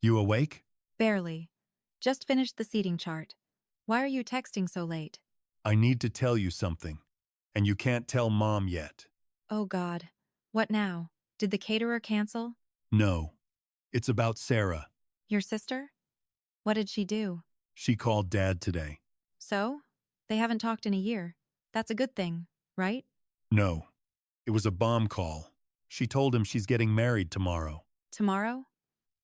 You awake? Barely. Just finished the seating chart. Why are you texting so late? I need to tell you something. And you can't tell Mom yet. Oh God. What now? Did the caterer cancel? No. It's about Sarah. Your sister? What did she do? She called Dad today. So? They haven't talked in a year. That's a good thing, right? No. It was a bomb call. She told him she's getting married tomorrow. Tomorrow?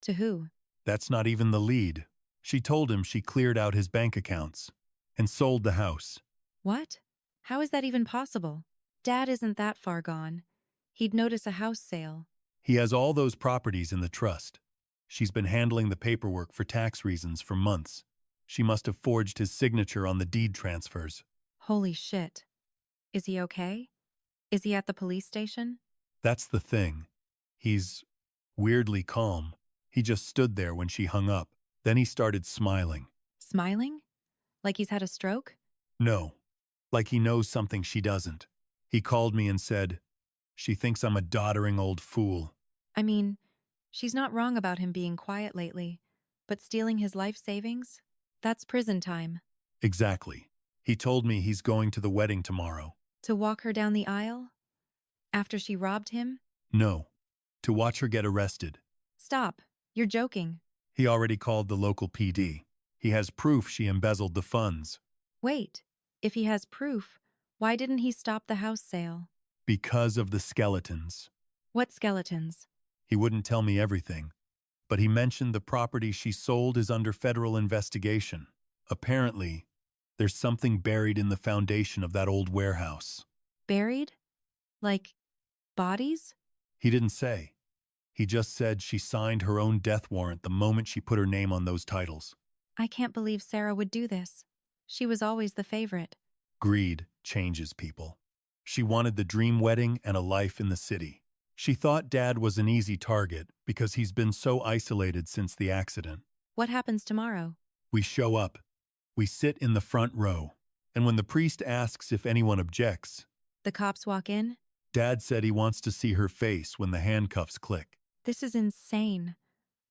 To who? That's not even the lead. She told him she cleared out his bank accounts and sold the house. What? How is that even possible? Dad isn't that far gone. He'd notice a house sale. He has all those properties in the trust. She's been handling the paperwork for tax reasons for months. She must have forged his signature on the deed transfers. Holy shit. Is he okay? Is he at the police station? That's the thing. He's weirdly calm. He just stood there when she hung up. Then he started smiling. Smiling? Like he's had a stroke? No, like he knows something she doesn't. He called me and said, "She thinks I'm a doddering old fool." I mean, she's not wrong about him being quiet lately, but stealing his life savings? That's prison time. Exactly. He told me he's going to the wedding tomorrow. To walk her down the aisle? After she robbed him? No, to watch her get arrested. Stop. You're joking. He already called the local PD. He has proof she embezzled the funds. Wait. If he has proof, why didn't he stop the house sale? Because of the skeletons. What skeletons? He wouldn't tell me everything, but he mentioned the property she sold is under federal investigation. Apparently, there's something buried in the foundation of that old warehouse. Buried? Like bodies? He didn't say. He just said she signed her own death warrant the moment she put her name on those titles. I can't believe Sarah would do this. She was always the favorite. Greed changes people. She wanted the dream wedding and a life in the city. She thought Dad was an easy target because he's been so isolated since the accident. What happens tomorrow? We show up. We sit in the front row. And when the priest asks if anyone objects, The cops walk in? Dad said he wants to see her face when the handcuffs click. This is insane.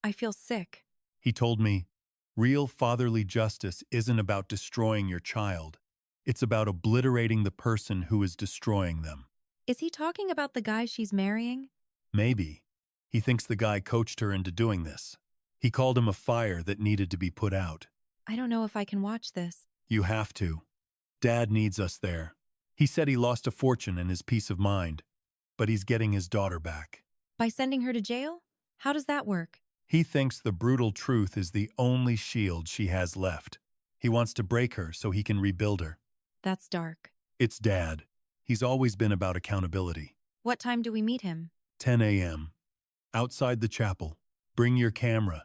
I feel sick. He told me, real fatherly justice isn't about destroying your child. It's about obliterating the person who is destroying them. Is he talking about the guy she's marrying? Maybe. He thinks the guy coached her into doing this. He called him a fire that needed to be put out. I don't know if I can watch this. You have to. Dad needs us there. He said he lost a fortune and his peace of mind, but he's getting his daughter back. By sending her to jail? How does that work? He thinks the brutal truth is the only shield she has left. He wants to break her so he can rebuild her. That's dark. It's Dad. He's always been about accountability. What time do we meet him? 10 a.m. Outside the chapel. Bring your camera.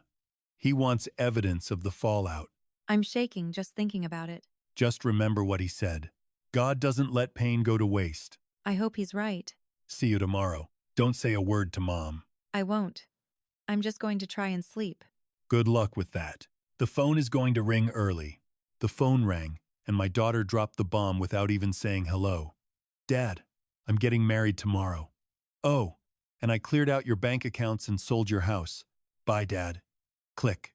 He wants evidence of the fallout. I'm shaking just thinking about it. Just remember what he said. God doesn't let pain go to waste. I hope he's right. See you tomorrow. Don't say a word to Mom. I won't. I'm just going to try and sleep. Good luck with that. The phone is going to ring early. The phone rang, and my daughter dropped the bomb without even saying hello. Dad, I'm getting married tomorrow. Oh, and I cleared out your bank accounts and sold your house. Bye, Dad. Click.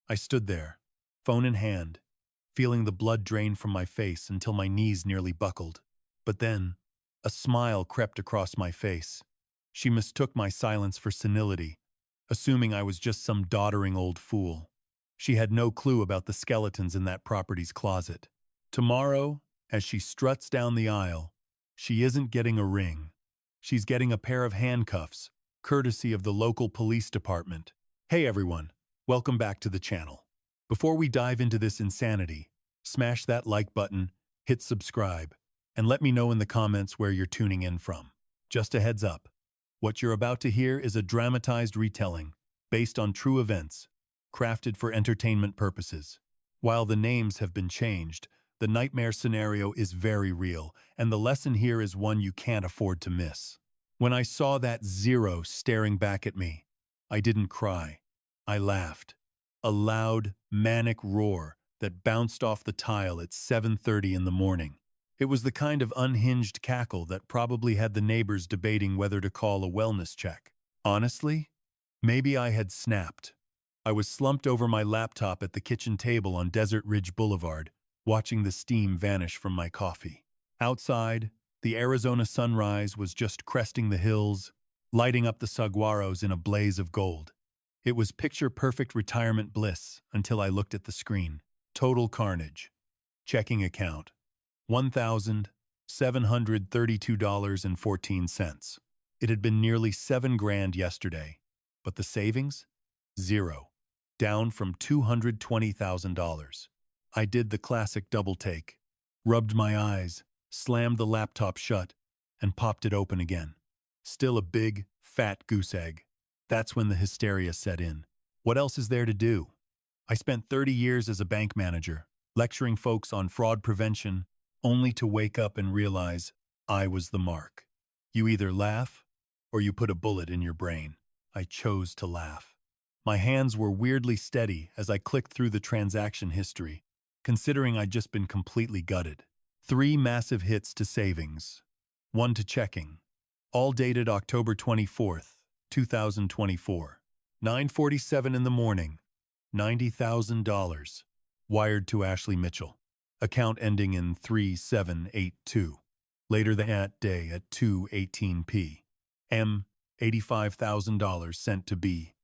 I stood there, phone in hand, feeling the blood drain from my face until my knees nearly buckled. But then, a smile crept across my face. She mistook my silence for senility, assuming I was just some doddering old fool. She had no clue about the skeletons in that property's closet. Tomorrow, as she struts down the aisle, she isn't getting a ring. She's getting a pair of handcuffs, courtesy of the local police department. Hey everyone, welcome back to the channel. Before we dive into this insanity, smash that like button, hit subscribe, and let me know in the comments where you're tuning in from. Just a heads up, what you're about to hear is a dramatized retelling, based on true events, crafted for entertainment purposes. While the names have been changed, the nightmare scenario is very real, and the lesson here is one you can't afford to miss. When I saw that zero staring back at me, I didn't cry. I laughed. A loud, manic roar that bounced off the tile at 7:30 in the morning. It was the kind of unhinged cackle that probably had the neighbors debating whether to call a wellness check. Honestly, maybe I had snapped. I was slumped over my laptop at the kitchen table on Desert Ridge Boulevard, watching the steam vanish from my coffee. Outside, the Arizona sunrise was just cresting the hills, lighting up the saguaros in a blaze of gold. It was picture-perfect retirement bliss until I looked at the screen. Total carnage. Checking account. $1,732.14. It had been nearly $7,000 yesterday, but the savings? Zero. Down from $220,000. I did the classic double take, rubbed my eyes, slammed the laptop shut, and popped it open again. Still a big, fat goose egg. That's when the hysteria set in. What else is there to do? I spent 30 years as a bank manager, lecturing folks on fraud prevention, only to wake up and realize I was the mark. You either laugh or you put a bullet in your brain. I chose to laugh. My hands were weirdly steady as I clicked through the transaction history, considering I'd just been completely gutted. 3 massive hits to savings, 1 to checking, all dated October 24th, 2024. 9:47 in the morning, $90,000, wired to Ashley Mitchell. Account ending in 3782. Later that day at 2:18 p.m., $85,000 sent to B.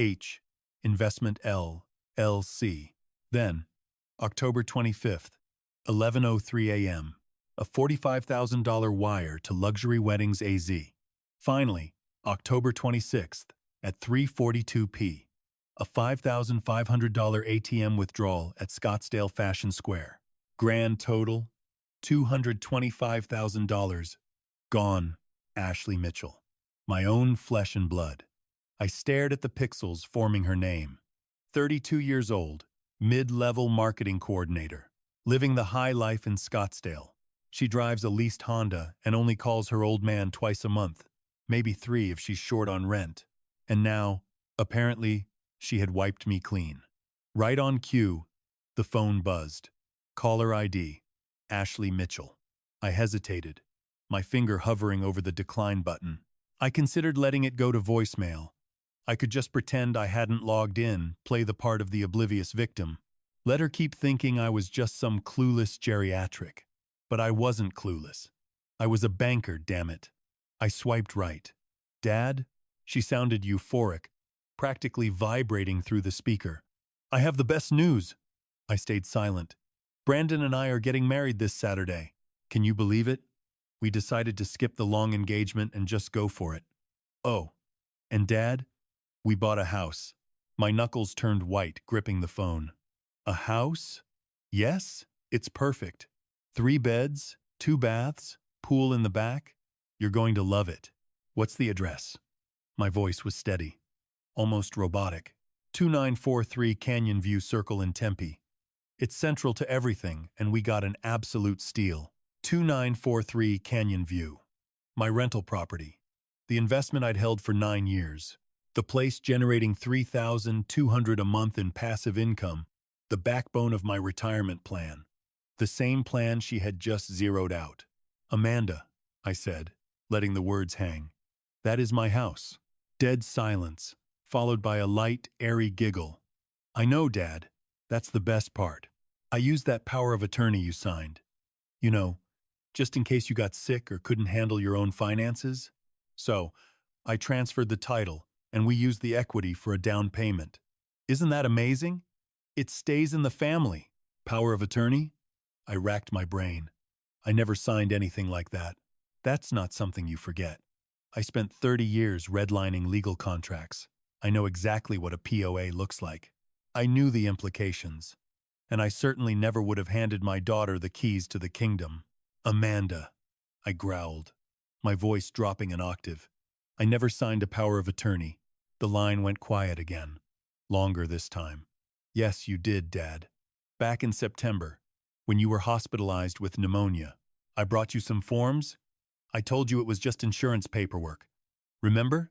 H. Investment LLC. Then, October 25th, 11:03 a.m., a $45,000 wire to Luxury Weddings AZ. Finally, October 26th, at 3:42 p.m., a $5,500 ATM withdrawal at Scottsdale Fashion Square. Grand total, $225,000. Gone, Ashley Mitchell. My own flesh and blood. I stared at the pixels forming her name. 32 years old, mid-level marketing coordinator, living the high life in Scottsdale. She drives a leased Honda and only calls her old man twice a month, maybe 3 if she's short on rent. And now, apparently, she had wiped me clean. Right on cue, the phone buzzed. Caller ID, Ashley Mitchell. I hesitated, my finger hovering over the decline button. I considered letting it go to voicemail. I could just pretend I hadn't logged in, play the part of the oblivious victim. Let her keep thinking I was just some clueless geriatric. But I wasn't clueless. I was a banker, damn it. I swiped right. Dad? She sounded euphoric, practically vibrating through the speaker. I have the best news. I stayed silent. Brandon and I are getting married this Saturday. Can you believe it? We decided to skip the long engagement and just go for it. Oh, and Dad? We bought a house. My knuckles turned white, gripping the phone. A house? Yes, it's perfect. 3 beds, 2 baths, pool in the back. You're going to love it. What's the address? My voice was steady, almost robotic. 2943 Canyon View Circle in Tempe. It's central to everything, and we got an absolute steal. 2943 Canyon View. My rental property. The investment I'd held for 9 years. The place generating $3,200 a month in passive income. The backbone of my retirement plan. The same plan she had just zeroed out. Amanda, I said, letting the words hang. That is my house. Dead silence, followed by a light, airy giggle. I know, Dad. That's the best part. I used that power of attorney you signed. You know, just in case you got sick or couldn't handle your own finances. So, I transferred the title, and we used the equity for a down payment. Isn't that amazing? It stays in the family. Power of attorney? I racked my brain. I never signed anything like that. That's not something you forget. I spent 30 years redlining legal contracts. I know exactly what a POA looks like. I knew the implications. And I certainly never would have handed my daughter the keys to the kingdom. Amanda, I growled, my voice dropping an octave. I never signed a power of attorney. The line went quiet again. Longer this time. Yes, you did, Dad. Back in September, when you were hospitalized with pneumonia, I brought you some forms. I told you it was just insurance paperwork. Remember?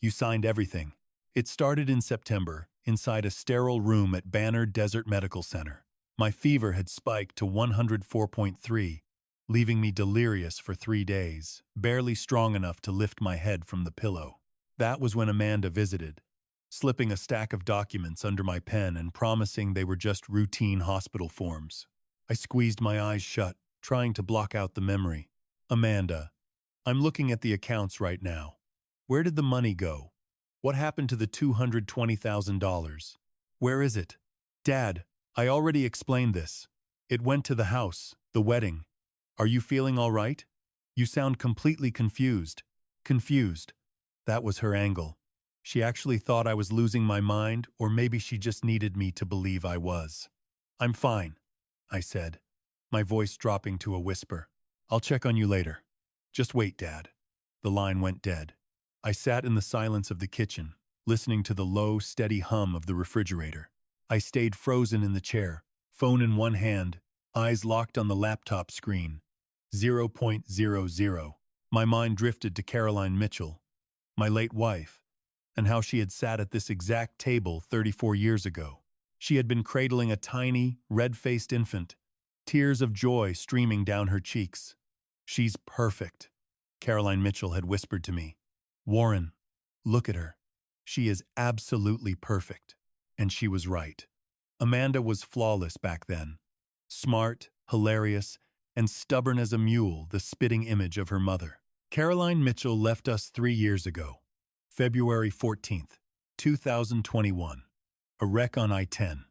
You signed everything. It started in September, inside a sterile room at Banner Desert Medical Center. My fever had spiked to 104.3, leaving me delirious for 3 days, barely strong enough to lift my head from the pillow. That was when Amanda visited. slipping a stack of documents under my pen and promising they were just routine hospital forms. I squeezed my eyes shut, trying to block out the memory. Amanda, I'm looking at the accounts right now. Where did the money go? What happened to the $220,000? Where is it? Dad, I already explained this. It went to the house, the wedding. Are you feeling all right? You sound completely confused. Confused. That was her angle. She actually thought I was losing my mind, or maybe she just needed me to believe I was. I'm fine, I said, my voice dropping to a whisper. I'll check on you later. Just wait, Dad. The line went dead. I sat in the silence of the kitchen, listening to the low, steady hum of the refrigerator. I stayed frozen in the chair, phone in one hand, eyes locked on the laptop screen. 0.00. My mind drifted to Caroline Mitchell, my late wife, and how she had sat at this exact table 34 years ago. She had been cradling a tiny, red-faced infant, tears of joy streaming down her cheeks. She's perfect, Caroline Mitchell had whispered to me. Warren, look at her. She is absolutely perfect. And she was right. Amanda was flawless back then. Smart, hilarious, and stubborn as a mule, the spitting image of her mother. Caroline Mitchell left us 3 years ago, February 14th, 2021. A wreck on I-10,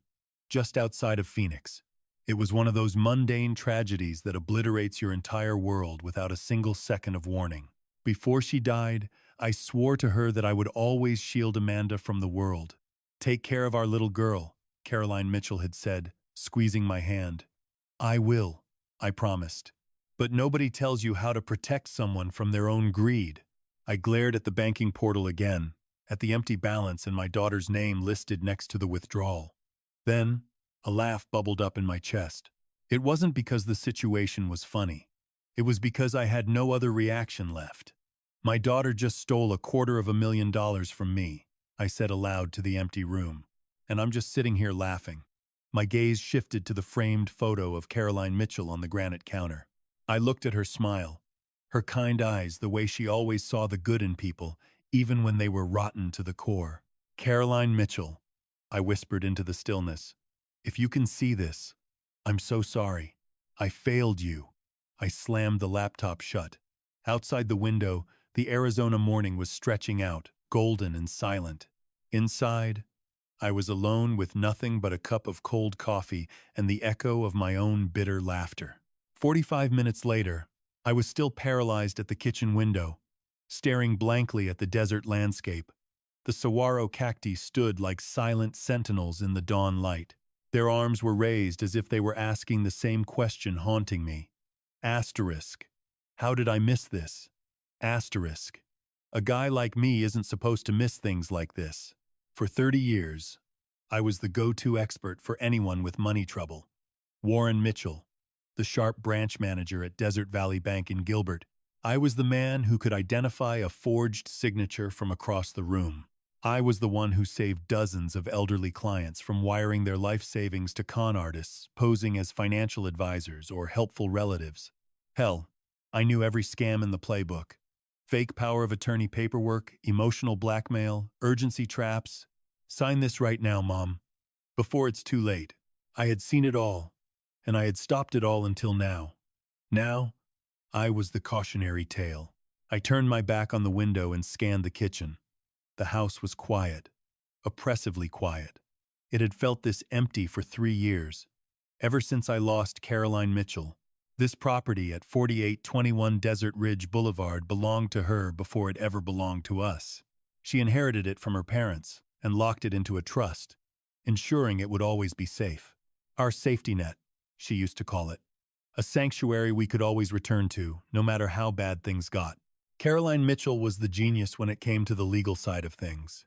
just outside of Phoenix. It was one of those mundane tragedies that obliterates your entire world without a single second of warning. Before she died, I swore to her that I would always shield Amanda from the world. Take care of our little girl, Caroline Mitchell had said, squeezing my hand. I will, I promised. But nobody tells you how to protect someone from their own greed. I glared at the banking portal again, at the empty balance and my daughter's name listed next to the withdrawal. Then, a laugh bubbled up in my chest. It wasn't because the situation was funny. It was because I had no other reaction left. My daughter just stole $250,000 from me, I said aloud to the empty room, and I'm just sitting here laughing. My gaze shifted to the framed photo of Caroline Mitchell on the granite counter. I looked at her smile, her kind eyes, the way she always saw the good in people, even when they were rotten to the core. Caroline Mitchell, I whispered into the stillness. If you can see this, I'm so sorry. I failed you. I slammed the laptop shut. Outside the window, the Arizona morning was stretching out, golden and silent. Inside, I was alone with nothing but a cup of cold coffee and the echo of my own bitter laughter. 45 minutes later, I was still paralyzed at the kitchen window, staring blankly at the desert landscape. The saguaro cacti stood like silent sentinels in the dawn light. Their arms were raised as if they were asking the same question haunting me. Asterisk. How did I miss this? Asterisk. A guy like me isn't supposed to miss things like this. For 30 years, I was the go-to expert for anyone with money trouble. Warren Mitchell, the sharp branch manager at Desert Valley Bank in Gilbert, I was the man who could identify a forged signature from across the room. I was the one who saved dozens of elderly clients from wiring their life savings to con artists, posing as financial advisors or helpful relatives. Hell, I knew every scam in the playbook. Fake power of attorney paperwork, emotional blackmail, urgency traps. Sign this right now, Mom. Before it's too late. I had seen it all, and I had stopped it all until now. Now, I was the cautionary tale. I turned my back on the window and scanned the kitchen. The house was quiet, oppressively quiet. It had felt this empty for 3 years, ever since I lost Caroline Mitchell. This property at 4821 Desert Ridge Boulevard belonged to her before it ever belonged to us. She inherited it from her parents and locked it into a trust, ensuring it would always be safe. Our safety net, she used to call it. A sanctuary we could always return to, no matter how bad things got. Caroline Mitchell was the genius when it came to the legal side of things.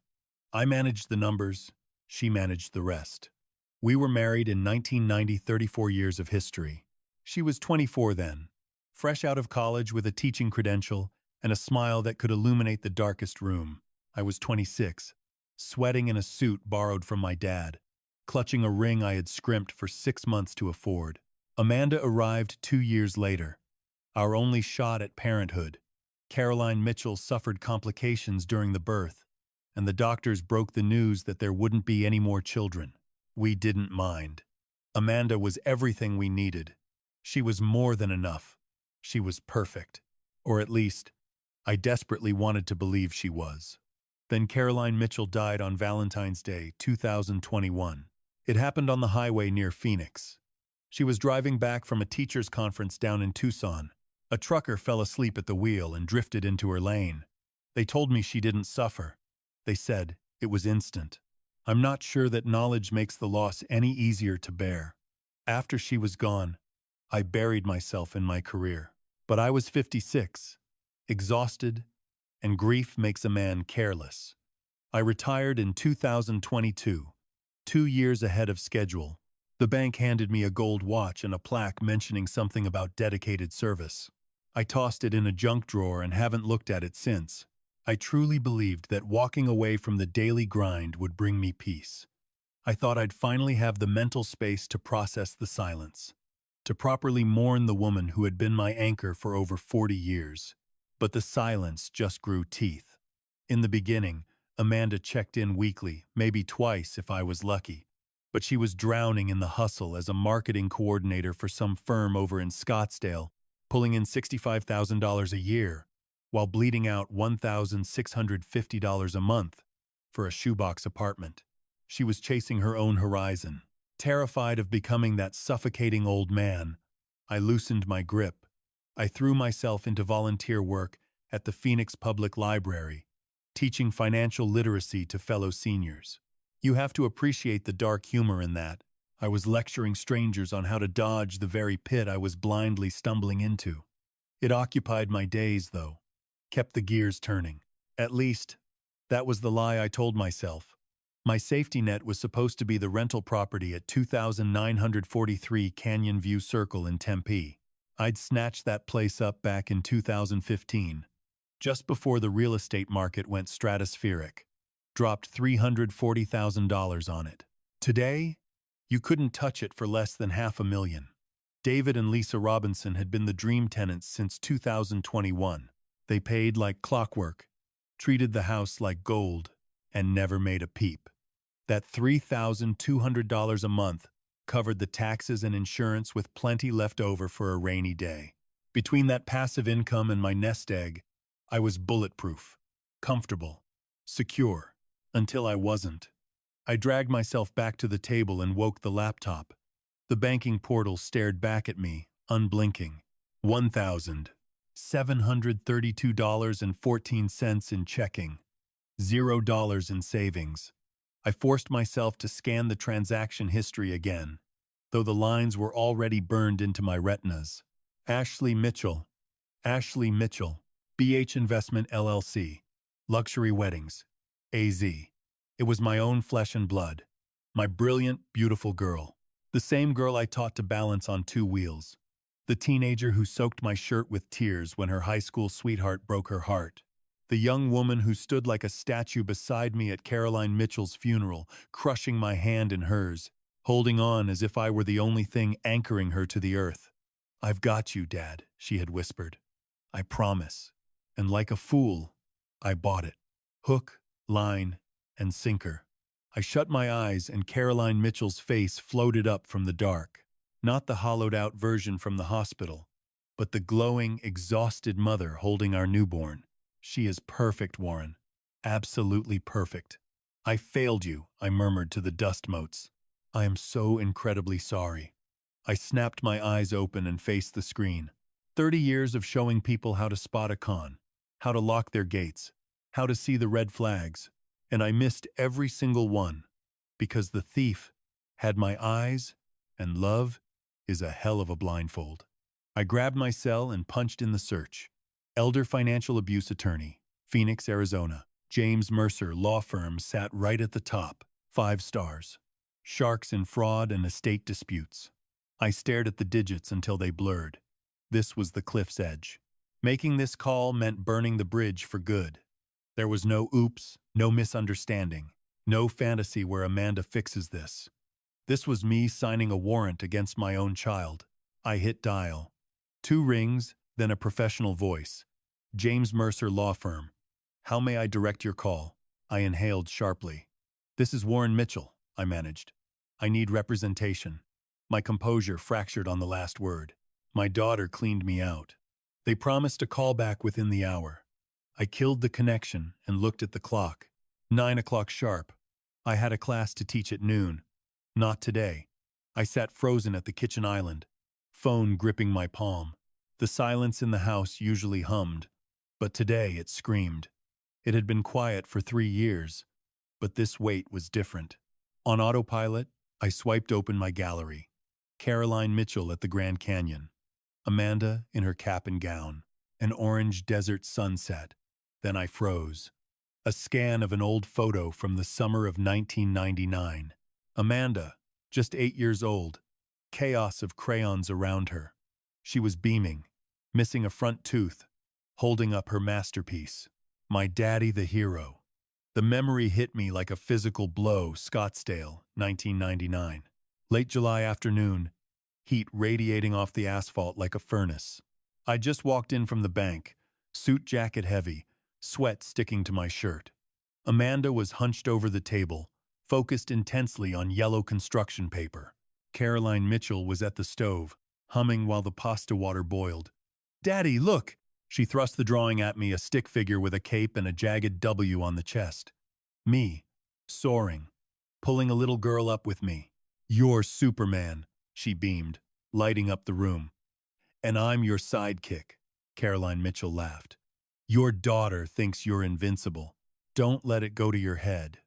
I managed the numbers, she managed the rest. We were married in 1990, 34 years of history. She was 24 then, fresh out of college with a teaching credential and a smile that could illuminate the darkest room. I was 26, sweating in a suit borrowed from my dad, clutching a ring I had scrimped for 6 months to afford. Amanda arrived 2 years later, our only shot at parenthood. Caroline Mitchell suffered complications during the birth, and the doctors broke the news that there wouldn't be any more children. We didn't mind. Amanda was everything we needed. She was more than enough. She was perfect. Or at least, I desperately wanted to believe she was. Then Caroline Mitchell died on Valentine's Day, 2021. It happened on the highway near Phoenix. She was driving back from a teacher's conference down in Tucson. A trucker fell asleep at the wheel and drifted into her lane. They told me she didn't suffer. They said it was instant. I'm not sure that knowledge makes the loss any easier to bear. After she was gone, I buried myself in my career. But I was 56, exhausted, and grief makes a man careless. I retired in 2022, 2 years ahead of schedule. The bank handed me a gold watch and a plaque mentioning something about dedicated service. I tossed it in a junk drawer and haven't looked at it since. I truly believed that walking away from the daily grind would bring me peace. I thought I'd finally have the mental space to process the silence, to properly mourn the woman who had been my anchor for over 40 years. But the silence just grew teeth. In the beginning, Amanda checked in weekly, maybe twice if I was lucky. But she was drowning in the hustle as a marketing coordinator for some firm over in Scottsdale, pulling in $65,000 a year, while bleeding out $1,650 a month for a shoebox apartment. She was chasing her own horizon. Terrified of becoming that suffocating old man, I loosened my grip. I threw myself into volunteer work at the Phoenix Public Library, teaching financial literacy to fellow seniors. You have to appreciate the dark humor in that. I was lecturing strangers on how to dodge the very pit I was blindly stumbling into. It occupied my days, though, kept the gears turning. At least, that was the lie I told myself. My safety net was supposed to be the rental property at 2943 Canyon View Circle in Tempe. I'd snatched that place up back in 2015, just before the real estate market went stratospheric. Dropped $340,000 on it. Today, you couldn't touch it for less than $500,000. David and Lisa Robinson had been the dream tenants since 2021. They paid like clockwork, treated the house like gold, and never made a peep. That $3,200 a month covered the taxes and insurance with plenty left over for a rainy day. Between that passive income and my nest egg, I was bulletproof, comfortable, secure, until I wasn't. I dragged myself back to the table and woke the laptop. The banking portal stared back at me, unblinking. $1,732.14 in checking. $0 in savings. I forced myself to scan the transaction history again, though the lines were already burned into my retinas. Ashley Mitchell, BH Investment LLC, Luxury Weddings, AZ. It was my own flesh and blood, my brilliant, beautiful girl, the same girl I taught to balance on two wheels, the teenager who soaked my shirt with tears when her high school sweetheart broke her heart, the young woman who stood like a statue beside me at Caroline Mitchell's funeral, crushing my hand in hers, holding on as if I were the only thing anchoring her to the earth. "I've got you, Dad," she had whispered. "I promise." And like a fool, I bought it. Hook, line, and sinker. I shut my eyes and Caroline Mitchell's face floated up from the dark. Not the hollowed-out version from the hospital, but the glowing, exhausted mother holding our newborn. "She is perfect, Warren. Absolutely perfect." "I failed you," I murmured to the dust motes. "I am so incredibly sorry." I snapped my eyes open and faced the screen. 30 years of showing people how to spot a con, how to lock their gates, how to see the red flags. And I missed every single one, because the thief had my eyes, and love is a hell of a blindfold. I grabbed my cell and punched in the search. Elder Financial Abuse Attorney, Phoenix, Arizona. James Mercer Law Firm sat right at the top, 5 stars. Sharks in fraud and estate disputes. I stared at the digits until they blurred. This was the cliff's edge. Making this call meant burning the bridge for good. There was no oops, no misunderstanding, no fantasy where Amanda fixes this. This was me signing a warrant against my own child. I hit dial. 2 rings, then a professional voice. "James Mercer Law Firm. How may I direct your call?" I inhaled sharply. This is Warren Mitchell, I managed. I need representation. My composure fractured on the last word. My daughter cleaned me out. They promised a call back within the hour. I killed the connection and looked at the clock. 9 o'clock sharp. I had a class to teach at noon. Not today. I sat frozen at the kitchen island, phone gripping my palm. The silence in the house usually hummed, but today it screamed. It had been quiet for 3 years, but this wait was different. On autopilot, I swiped open my gallery. Caroline Mitchell at the Grand Canyon. Amanda in her cap and gown. An orange desert sunset. Then I froze. A scan of an old photo from the summer of 1999. Amanda, just 8 years old. Chaos of crayons around her. She was beaming, missing a front tooth, holding up her masterpiece. My daddy the hero. The memory hit me like a physical blow. Scottsdale, 1999. Late July afternoon, heat radiating off the asphalt like a furnace. I just walked in from the bank, suit jacket heavy, sweat sticking to my shirt. Amanda was hunched over the table, focused intensely on yellow construction paper. Caroline Mitchell was at the stove, humming while the pasta water boiled. "Daddy, look!" She thrust the drawing at me, a stick figure with a cape and a jagged W on the chest. Me, soaring, pulling a little girl up with me. "You're Superman," she beamed, lighting up the room. "And I'm your sidekick," Caroline Mitchell laughed. "Your daughter thinks you're invincible. Don't let it go to your head."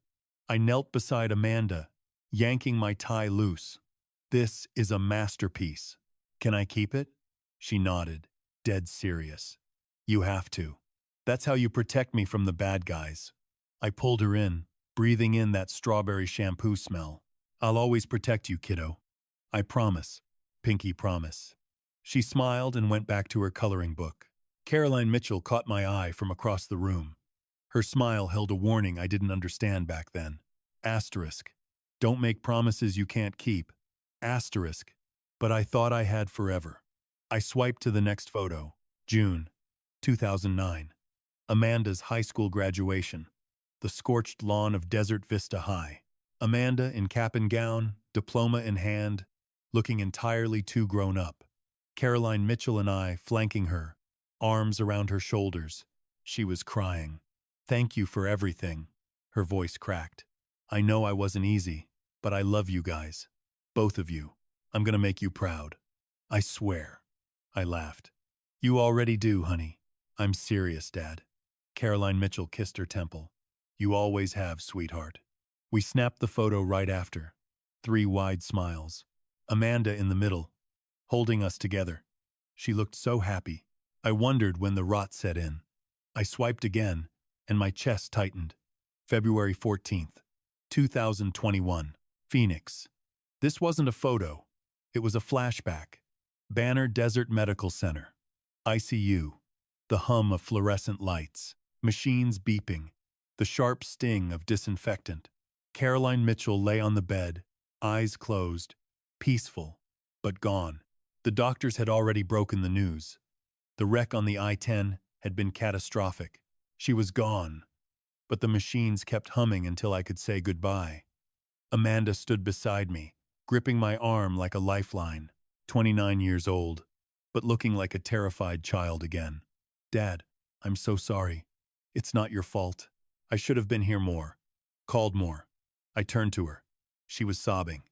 I knelt beside Amanda, yanking my tie loose. "This is a masterpiece. Can I keep it?" She nodded, dead serious. "You have to. That's how you protect me from the bad guys." I pulled her in, breathing in that strawberry shampoo smell. "I'll always protect you, kiddo. I promise." Pinky promise. She smiled and went back to her coloring book. Caroline Mitchell caught my eye from across the room. Her smile held a warning I didn't understand back then. Asterisk. Don't make promises you can't keep. Asterisk. But I thought I had forever. I swiped to the next photo. June, 2009. Amanda's high school graduation. The scorched lawn of Desert Vista High. Amanda in cap and gown, diploma in hand, looking entirely too grown up. Caroline Mitchell and I flanking her, arms around her shoulders. She was crying. "Thank you for everything." Her voice cracked. "I know I wasn't easy, but I love you guys. Both of you. I'm gonna make you proud. I swear." I laughed. "You already do, honey." "I'm serious, Dad." Caroline Mitchell kissed her temple. "You always have, sweetheart." We snapped the photo right after. 3 wide smiles. Amanda in the middle, holding us together. She looked so happy. I wondered when the rot set in. I swiped again, and my chest tightened. February 14th, 2021. Phoenix. This wasn't a photo. It was a flashback. Banner Desert Medical Center. ICU. The hum of fluorescent lights. Machines beeping. The sharp sting of disinfectant. Caroline Mitchell lay on the bed, eyes closed, peaceful, but gone. The doctors had already broken the news. The wreck on the I-10 had been catastrophic. She was gone, but the machines kept humming until I could say goodbye. Amanda stood beside me, gripping my arm like a lifeline, 29 years old, but looking like a terrified child again. "Dad, I'm so sorry. It's not your fault. I should have been here more. Called more." I turned to her. She was sobbing.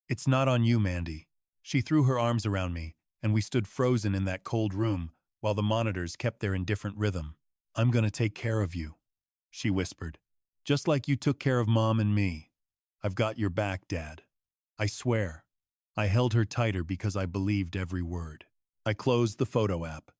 "It's not on you, Mandy." She threw her arms around me, and we stood frozen in that cold room while the monitors kept their indifferent rhythm. "I'm gonna take care of you," she whispered. "Just like you took care of Mom and me. I've got your back, Dad. I swear." I held her tighter because I believed every word. I closed the photo app.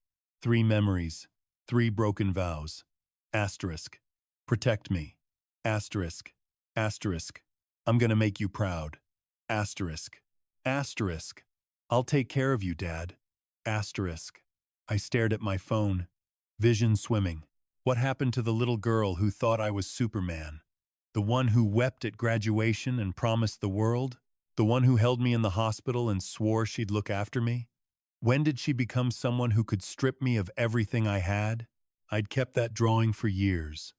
3 memories, 3 broken vows. Asterisk. Protect me. Asterisk. Asterisk. I'm gonna make you proud. Asterisk. Asterisk. I'll take care of you, Dad. Asterisk. I stared at my phone, vision swimming. What happened to the little girl who thought I was Superman? The one who wept at graduation and promised the world? The one who held me in the hospital and swore she'd look after me? When did she become someone who could strip me of everything I had? I'd kept that drawing for years,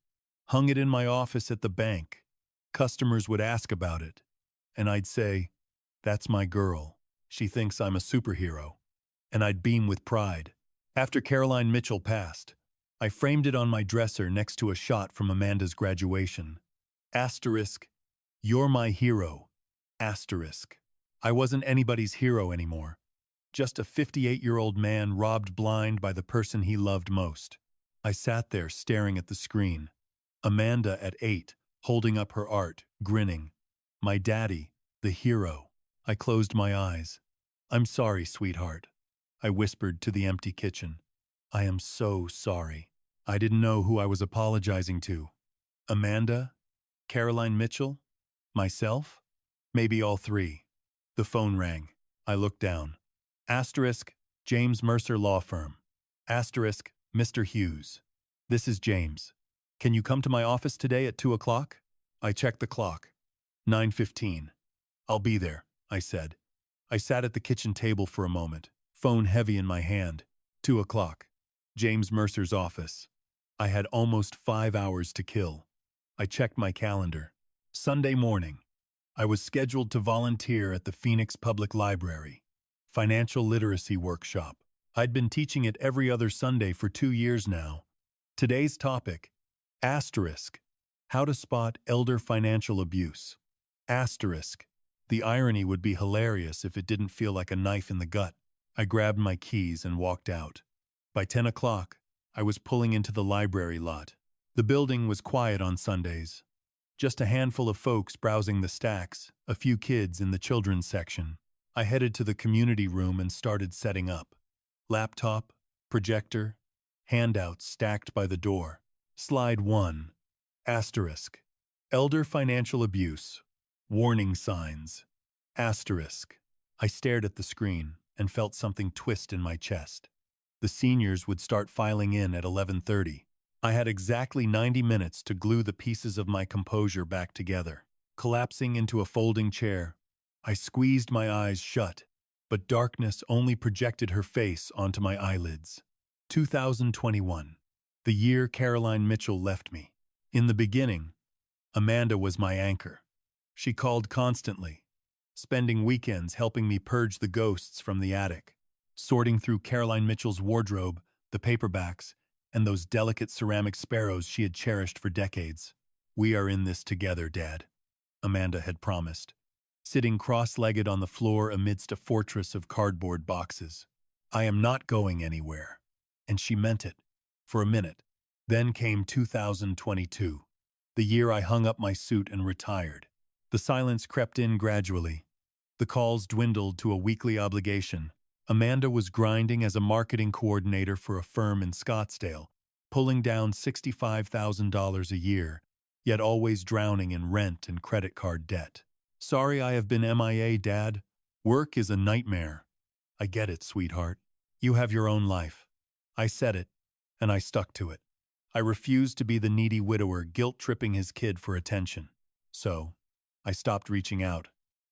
Hung it in my office at the bank. Customers would ask about it, and I'd say, "That's my girl. She thinks I'm a superhero." And I'd beam with pride. After Caroline Mitchell passed, I framed it on my dresser next to a shot from Amanda's graduation. Asterisk, "You're my hero." Asterisk. I wasn't anybody's hero anymore. Just a 58-year-old man robbed blind by the person he loved most. I sat there staring at the screen. Amanda at 8, holding up her art, grinning. My daddy, the hero. I closed my eyes. "I'm sorry, sweetheart," I whispered to the empty kitchen. "I am so sorry." I didn't know who I was apologizing to. Amanda? Caroline Mitchell? Myself? Maybe all three. The phone rang. I looked down. Asterisk, James Mercer Law Firm. Asterisk, Mr. Hughes. "This is James. Can you come to my office today at 2 o'clock? I checked the clock. 9:15. "I'll be there," I said. I sat at the kitchen table for a moment, phone heavy in my hand. 2 o'clock. James Mercer's office. I had almost 5 hours to kill. I checked my calendar. Sunday morning. I was scheduled to volunteer at the Phoenix Public Library. Financial literacy workshop. I'd been teaching it every other Sunday for 2 years now. Today's topic, asterisk, how to spot elder financial abuse. Asterisk, the irony would be hilarious if it didn't feel like a knife in the gut. I grabbed my keys and walked out. By 10 o'clock, I was pulling into the library lot. The building was quiet on Sundays. Just a handful of folks browsing the stacks, a few kids in the children's section. I headed to the community room and started setting up. Laptop, projector, handouts stacked by the door. Slide 1. Asterisk. Elder financial abuse. Warning signs. Asterisk. I stared at the screen and felt something twist in my chest. The seniors would start filing in at 11:30. I had exactly 90 minutes to glue the pieces of my composure back together. Collapsing into a folding chair, I squeezed my eyes shut, but darkness only projected her face onto my eyelids. 2021. The year Caroline Mitchell left me. In the beginning, Amanda was my anchor. She called constantly, spending weekends helping me purge the ghosts from the attic, sorting through Caroline Mitchell's wardrobe, the paperbacks, and those delicate ceramic sparrows she had cherished for decades. "We are in this together, Dad," Amanda had promised, sitting cross-legged on the floor amidst a fortress of cardboard boxes. "I am not going anywhere." And she meant it, for a minute. Then came 2022, the year I hung up my suit and retired. The silence crept in gradually. The calls dwindled to a weekly obligation. Amanda was grinding as a marketing coordinator for a firm in Scottsdale, pulling down $65,000 a year, yet always drowning in rent and credit card debt. "Sorry I have been MIA, Dad. Work is a nightmare." "I get it, sweetheart. You have your own life." I said it, and I stuck to it. I refused to be the needy widower guilt-tripping his kid for attention. So, I stopped reaching out.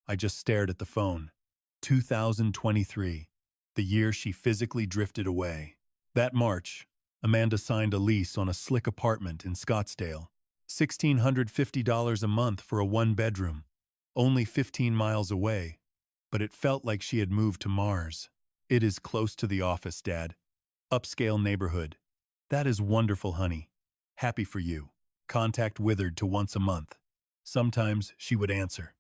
I just stared at the phone. 2023, the year she physically drifted away. That March, Amanda signed a lease on a slick apartment in Scottsdale. $1,650 a month for a one-bedroom. Only 15 miles away, but it felt like she had moved to Mars. "It is close to the office, Dad. Upscale neighborhood. That is wonderful, honey. Happy for you." Contact withered to once a month. Sometimes she would answer.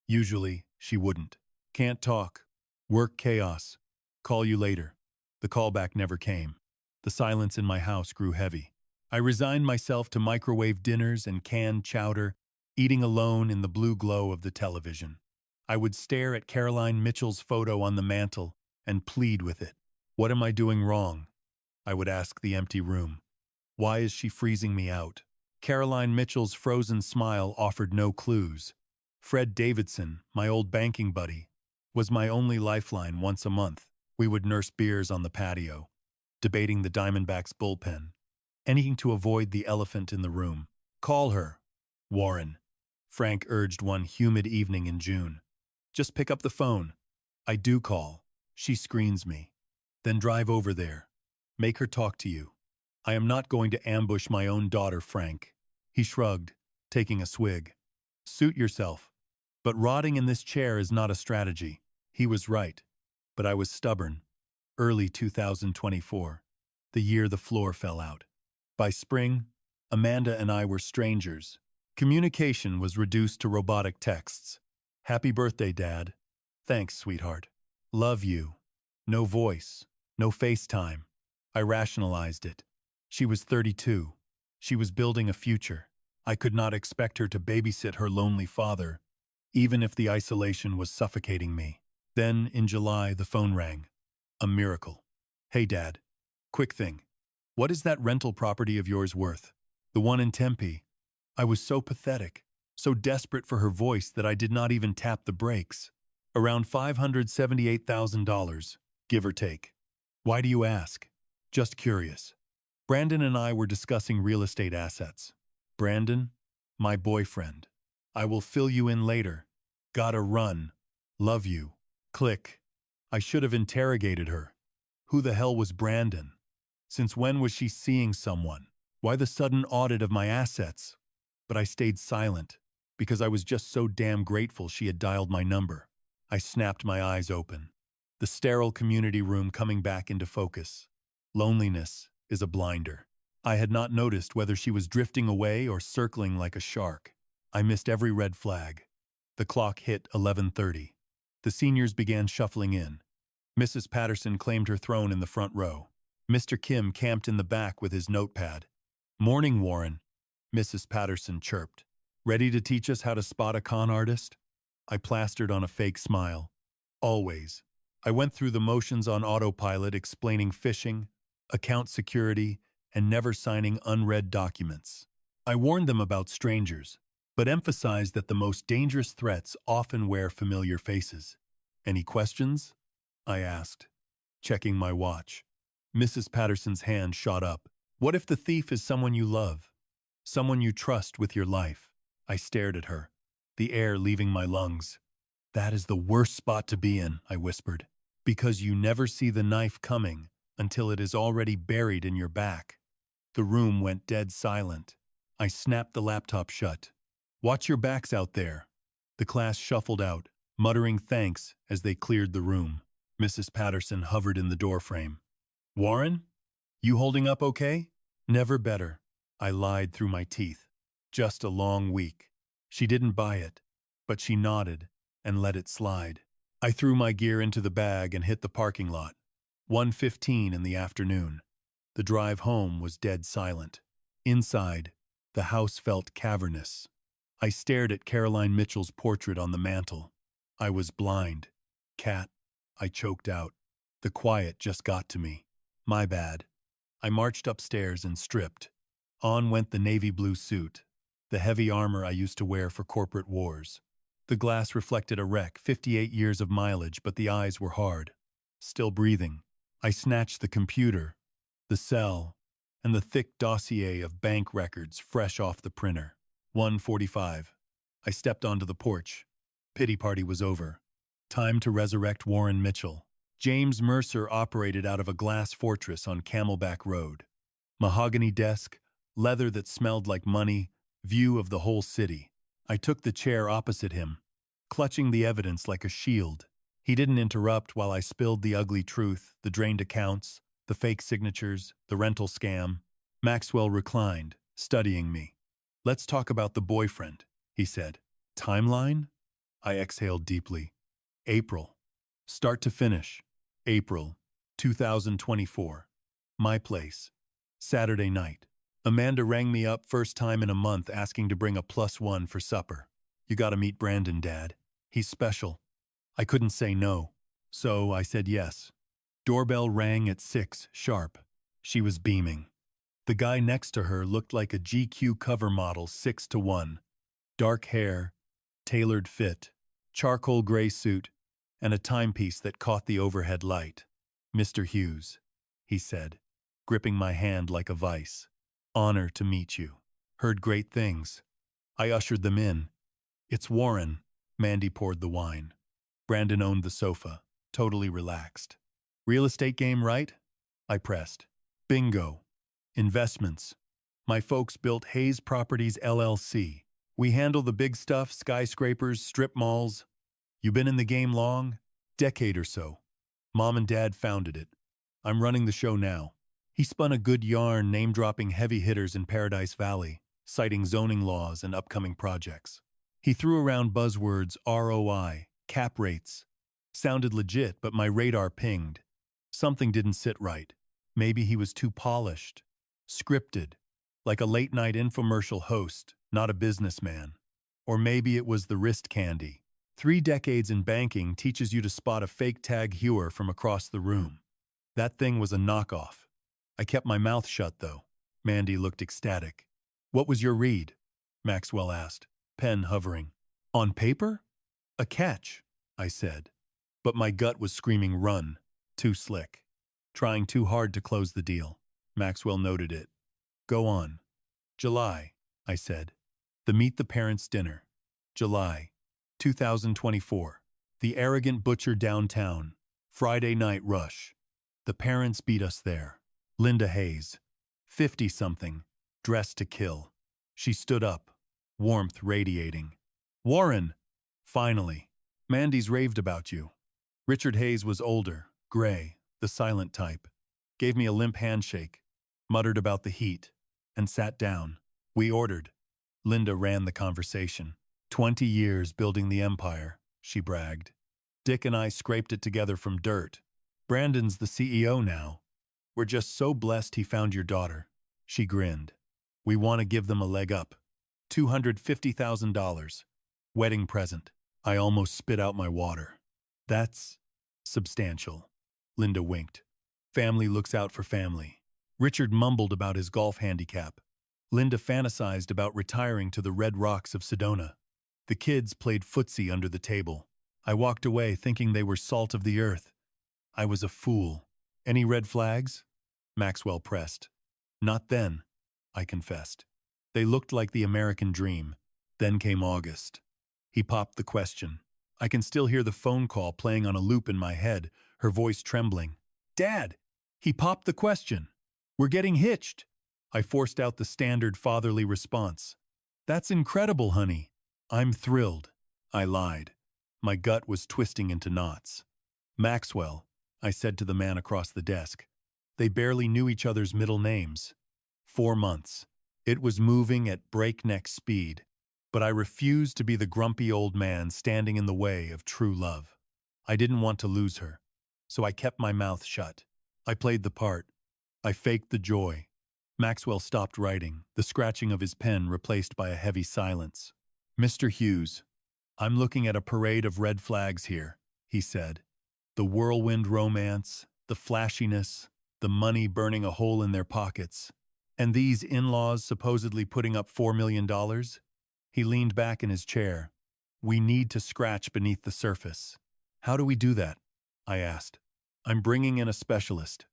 Usually, she wouldn't. "Can't talk. Work chaos. Call you later." The callback never came. The silence in my house grew heavy. I resigned myself to microwave dinners and canned chowder, eating alone in the blue glow of the television. I would stare at Caroline Mitchell's photo on the mantel and plead with it. "What am I doing wrong?" I would ask the empty room. "Why is she freezing me out?" Caroline Mitchell's frozen smile offered no clues. Fred Davidson, my old banking buddy, was my only lifeline once a month. We would nurse beers on the patio, debating the Diamondbacks' bullpen, anything to avoid the elephant in the room. "Call her, Warren," Frank urged one humid evening in June. "Just pick up the phone." I do call. She screens me. "Then drive over there. Make her talk to you." "I am not going to ambush my own daughter, Frank." He shrugged, taking a swig. Suit yourself. But rotting in this chair is not a strategy. He was right. But I was stubborn. Early 2024, the year the floor fell out. By spring, Amanda and I were strangers. Communication was reduced to robotic texts. Happy birthday, Dad. Thanks, sweetheart. Love you. No voice, no FaceTime. I rationalized it. She was 32. She was building a future. I could not expect her to babysit her lonely father, even if the isolation was suffocating me. Then, in July, the phone rang. A miracle. Hey, Dad. Quick thing. What is that rental property of yours worth? The one in Tempe. I was so pathetic, so desperate for her voice that I did not even tap the brakes. Around $578,000, give or take. Why do you ask? Just curious. Brandon and I were discussing real estate assets. Brandon, my boyfriend. I will fill you in later. Gotta run. Love you. Click. I should have interrogated her. Who the hell was Brandon? Since when was she seeing someone? Why the sudden audit of my assets? But I stayed silent, because I was just so damn grateful she had dialed my number. I snapped my eyes open. The sterile community room coming back into focus. Loneliness is a blinder. I had not noticed whether she was drifting away or circling like a shark. I missed every red flag. The clock hit 11:30. The seniors began shuffling in. Mrs. Patterson claimed her throne in the front row. Mr. Kim camped in the back with his notepad. Morning, Warren, Mrs. Patterson chirped. Ready to teach us how to spot a con artist? I plastered on a fake smile. Always. I went through the motions on autopilot explaining phishing, account security, and never signing unread documents. I warned them about strangers, but emphasized that the most dangerous threats often wear familiar faces. Any questions? I asked, checking my watch. Mrs. Patterson's hand shot up. What if the thief is someone you love? Someone you trust with your life? I stared at her, the air leaving my lungs. That is the worst spot to be in, I whispered, because you never see the knife coming until it is already buried in your back. The room went dead silent. I snapped the laptop shut. Watch your backs out there. The class shuffled out, muttering thanks as they cleared the room. Mrs. Patterson hovered in the doorframe. Warren? You holding up okay? Never better. I lied through my teeth. Just a long week. She didn't buy it, but she nodded and let it slide. I threw my gear into the bag and hit the parking lot. 1:15 in the afternoon. The drive home was dead silent. Inside, the house felt cavernous. I stared at Caroline Mitchell's portrait on the mantel. I was blind. Cat, I choked out. The quiet just got to me. My bad. I marched upstairs and stripped. On went the navy blue suit, the heavy armor I used to wear for corporate wars. The glass reflected a wreck, 58 years of mileage, but the eyes were hard. Still breathing. I snatched the computer, the cell, and the thick dossier of bank records fresh off the printer. 1:45. I stepped onto the porch. Pity party was over. Time to resurrect Warren Mitchell. James Mercer operated out of a glass fortress on Camelback Road. Mahogany desk, leather that smelled like money, view of the whole city. I took the chair opposite him, clutching the evidence like a shield. He didn't interrupt while I spilled the ugly truth, the drained accounts, the fake signatures, the rental scam. Maxwell reclined, studying me. Let's talk about the boyfriend, he said. Timeline? I exhaled deeply. April. Start to finish. April 2024. My place. Saturday night. Amanda rang me up first time in a month asking to bring a +1 for supper. You gotta meet Brandon, Dad. He's special. I couldn't say no, so I said yes. Doorbell rang at 6 sharp. She was beaming. The guy next to her looked like a GQ cover model 6:1. Dark hair, tailored fit, charcoal gray suit, and a timepiece that caught the overhead light. Mr. Hughes, he said, gripping my hand like a vice. Honor to meet you. Heard great things. I ushered them in. It's Warren. Mandy poured the wine. Brandon owned the sofa, totally relaxed. Real estate game, right? I pressed. Bingo. Investments. My folks built Hayes Properties LLC. We handle the big stuff, skyscrapers, strip malls. You been in the game long? Decade or so. Mom and Dad founded it. I'm running the show now. He spun a good yarn name-dropping heavy hitters in Paradise Valley, citing zoning laws and upcoming projects. He threw around buzzwords ROI, cap rates. Sounded legit, but my radar pinged. Something didn't sit right. Maybe he was too polished, scripted, like a late-night infomercial host, not a businessman. Or maybe it was the wrist candy. 3 decades in banking teaches you to spot a fake tag hewer from across the room. That thing was a knockoff. I kept my mouth shut, though. Mandy looked ecstatic. What was your read? Maxwell asked, pen hovering. On paper? A catch, I said. But my gut was screaming run, too slick. Trying too hard to close the deal. Maxwell noted it. Go on. July, I said. The Meet the Parents dinner. July, 2024. The arrogant butcher downtown. Friday night rush. The parents beat us there. Linda Hayes, 50-something, dressed to kill. She stood up, warmth radiating. Warren! Finally. Mandy's raved about you. Richard Hayes was older, gray, the silent type. Gave me a limp handshake, muttered about the heat, and sat down. We ordered. Linda ran the conversation. 20 years building the empire, she bragged. Dick and I scraped it together from dirt. Brandon's the CEO now. We're just so blessed he found your daughter. She grinned. We want to give them a leg up. $250,000. Wedding present. I almost spit out my water. That's substantial. Linda winked. Family looks out for family. Richard mumbled about his golf handicap. Linda fantasized about retiring to the red rocks of Sedona. The kids played footsie under the table. I walked away thinking they were salt of the earth. I was a fool. Any red flags? Maxwell pressed. Not then, I confessed. They looked like the American dream. Then came August. He popped the question. I can still hear the phone call playing on a loop in my head, her voice trembling. Dad! He popped the question. We're getting hitched. I forced out the standard fatherly response. That's incredible, honey. I'm thrilled. I lied. My gut was twisting into knots. Maxwell, I said to the man across the desk. They barely knew each other's middle names. 4 months. It was moving at breakneck speed, but I refused to be the grumpy old man standing in the way of true love. I didn't want to lose her, so I kept my mouth shut. I played the part. I faked the joy. Maxwell stopped writing, the scratching of his pen replaced by a heavy silence. Mr. Hughes, I'm looking at a parade of red flags here, he said. The whirlwind romance, the flashiness, the money burning a hole in their pockets, and these in-laws supposedly putting up $4 million? He leaned back in his chair. We need to scratch beneath the surface. How do we do that? I asked. I'm bringing in a specialist.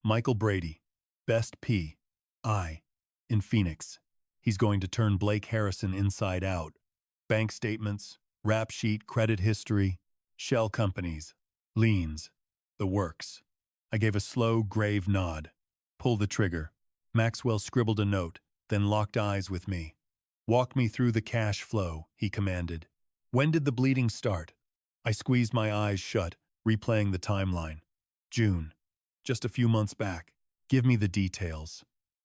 Michael Brady, Best P.I. in Phoenix. He's going to turn Blake Harrison inside out. Bank statements, rap sheet, credit history, shell companies, liens, the works. I gave a slow, grave nod. Pull the trigger. Maxwell scribbled a note, then locked eyes with me. Walk me through the cash flow, he commanded. When did the bleeding start? I squeezed my eyes shut, replaying the timeline. June. Just a few months back. Give me the details.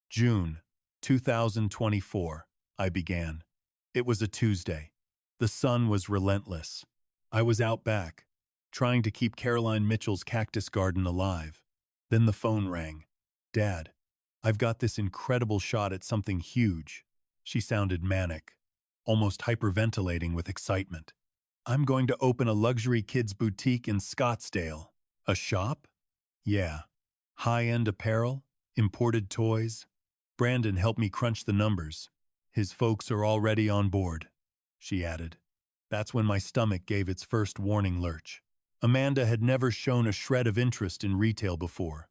June 2024, I began. It was a Tuesday. The sun was relentless. I was out back, trying to keep Caroline Mitchell's cactus garden alive. Then the phone rang. Dad, I've got this incredible shot at something huge. She sounded manic, almost hyperventilating with excitement. I'm going to open a luxury kids' boutique in Scottsdale. A shop? Yeah. High-end apparel, imported toys. Brandon helped me crunch the numbers. His folks are already on board, she added. That's when my stomach gave its first warning lurch. Amanda had never shown a shred of interest in retail before.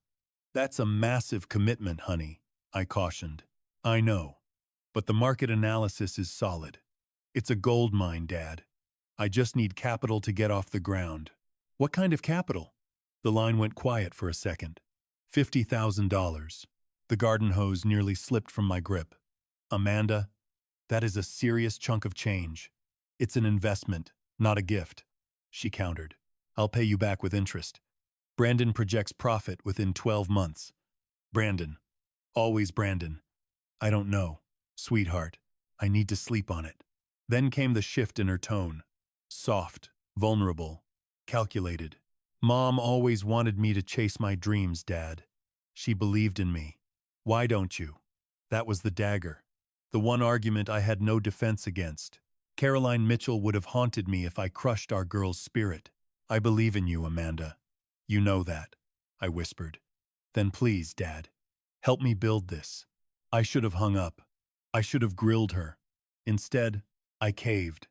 That's a massive commitment, honey, I cautioned. I know, but the market analysis is solid. It's a gold mine, Dad. I just need capital to get off the ground. What kind of capital? The line went quiet for a second. $50,000. The garden hose nearly slipped from my grip. Amanda, that is a serious chunk of change. It's an investment, not a gift, she countered. I'll pay you back with interest. Brandon projects profit within 12 months. Brandon. Always Brandon. I don't know. Sweetheart, I need to sleep on it. Then came the shift in her tone. Soft, vulnerable, calculated. Mom always wanted me to chase my dreams, Dad. She believed in me. Why don't you? That was the dagger. The one argument I had no defense against. Caroline Mitchell would have haunted me if I crushed our girl's spirit. I believe in you, Amanda. You know that, I whispered. Then please, Dad, help me build this. I should have hung up. I should have grilled her. Instead, I caved.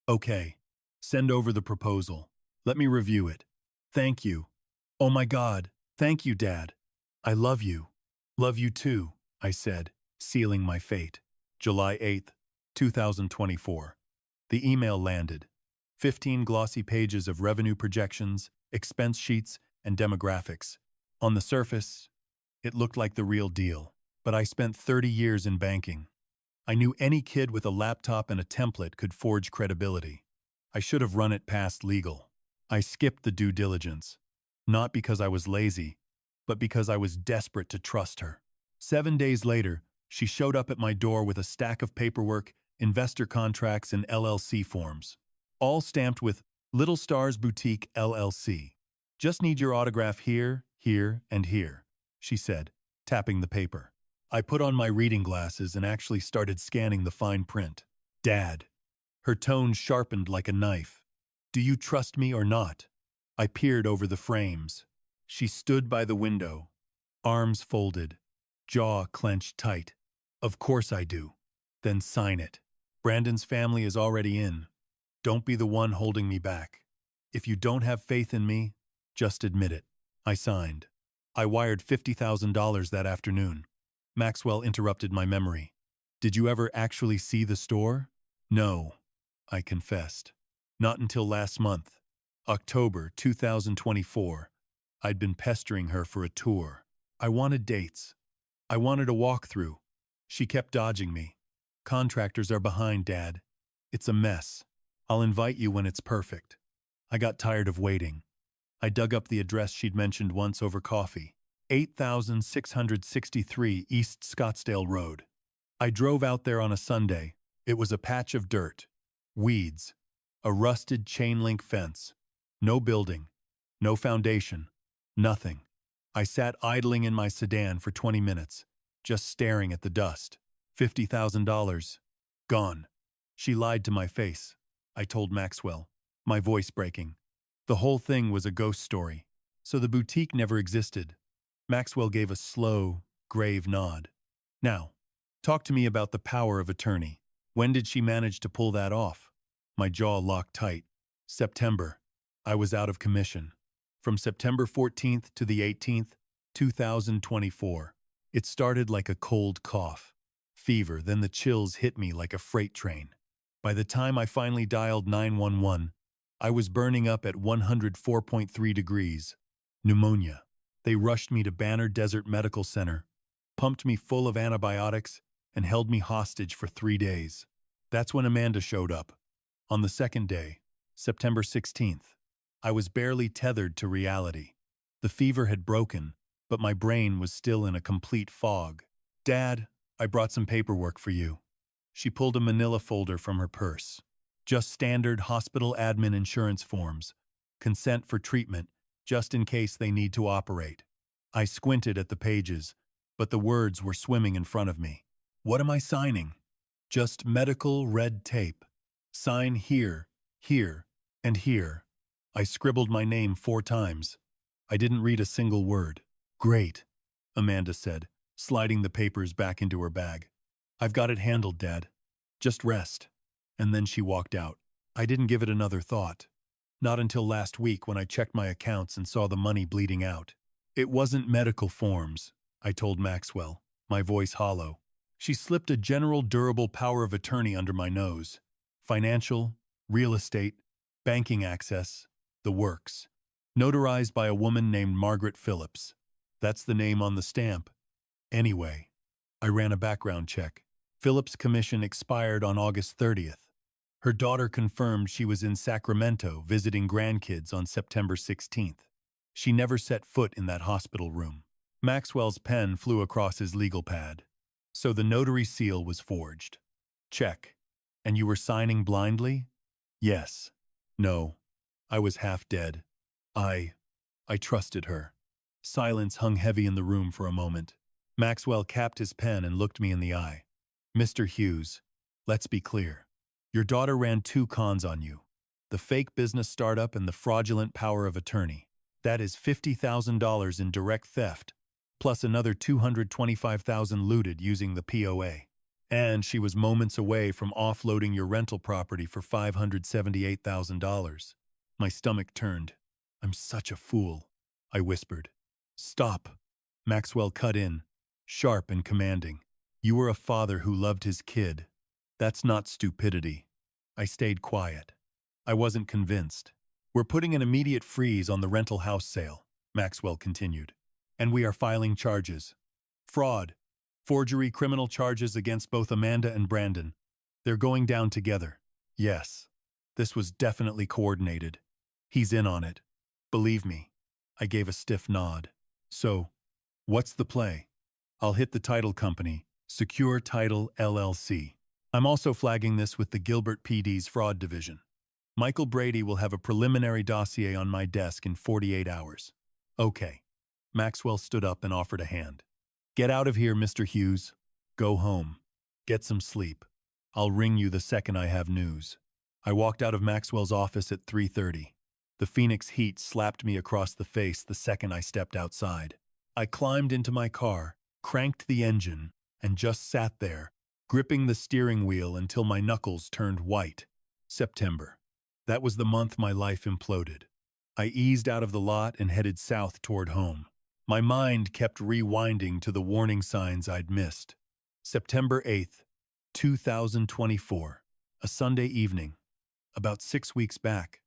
Okay, send over the proposal. Let me review it. Thank you. Oh my God, thank you, Dad. I love you. Love you too, I said, sealing my fate. July 8th, 2024. The email landed. 15 glossy pages of revenue projections, expense sheets, and demographics. On the surface, it looked like the real deal. But I spent 30 years in banking. I knew any kid with a laptop and a template could forge credibility. I should have run it past legal. I skipped the due diligence. Not because I was lazy, but because I was desperate to trust her. 7 days later, she showed up at my door with a stack of paperwork, investor contracts, and LLC forms. All stamped with Little Stars Boutique LLC. Just need your autograph here, here, and here, she said, tapping the paper. I put on my reading glasses and actually started scanning the fine print. Dad. Her tone sharpened like a knife. Do you trust me or not? I peered over the frames. She stood by the window, arms folded, jaw clenched tight. Of course I do. Then sign it. Brandon's family is already in. Don't be the one holding me back. If you don't have faith in me, just admit it. I signed. I wired $50,000 that afternoon. Maxwell interrupted my memory. Did you ever actually see the store? No, I confessed. Not until last month, October 2024. I'd been pestering her for a tour. I wanted dates. I wanted a walkthrough. She kept dodging me. Contractors are behind, Dad. It's a mess. I'll invite you when it's perfect. I got tired of waiting. I dug up the address she'd mentioned once over coffee. 8663 East Scottsdale Road. I drove out there on a Sunday. It was a patch of dirt, weeds, a rusted chain-link fence. No building, no foundation, nothing. I sat idling in my sedan for 20 minutes, just staring at the dust. $50,000. Gone. She lied to my face, I told Maxwell, my voice breaking. The whole thing was a ghost story, so the boutique never existed. Maxwell gave a slow, grave nod. Now, talk to me about the power of attorney. When did she manage to pull that off? My jaw locked tight. September. I was out of commission. From September 14th to the 18th, 2024. It started like a cold cough. Fever, then the chills hit me like a freight train. By the time I finally dialed 911, I was burning up at 104.3 degrees. Pneumonia. They rushed me to Banner Desert Medical Center, pumped me full of antibiotics, and held me hostage for 3 days. That's when Amanda showed up. On the second day, September 16th, I was barely tethered to reality. The fever had broken, but my brain was still in a complete fog. Dad, I brought some paperwork for you. She pulled a manila folder from her purse. Just standard hospital admin insurance forms. Consent for treatment, just in case they need to operate. I squinted at the pages, but the words were swimming in front of me. What am I signing? Just medical red tape. Sign here, here, and here. I scribbled my name 4 times. I didn't read a single word. Great, Amanda said, sliding the papers back into her bag. I've got it handled, Dad. Just rest. And then she walked out. I didn't give it another thought. Not until last week when I checked my accounts and saw the money bleeding out. It wasn't medical forms, I told Maxwell, my voice hollow. She slipped a general durable power of attorney under my nose. Financial, real estate, banking access, the works. Notarized by a woman named Margaret Phillips. That's the name on the stamp. Anyway, I ran a background check. Philip's commission expired on August 30th. Her daughter confirmed she was in Sacramento visiting grandkids on September 16th. She never set foot in that hospital room. Maxwell's pen flew across his legal pad. So the notary seal was forged. Check. And you were signing blindly? Yes. No. I was half dead. I trusted her. Silence hung heavy in the room for a moment. Maxwell capped his pen and looked me in the eye. Mr. Hughes, let's be clear. Your daughter ran two cons on you. The fake business startup and the fraudulent power of attorney. That is $50,000 in direct theft, plus another $225,000 looted using the POA. And she was moments away from offloading your rental property for $578,000. My stomach turned. I'm such a fool, I whispered. Stop. Maxwell cut in, sharp and commanding. You were a father who loved his kid. That's not stupidity. I stayed quiet. I wasn't convinced. We're putting an immediate freeze on the rental house sale, Maxwell continued. And we are filing charges. Fraud, forgery, criminal charges against both Amanda and Brandon. They're going down together. Yes. This was definitely coordinated. He's in on it. Believe me. I gave a stiff nod. So, what's the play? I'll hit the title company, Secure Title LLC. I'm also flagging this with the Gilbert PD's fraud division. Michael Brady will have a preliminary dossier on my desk in 48 hours. Okay. Maxwell stood up and offered a hand. Get out of here, Mr. Hughes. Go home. Get some sleep. I'll ring you the second I have news. I walked out of Maxwell's office at 3:30. The Phoenix heat slapped me across the face the second I stepped outside. I climbed into my car, cranked the engine, and just sat there, gripping the steering wheel until my knuckles turned white. September. That was the month my life imploded. I eased out of the lot and headed south toward home. My mind kept rewinding to the warning signs I'd missed. September 8th, 2024. A Sunday evening. About 6 weeks back,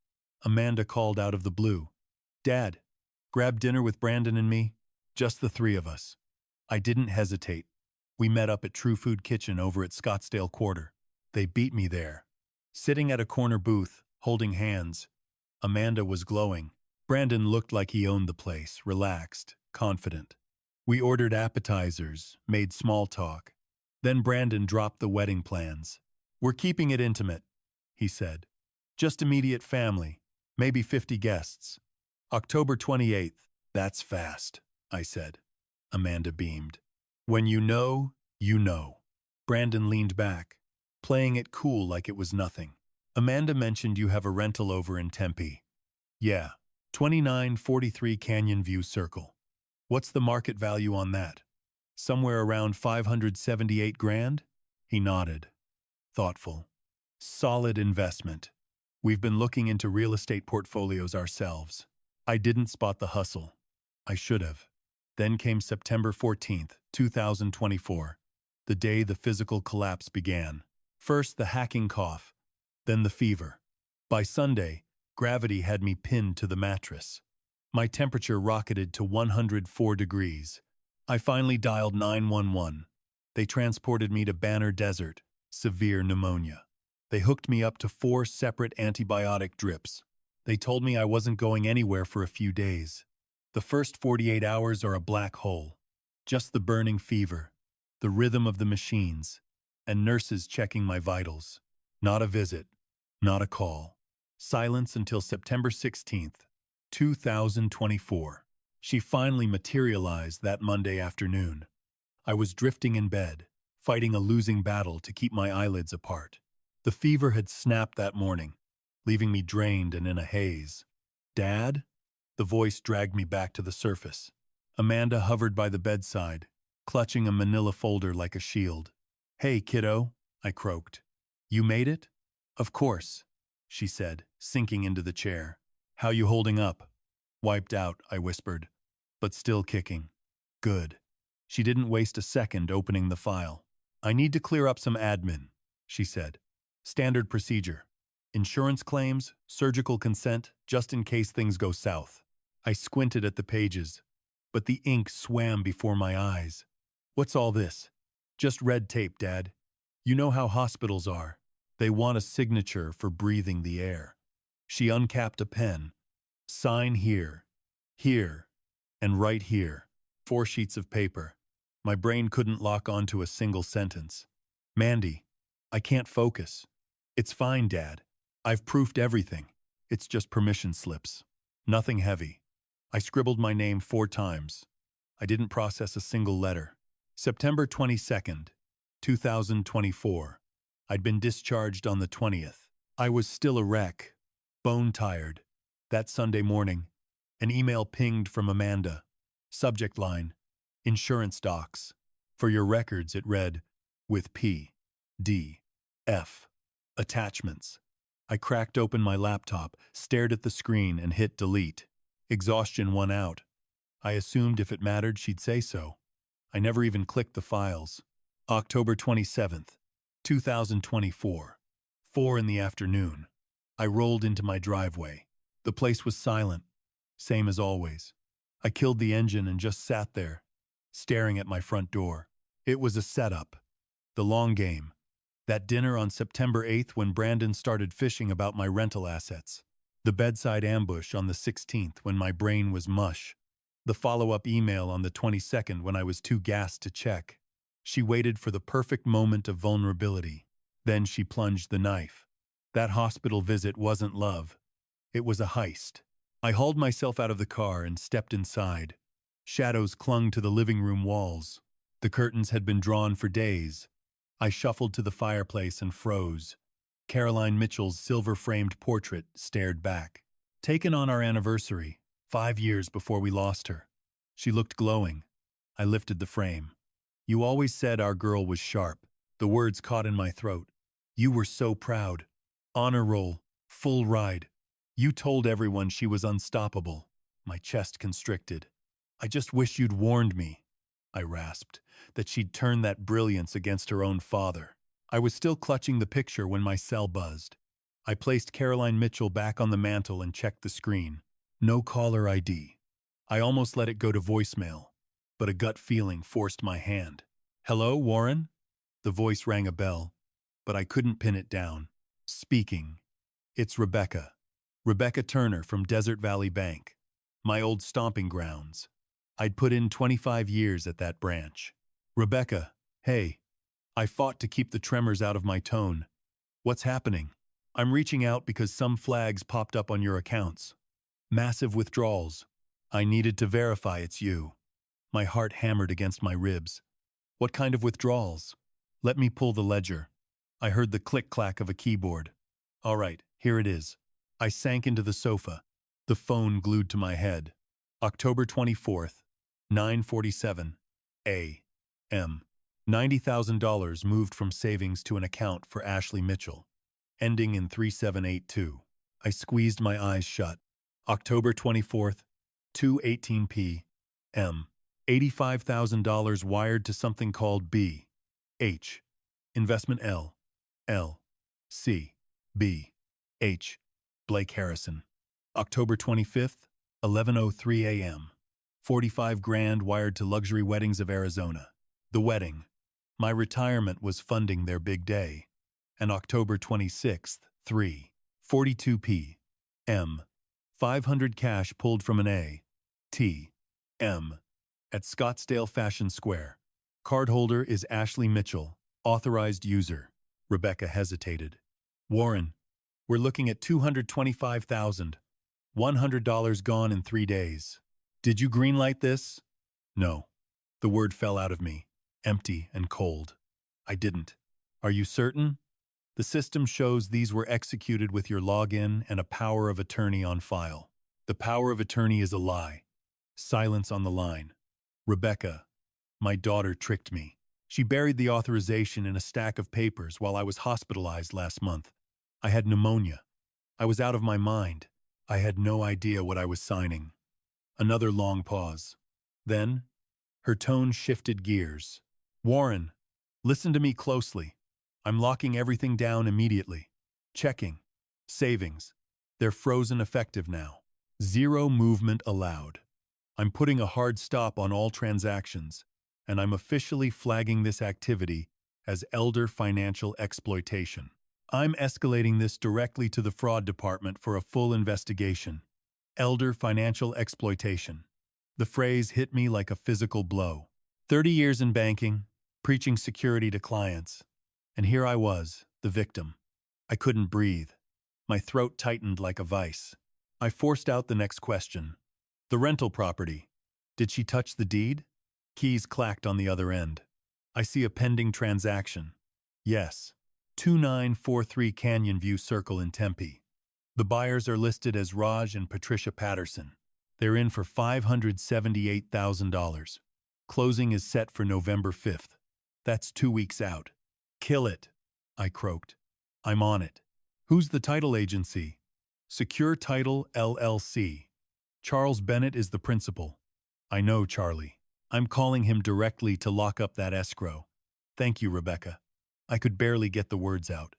Amanda called out of the blue. Dad, grab dinner with Brandon and me. Just the three of us. I didn't hesitate. We met up at True Food Kitchen over at Scottsdale Quarter. They beat me there. Sitting at a corner booth, holding hands. Amanda was glowing. Brandon looked like he owned the place, relaxed, confident. We ordered appetizers, made small talk. Then Brandon dropped the wedding plans. We're keeping it intimate, he said. Just immediate family, maybe 50 guests. October 28th, that's fast, I said. Amanda beamed. When you know, you know. Brandon leaned back, playing it cool like it was nothing. Amanda mentioned you have a rental over in Tempe. Yeah, 2943 Canyon View Circle. What's the market value on that? Somewhere around 578 grand? He nodded. Thoughtful. Solid investment. We've been looking into real estate portfolios ourselves. I didn't spot the hustle. I should have. Then came September 14th, 2024, the day the physical collapse began. First the hacking cough, then the fever. By Sunday, gravity had me pinned to the mattress. My temperature rocketed to 104 degrees. I finally dialed 911. They transported me to Banner Desert, severe pneumonia. They hooked me up to 4 separate antibiotic drips. They told me I wasn't going anywhere for a few days. The first 48 hours are a black hole. Just the burning fever, the rhythm of the machines, and nurses checking my vitals. Not a visit, not a call. Silence until September 16th, 2024. She finally materialized that Monday afternoon. I was drifting in bed, fighting a losing battle to keep my eyelids apart. The fever had snapped that morning, leaving me drained and in a haze. Dad? The voice dragged me back to the surface. Amanda hovered by the bedside, clutching a manila folder like a shield. Hey, kiddo, I croaked. You made it? Of course, she said, sinking into the chair. How you holding up? Wiped out, I whispered, but still kicking. Good. She didn't waste a second opening the file. I need to clear up some admin, she said. Standard procedure. Insurance claims, surgical consent, just in case things go south. I squinted at the pages, but the ink swam before my eyes. What's all this? Just red tape, Dad. You know how hospitals are. They want a signature for breathing the air. She uncapped a pen. Sign here, here, and right here. 4 sheets of paper. My brain couldn't lock onto a single sentence. Mandy, I can't focus. It's fine, Dad. I've proofed everything. It's just permission slips. Nothing heavy. I scribbled my name 4 times. I didn't process a single letter. September 22nd, 2024. I'd been discharged on the 20th. I was still a wreck, bone-tired. That Sunday morning, an email pinged from Amanda. Subject line, insurance docs. For your records, it read, with P, D, F, attachments. I cracked open my laptop, stared at the screen, and hit delete. Exhaustion won out. I assumed if it mattered, she'd say so. I never even clicked the files. October 27th, 2024. 4 in the afternoon. I rolled into my driveway. The place was silent, same as always. I killed the engine and just sat there, staring at my front door. It was a setup. The long game. That dinner on September 8th when Brandon started fishing about my rental assets. The bedside ambush on the 16th when my brain was mush. The follow-up email on the 22nd when I was too gassed to check. She waited for the perfect moment of vulnerability. Then she plunged the knife. That hospital visit wasn't love. It was a heist. I hauled myself out of the car and stepped inside. Shadows clung to the living room walls. The curtains had been drawn for days. I shuffled to the fireplace and froze. Caroline Mitchell's silver-framed portrait stared back. Taken on our anniversary, 5 years before we lost her. She looked glowing. I lifted the frame. You always said our girl was sharp. The words caught in my throat. You were so proud. Honor roll. Full ride. You told everyone she was unstoppable. My chest constricted. I just wish you'd warned me, I rasped, that she'd turn that brilliance against her own father. I was still clutching the picture when my cell buzzed. I placed Caroline Mitchell back on the mantel and checked the screen. No caller ID. I almost let it go to voicemail, but a gut feeling forced my hand. Hello, Warren? The voice rang a bell, but I couldn't pin it down. Speaking. It's Rebecca. Rebecca Turner from Desert Valley Bank. My old stomping grounds. I'd put in 25 years at that branch. Rebecca, hey. I fought to keep the tremors out of my tone. What's happening? I'm reaching out because some flags popped up on your accounts. Massive withdrawals. I needed to verify it's you. My heart hammered against my ribs. What kind of withdrawals? Let me pull the ledger. I heard the click-clack of a keyboard. All right, here it is. I sank into the sofa, the phone glued to my head. October 24th, 9:47 a.m. $90,000 moved from savings to an account for Ashley Mitchell, ending in 3782. I squeezed my eyes shut. October 24th, 2:18 p.m. $85,000 wired to something called B. H. Investment L. L. C. B. H. Blake Harrison. October 25th, 11:03 a.m. 45 grand wired to Luxury Weddings of Arizona. The wedding. My retirement was funding their big day. And October 26th, 3:42 p.m. 500 cash pulled from an A.T.M. at Scottsdale Fashion Square. Cardholder is Ashley Mitchell, authorized user. Rebecca hesitated. Warren, we're looking at $225,100 gone in 3 days. Did you greenlight this? No. The word fell out of me, empty and cold. I didn't. Are you certain? The system shows these were executed with your login and a power of attorney on file. The power of attorney is a lie. Silence on the line. Rebecca, my daughter tricked me. She buried the authorization in a stack of papers while I was hospitalized last month. I had pneumonia. I was out of my mind. I had no idea what I was signing. Another long pause. Then, her tone shifted gears. Warren, listen to me closely. I'm locking everything down immediately. Checking. Savings. They're frozen effective now. 0 movement allowed. I'm putting a hard stop on all transactions, and I'm officially flagging this activity as elder financial exploitation. I'm escalating this directly to the fraud department for a full investigation. Elder financial exploitation. The phrase hit me like a physical blow. 30 years in banking, preaching security to clients. And here I was, the victim. I couldn't breathe. My throat tightened like a vice. I forced out the next question. The rental property. Did she touch the deed? Keys clacked on the other end. I see a pending transaction. Yes. 2943 Canyon View Circle in Tempe. The buyers are listed as Raj and Patricia Patterson. They're in for $578,000. Closing is set for November 5th. That's 2 weeks out. Kill it, I croaked. I'm on it. Who's the title agency? Secure Title LLC. Charles Bennett is the principal. I know, Charlie. I'm calling him directly to lock up that escrow. Thank you, Rebecca. I could barely get the words out.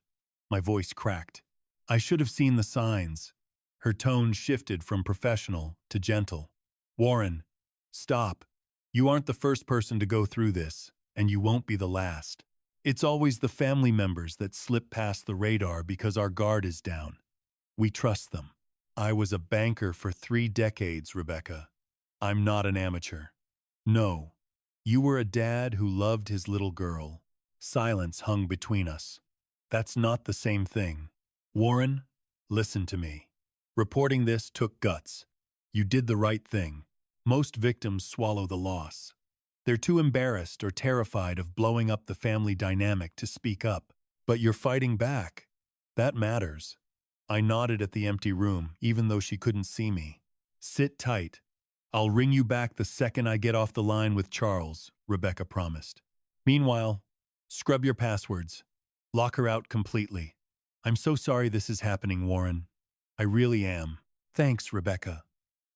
My voice cracked. I should have seen the signs. Her tone shifted from professional to gentle. Warren, stop. You aren't the first person to go through this, and you won't be the last. It's always the family members that slip past the radar because our guard is down. We trust them. I was a banker for 3 decades, Rebecca. I'm not an amateur. No, you were a dad who loved his little girl. Silence hung between us. That's not the same thing. Warren, listen to me. Reporting this took guts. You did the right thing. Most victims swallow the loss. They're too embarrassed or terrified of blowing up the family dynamic to speak up. But you're fighting back. That matters. I nodded at the empty room, even though she couldn't see me. Sit tight. I'll ring you back the second I get off the line with Charles, Rebecca promised. Meanwhile, scrub your passwords. Lock her out completely. I'm so sorry this is happening, Warren. I really am. Thanks, Rebecca.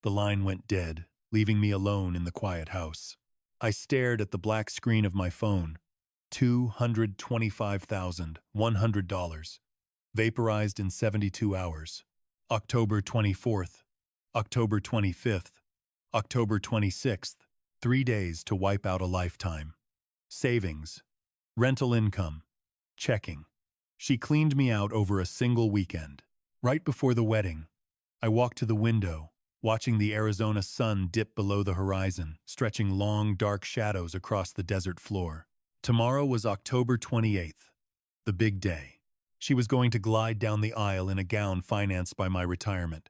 The line went dead, leaving me alone in the quiet house. I stared at the black screen of my phone. $225,100. Vaporized in 72 hours. October 24th. October 25th. October 26th. 3 days to wipe out a lifetime. Savings. Rental income. Checking. She cleaned me out over a single weekend. Right before the wedding, I walked to the window, watching the Arizona sun dip below the horizon, stretching long, dark shadows across the desert floor. Tomorrow was October 28th, the big day. She was going to glide down the aisle in a gown financed by my retirement.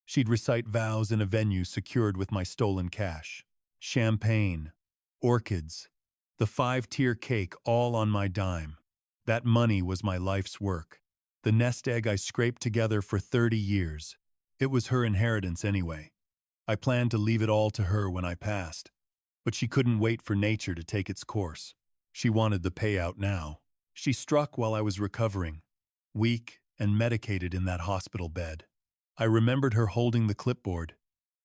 She'd recite vows in a venue secured with my stolen cash. Champagne, orchids, the 5-tier cake all on my dime. That money was my life's work. The nest egg I scraped together for 30 years. It was her inheritance anyway. I planned to leave it all to her when I passed. But she couldn't wait for nature to take its course. She wanted the payout now. She struck while I was recovering, weak and medicated in that hospital bed. I remembered her holding the clipboard,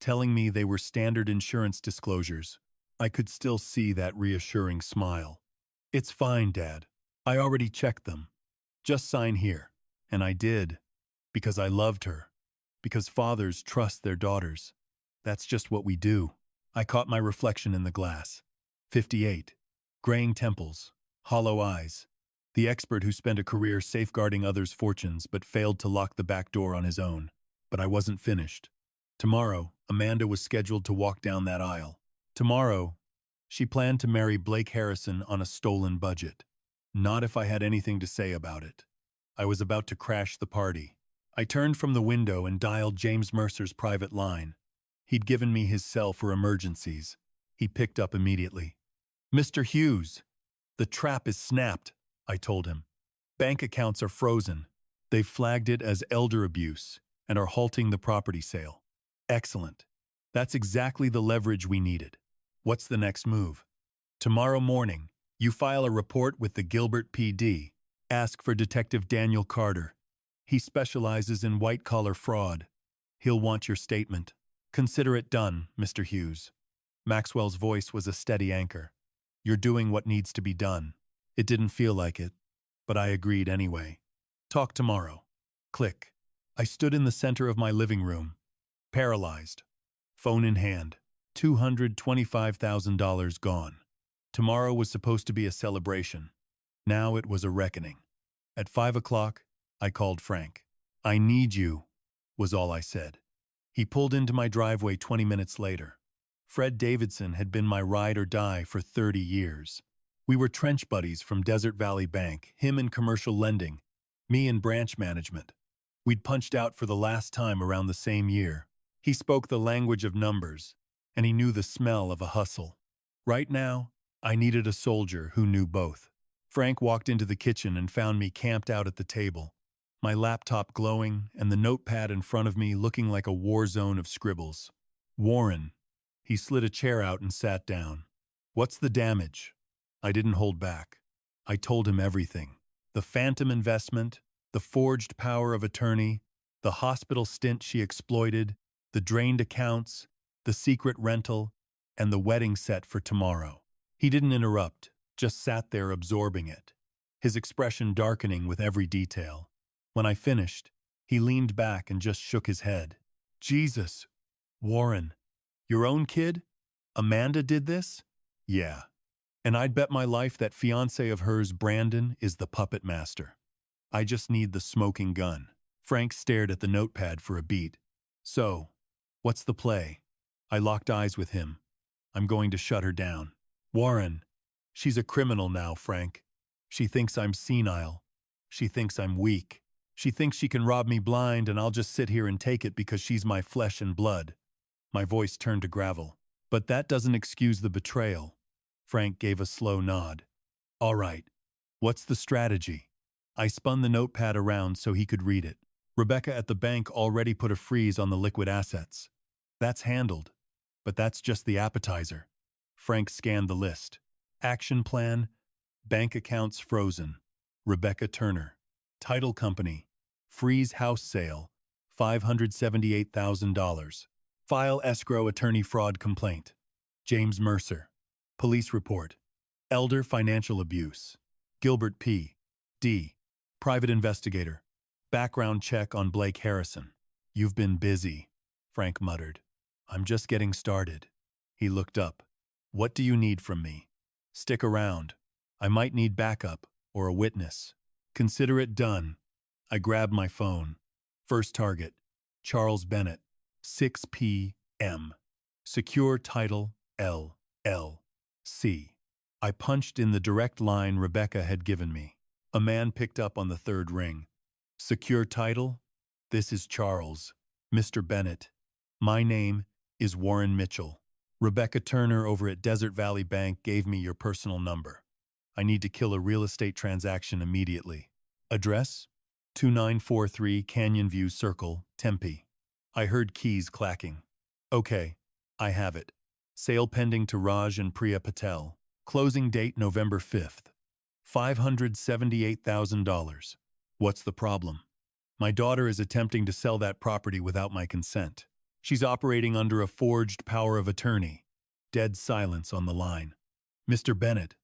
telling me they were standard insurance disclosures. I could still see that reassuring smile. It's fine, Dad. I already checked them. Just sign here. And I did, because I loved her, because fathers trust their daughters. That's just what we do. I caught my reflection in the glass. 58. Graying temples, hollow eyes. The expert who spent a career safeguarding others' fortunes but failed to lock the back door on his own. But I wasn't finished. Tomorrow, Amanda was scheduled to walk down that aisle. Tomorrow, she planned to marry Blake Harrison on a stolen budget. Not if I had anything to say about it. I was about to crash the party. I turned from the window and dialed James Mercer's private line. He'd given me his cell for emergencies. He picked up immediately. Mr. Hughes, the trap is snapped, I told him. Bank accounts are frozen. They've flagged it as elder abuse and are halting the property sale. Excellent. That's exactly the leverage we needed. What's the next move? Tomorrow morning, you file a report with the Gilbert PD. Ask for Detective Daniel Carter. He specializes in white-collar fraud. He'll want your statement. Consider it done, Mr. Hughes. Maxwell's voice was a steady anchor. You're doing what needs to be done. It didn't feel like it, but I agreed anyway. Talk tomorrow. Click. I stood in the center of my living room, paralyzed, phone in hand, $225,000 gone. Tomorrow was supposed to be a celebration. Now it was a reckoning. At 5 o'clock, I called Frank. "I need you," was all I said. He pulled into my driveway 20 minutes later. Fred Davidson had been my ride or die for 30 years. We were trench buddies from Desert Valley Bank, him in commercial lending, me in branch management. We'd punched out for the last time around the same year. He spoke the language of numbers, and he knew the smell of a hustle. Right now, I needed a soldier who knew both. Frank walked into the kitchen and found me camped out at the table, my laptop glowing and the notepad in front of me looking like a war zone of scribbles. "Warren." He slid a chair out and sat down. "What's the damage?" I didn't hold back. I told him everything. The phantom investment, the forged power of attorney, the hospital stint she exploited, the drained accounts, the secret rental, and the wedding set for tomorrow. He didn't interrupt, just sat there absorbing it, his expression darkening with every detail. When I finished, he leaned back and just shook his head. "Jesus, Warren, your own kid? Amanda did this?" "Yeah. And I'd bet my life that fiancé of hers, Brandon, is the puppet master. I just need the smoking gun." Frank stared at the notepad for a beat. "So, what's the play?" I locked eyes with him. "I'm going to shut her down." "Warren, she's a criminal now, Frank. She thinks I'm senile. She thinks I'm weak. She thinks she can rob me blind and I'll just sit here and take it because she's my flesh and blood." My voice turned to gravel. "But that doesn't excuse the betrayal." Frank gave a slow nod. "All right. What's the strategy?" I spun the notepad around so he could read it. "Rebecca at the bank already put a freeze on the liquid assets. That's handled. But that's just the appetizer." Frank scanned the list. "Action plan, bank accounts frozen. Rebecca Turner. Title company, freeze house sale, $578,000. File escrow attorney fraud complaint. James Mercer. Police report. Elder financial abuse. Gilbert P. D. Private investigator. Background check on Blake Harrison." "You've been busy," Frank muttered. "I'm just getting started." He looked up. "What do you need from me?" "Stick around. I might need backup or a witness." "Consider it done." I grabbed my phone. First target, Charles Bennett, 6 p.m. Secure title LLC. I punched in the direct line Rebecca had given me. A man picked up on the third ring. "Secure title? This is Charles. Mr. Bennett. My name is Warren Mitchell. Rebecca Turner over at Desert Valley Bank gave me your personal number. I need to kill a real estate transaction immediately. Address? 2943 Canyon View Circle, Tempe." I heard keys clacking. "Okay, I have it. Sale pending to Raj and Priya Patel. Closing date November 5th. $578,000. What's the problem?" "My daughter is attempting to sell that property without my consent. She's operating under a forged power of attorney." Dead silence on the line. "Mr. Bennett,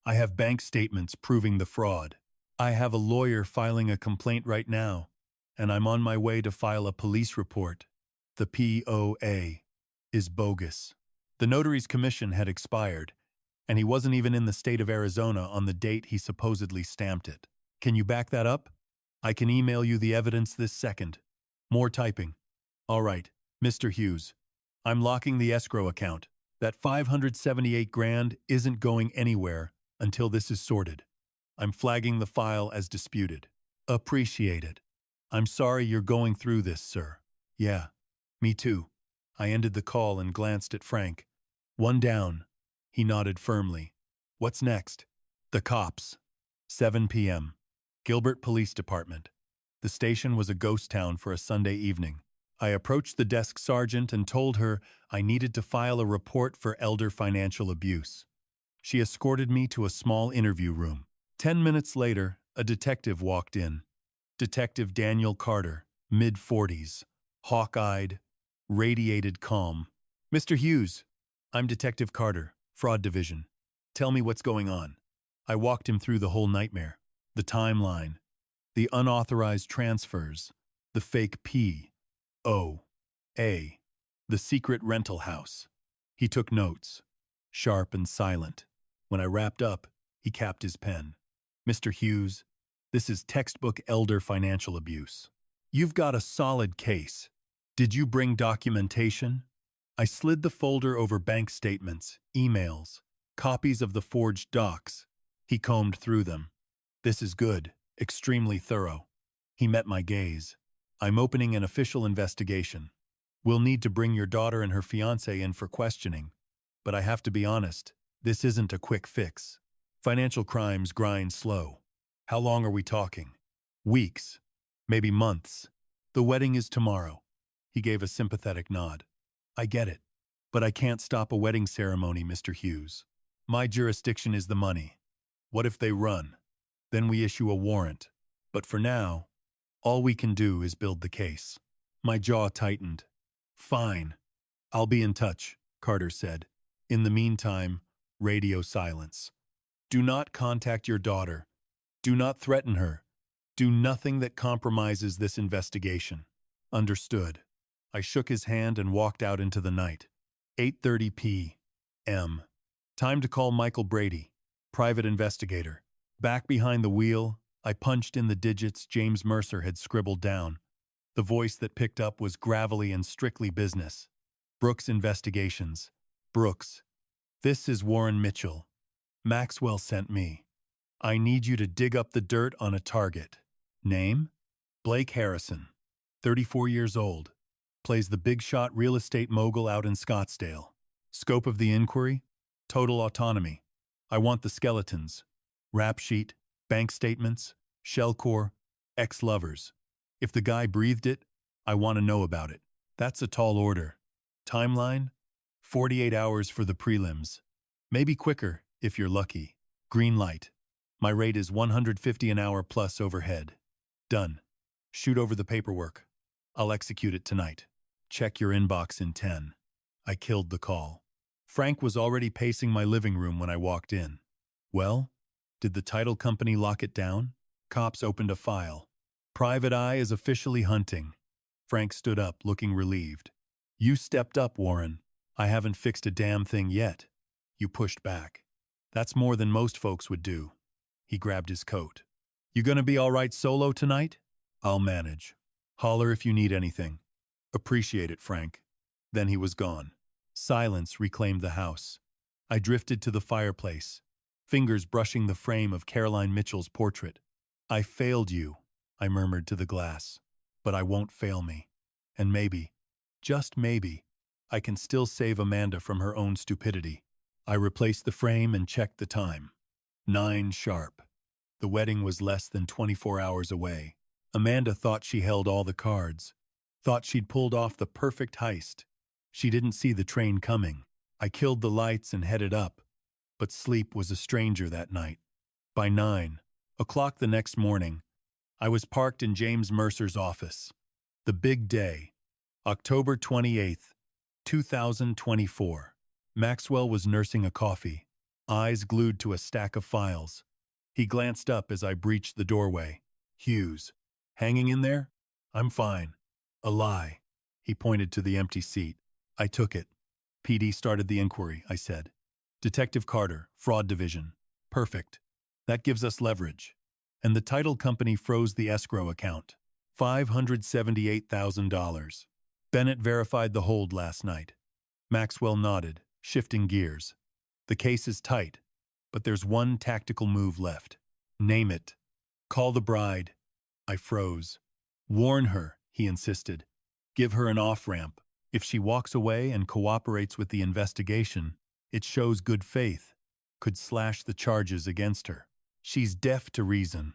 I have bank statements proving the fraud. I have a lawyer filing a complaint right now, and I'm on my way to file a police report. The POA is bogus." The notary's commission had expired, and he wasn't even in the state of Arizona on the date he supposedly stamped it. "Can you back that up?" "I can email you the evidence this second." More typing. "All right, Mr. Hughes. I'm locking the escrow account. That 578 grand isn't going anywhere until this is sorted. I'm flagging the file as disputed. Appreciate it. I'm sorry you're going through this, sir." "Yeah, me too." I ended the call and glanced at Frank. "One down." He nodded firmly. "What's next?" "The cops." 7 p.m. Gilbert Police Department. The station was a ghost town for a Sunday evening. I approached the desk sergeant and told her I needed to file a report for elder financial abuse. She escorted me to a small interview room. 10 minutes later, a detective walked in. Detective Daniel Carter, mid-40s, hawk-eyed, radiated calm. "Mr. Hughes, I'm Detective Carter, Fraud Division. Tell me what's going on." I walked him through the whole nightmare. The timeline, the unauthorized transfers, the fake POA, the secret rental house. He took notes, sharp and silent. When I wrapped up, he capped his pen. Mr. Hughes, this is textbook elder financial abuse. You've got a solid case. Did you bring documentation? I slid the folder over bank statements, emails, copies of the forged docs. He combed through them. This is good, extremely thorough. He met my gaze. I'm opening an official investigation. We'll need to bring your daughter and her fiancé in for questioning. But I have to be honest, this isn't a quick fix. Financial crimes grind slow. How long are we talking? Weeks, maybe months. The wedding is tomorrow. He gave a sympathetic nod. I get it. But I can't stop a wedding ceremony, Mr. Hughes. My jurisdiction is the money. What if they run? Then we issue a warrant. But for now, all we can do is build the case. My jaw tightened. Fine. I'll be in touch, Carter said. In the meantime, radio silence. Do not contact your daughter. Do not threaten her. Do nothing that compromises this investigation. Understood. I shook his hand and walked out into the night. 8:30 p.m. Time to call Michael Brady, private investigator. Back behind the wheel, I punched in the digits James Mercer had scribbled down. The voice that picked up was gravelly and strictly business. Brooks Investigations. Brooks. This is Warren Mitchell. Maxwell sent me. I need you to dig up the dirt on a target. Name? Blake Harrison. 34 years old. Plays the big shot real estate mogul out in Scottsdale. Scope of the inquiry? Total autonomy. I want the skeletons. Rap sheet, bank statements, shell core, ex-lovers. If the guy breathed it, I want to know about it. That's a tall order. Timeline? 48 hours for the prelims. Maybe quicker, if you're lucky. Green light. My rate is $150 an hour plus overhead. Done. Shoot over the paperwork. I'll execute it tonight. Check your inbox in 10. I killed the call. Frank was already pacing my living room when I walked in. Well, did the title company lock it down? Cops opened a file. Private Eye is officially hunting. Frank stood up, looking relieved. You stepped up, Warren. I haven't fixed a damn thing yet. You pushed back. That's more than most folks would do. He grabbed his coat. You gonna be all right solo tonight? I'll manage. Holler if you need anything. Appreciate it, Frank. Then he was gone. Silence reclaimed the house. I drifted to the fireplace, fingers brushing the frame of Caroline Mitchell's portrait. I failed you, I murmured to the glass. But I won't fail me. And maybe, just maybe, I can still save Amanda from her own stupidity. I replaced the frame and checked the time. 9 sharp. The wedding was less than 24 hours away. Amanda thought she held all the cards. Thought she'd pulled off the perfect heist. She didn't see the train coming. I killed the lights and headed up. But sleep was a stranger that night. By 9 o'clock the next morning, I was parked in James Mercer's office. The big day. October 28th, 2024. Maxwell was nursing a coffee, eyes glued to a stack of files. He glanced up as I breached the doorway. Hughes. Hanging in there? I'm fine. A lie. He pointed to the empty seat. I took it. PD started the inquiry, I said. Detective Carter, Fraud Division. Perfect. That gives us leverage. And the title company froze the escrow account. $578,000. Bennett verified the hold last night. Maxwell nodded, shifting gears. The case is tight, but there's one tactical move left. Name it. Call the bride. I froze. Warn her, he insisted. Give her an off-ramp. If she walks away and cooperates with the investigation, it shows good faith. Could slash the charges against her. She's deaf to reason.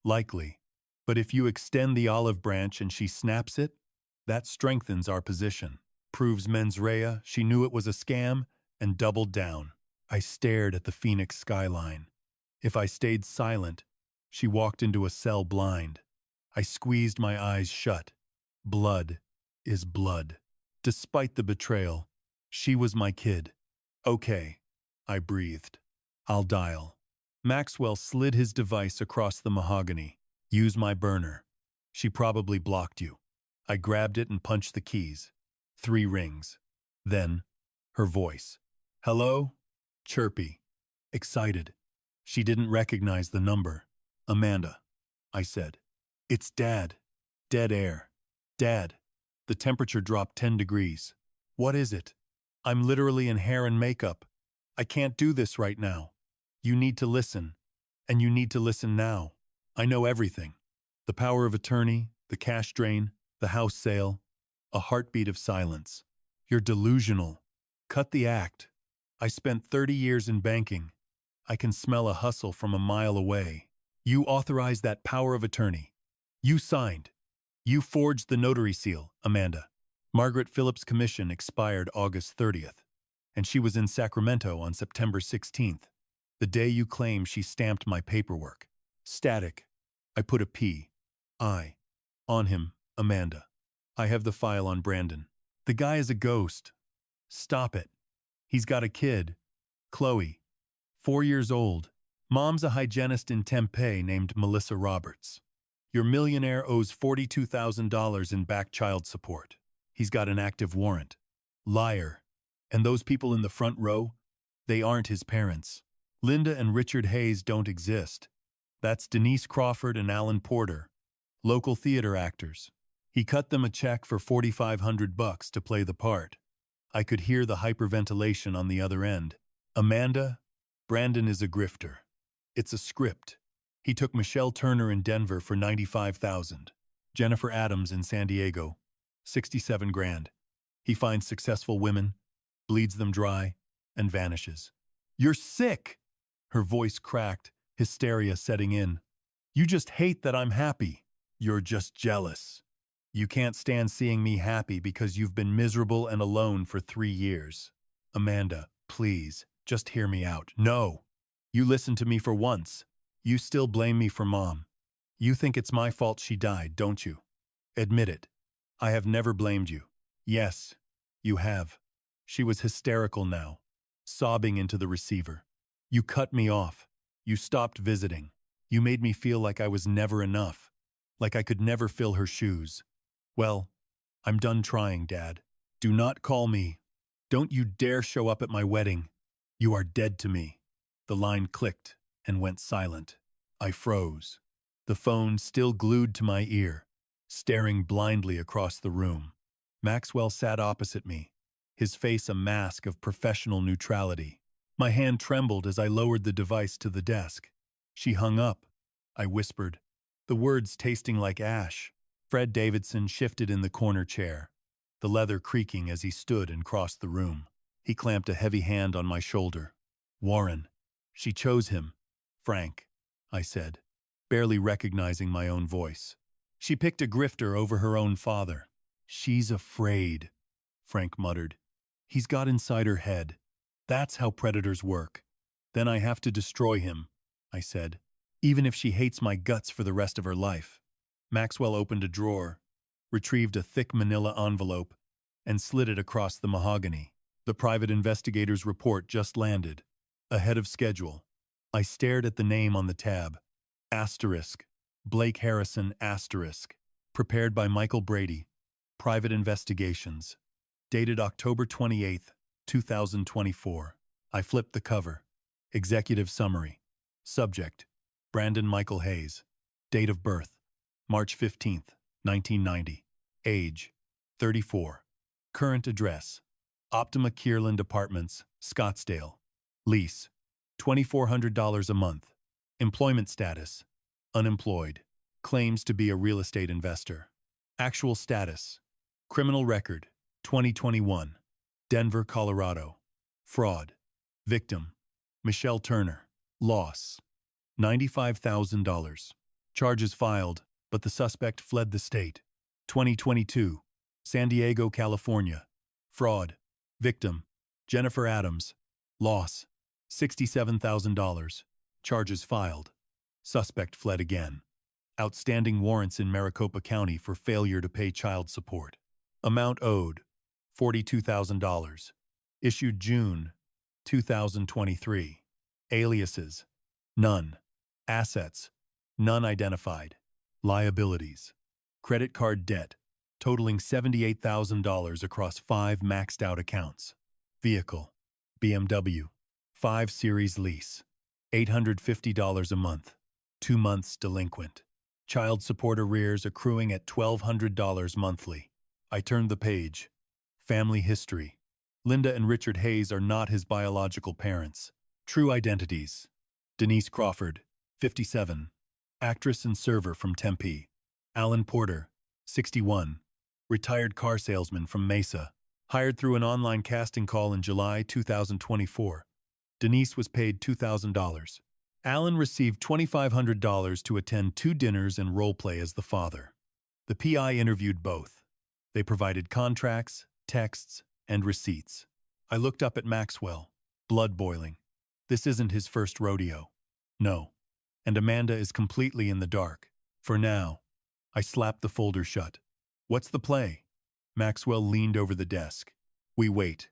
Likely. But if you extend the olive branch and she snaps it, that strengthens our position. Proves mens rea, she knew it was a scam, and doubled down. I stared at the Phoenix skyline. If I stayed silent, she walked into a cell blind. I squeezed my eyes shut. Blood is blood. Despite the betrayal, she was my kid. Okay, I breathed. I'll dial. Maxwell slid his device across the mahogany. Use my burner. She probably blocked you. I grabbed it and punched the keys. 3 rings. Then, her voice. Hello? Chirpy. Excited. She didn't recognize the number. Amanda, I said. It's Dad. Dead air. Dad. The temperature dropped 10 degrees. What is it? I'm literally in hair and makeup. I can't do this right now. You need to listen. And you need to listen now. I know everything. The power of attorney, the cash drain, the house sale, a heartbeat of silence. You're delusional. Cut the act. I spent 30 years in banking. I can smell a hustle from a mile away. You authorized that power of attorney. You signed. You forged the notary seal, Amanda. Margaret Phillips' commission expired August 30th, and she was in Sacramento on September 16th, the day you claim she stamped my paperwork. Static. I put a P.I. on him, Amanda. I have the file on Brandon. The guy is a ghost. Stop it. He's got a kid, Chloe, 4 years old. Mom's a hygienist in Tempe named Melissa Roberts. Your millionaire owes $42,000 in back child support. He's got an active warrant. Liar. And those people in the front row? They aren't his parents. Linda and Richard Hayes don't exist. That's Denise Crawford and Alan Porter, local theater actors. He cut them a check for $4,500 to play the part. I could hear the hyperventilation on the other end. Amanda, Brandon is a grifter. It's a script. He took Michelle Turner in Denver for $95,000. Jennifer Adams in San Diego, $67,000. He finds successful women, bleeds them dry, and vanishes. You're sick! Her voice cracked, hysteria setting in. You just hate that I'm happy. You're just jealous. You can't stand seeing me happy because you've been miserable and alone for 3 years. Amanda, please, just hear me out. No! You listen to me for once. You still blame me for Mom. You think it's my fault she died, don't you? Admit it. I have never blamed you. Yes, you have. She was hysterical now, sobbing into the receiver. You cut me off. You stopped visiting. You made me feel like I was never enough, like I could never fill her shoes. Well, I'm done trying, Dad. Do not call me. Don't you dare show up at my wedding. You are dead to me. The line clicked and went silent. I froze, the phone still glued to my ear, staring blindly across the room. Maxwell sat opposite me, his face a mask of professional neutrality. My hand trembled as I lowered the device to the desk. She hung up. I whispered, the words tasting like ash. Fred Davidson shifted in the corner chair, the leather creaking as he stood and crossed the room. He clamped a heavy hand on my shoulder. Warren. She chose him. Frank, I said, barely recognizing my own voice. She picked a grifter over her own father. She's afraid, Frank muttered. He's got inside her head. That's how predators work. Then I have to destroy him, I said, even if she hates my guts for the rest of her life. Maxwell opened a drawer, retrieved a thick manila envelope, and slid it across the mahogany. The private investigator's report just landed, ahead of schedule. I stared at the name on the tab. Asterisk. Blake Harrison, asterisk. Prepared by Michael Brady. Private Investigations. Dated October 28, 2024. I flipped the cover. Executive summary. Subject. Brandon Michael Hayes. Date of birth. March 15, 1990. Age. 34. Current address. Optima Kierland Apartments, Scottsdale. Lease. $2,400 a month. Employment status. Unemployed. Claims to be a real estate investor. Actual status. Criminal record. 2021. Denver, Colorado. Fraud. Victim. Michelle Turner. Loss. $95,000. Charges filed, but the suspect fled the state. 2022. San Diego, California. Fraud. Victim. Jennifer Adams. Loss. $67,000. Charges filed. Suspect fled again. Outstanding warrants in Maricopa County for failure to pay child support. Amount owed. $42,000. Issued June 2023. Aliases. None. Assets. None identified. Liabilities. Credit card debt. Totaling $78,000 across 5 maxed-out accounts. Vehicle. BMW. 5 Series lease. $850 a month. 2 months delinquent. Child support arrears accruing at $1,200 monthly. I turned the page. Family history. Linda and Richard Hayes are not his biological parents. True identities. Denise Crawford, 57, actress and server from Tempe. Alan Porter, 61, retired car salesman from Mesa, hired through an online casting call in July 2024. Denise was paid $2,000. Alan received $2,500 to attend 2 dinners and role-play as the father. The PI interviewed both. They provided contracts, texts, and receipts. I looked up at Maxwell, blood boiling. This isn't his first rodeo. No. And Amanda is completely in the dark. For now. I slapped the folder shut. What's the play? Maxwell leaned over the desk. We wait.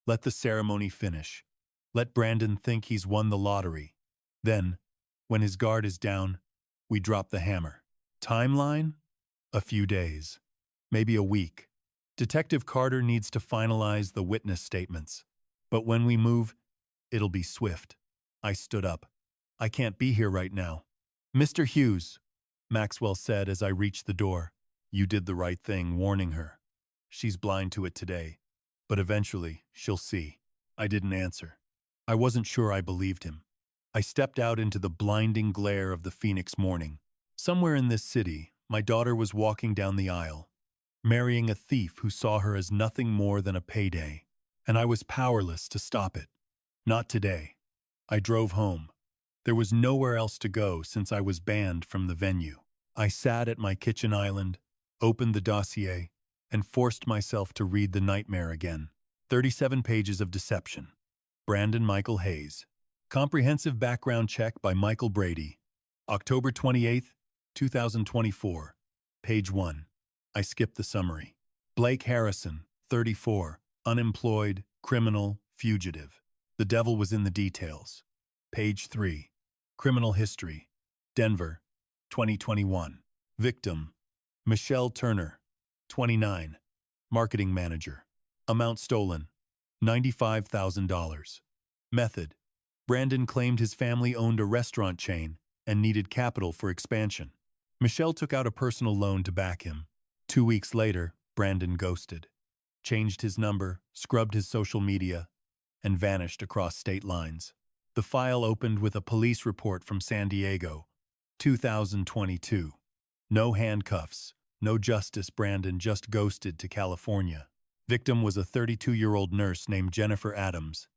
Let the ceremony finish. Let Brandon think he's won the lottery. Then, when his guard is down, we drop the hammer. Timeline? A few days. Maybe a week. Detective Carter needs to finalize the witness statements. But when we move, it'll be swift. I stood up. I can't be here right now. Mr. Hughes, Maxwell said as I reached the door. You did the right thing warning her. She's blind to it today, but eventually she'll see. I didn't answer. I wasn't sure I believed him. I stepped out into the blinding glare of the Phoenix morning. Somewhere in this city, my daughter was walking down the aisle, marrying a thief who saw her as nothing more than a payday, and I was powerless to stop it. Not today. I drove home. There was nowhere else to go since I was banned from the venue. I sat at my kitchen island, opened the dossier, and forced myself to read the nightmare again. 37 pages of deception. Brandon Michael Hayes. Comprehensive background check by Michael Brady. October 28, 2024. Page 1. I skipped the summary. Blake Harrison, 34, unemployed, criminal, fugitive. The devil was in the details. Page 3. Criminal history. Denver, 2021. Victim, Michelle Turner, 29. Marketing manager. Amount stolen, $95,000. Method. Brandon claimed his family owned a restaurant chain and needed capital for expansion. Michelle took out a personal loan to back him. 2 weeks later, Brandon ghosted, changed his number, scrubbed his social media, and vanished across state lines. The file opened with a police report from San Diego, 2022. No handcuffs, no justice. Brandon just ghosted to California. Victim was a 32-year-old nurse named Jennifer Adams.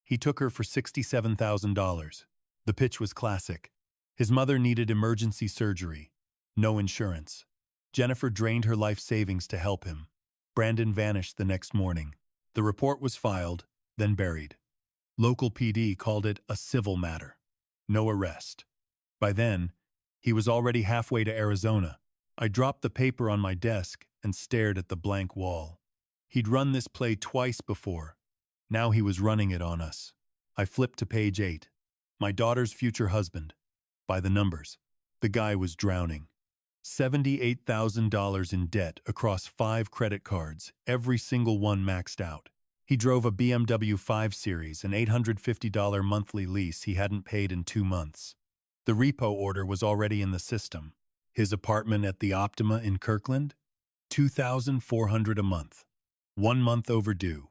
He took her for $67,000. The pitch was classic. His mother needed emergency surgery. No insurance. Jennifer drained her life savings to help him. Brandon vanished the next morning. The report was filed, then buried. Local PD called it a civil matter. No arrest. By then, he was already halfway to Arizona. I dropped the paper on my desk and stared at the blank wall. He'd run this play twice before. Now he was running it on us. I flipped to page 8. My daughter's future husband. By the numbers. The guy was drowning. $78,000 in debt across 5 credit cards, every single one maxed out. He drove a BMW 5 Series, an $850 monthly lease he hadn't paid in 2 months. The repo order was already in the system. His apartment at the Optima in Kirkland? $2,400 a month. 1 month overdue,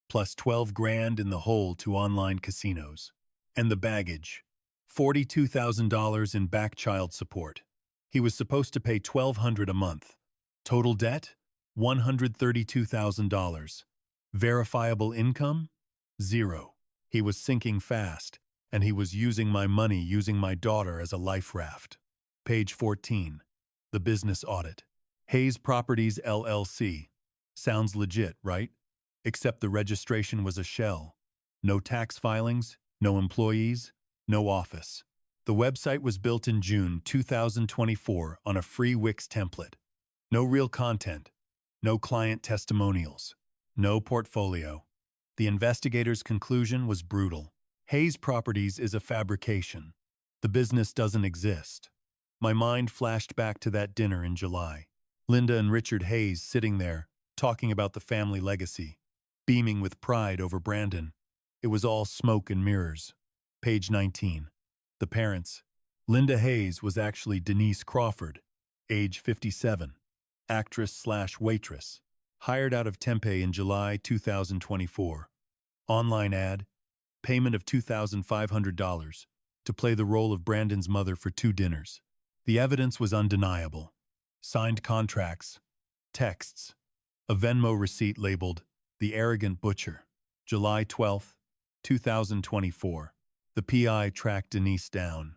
plus 12 grand in the hole to online casinos. And the baggage, $42,000 in back child support. He was supposed to pay $1,200 a month. Total debt, $132,000. Verifiable income? 0. He was sinking fast, and he was using my money, using my daughter as a life raft. Page 14. The business audit. Hayes Properties LLC. Sounds legit, right? Except the registration was a shell. No tax filings, no employees, no office. The website was built in June 2024 on a free Wix template. No real content, no client testimonials, no portfolio. The investigator's conclusion was brutal. Hayes Properties is a fabrication. The business doesn't exist. My mind flashed back to that dinner in July. Linda and Richard Hayes sitting there, talking about the family legacy, beaming with pride over Brandon. It was all smoke and mirrors. Page 19. The parents, Linda Hayes was actually Denise Crawford, age 57, actress/waitress, hired out of Tempe in July 2024. Online ad, payment of $2,500 to play the role of Brandon's mother for 2 dinners. The evidence was undeniable. Signed contracts, texts, a Venmo receipt labeled The Arrogant Butcher. July 12, 2024. The PI tracked Denise down.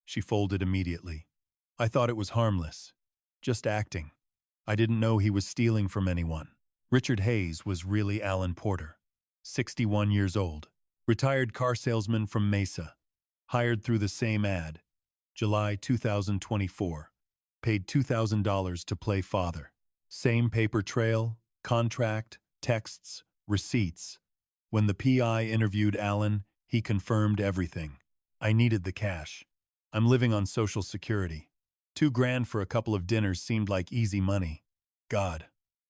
She folded immediately. I thought it was harmless. Just acting. I didn't know he was stealing from anyone. Richard Hayes was really Alan Porter, 61 years old, retired car salesman from Mesa, hired through the same ad, July 2024, paid $2,000 to play father. Same paper trail, contract, texts, receipts. When the PI interviewed Alan, he confirmed everything. I needed the cash. I'm living on Social Security. $2,000 for a couple of dinners seemed like easy money. God,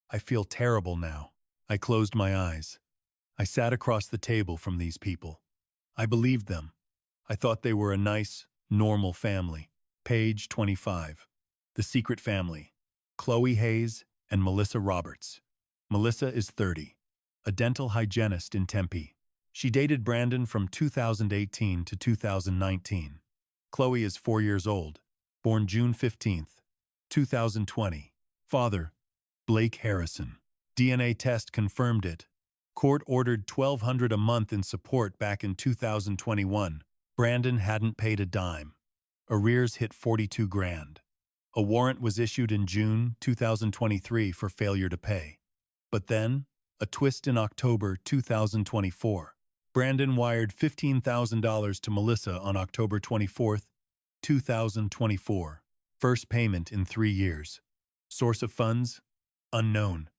I feel terrible now. I closed my eyes. I sat across the table from these people. I believed them. I thought they were a nice, normal family. Page 25. The Secret Family. Chloe Hayes and Melissa Roberts. Melissa is 30, a dental hygienist in Tempe. She dated Brandon from 2018 to 2019. Chloe is 4 years old, born June 15, 2020. Father, Blake Harrison. DNA test confirmed it. Court ordered $1,200 a month in support back in 2021. Brandon hadn't paid a dime. Arrears hit $42,000. A warrant was issued in June 2023 for failure to pay. But then, a twist in October 2024. Brandon wired $15,000 to Melissa on October 24, 2024. First payment in 3 years. Source of funds? Unknown.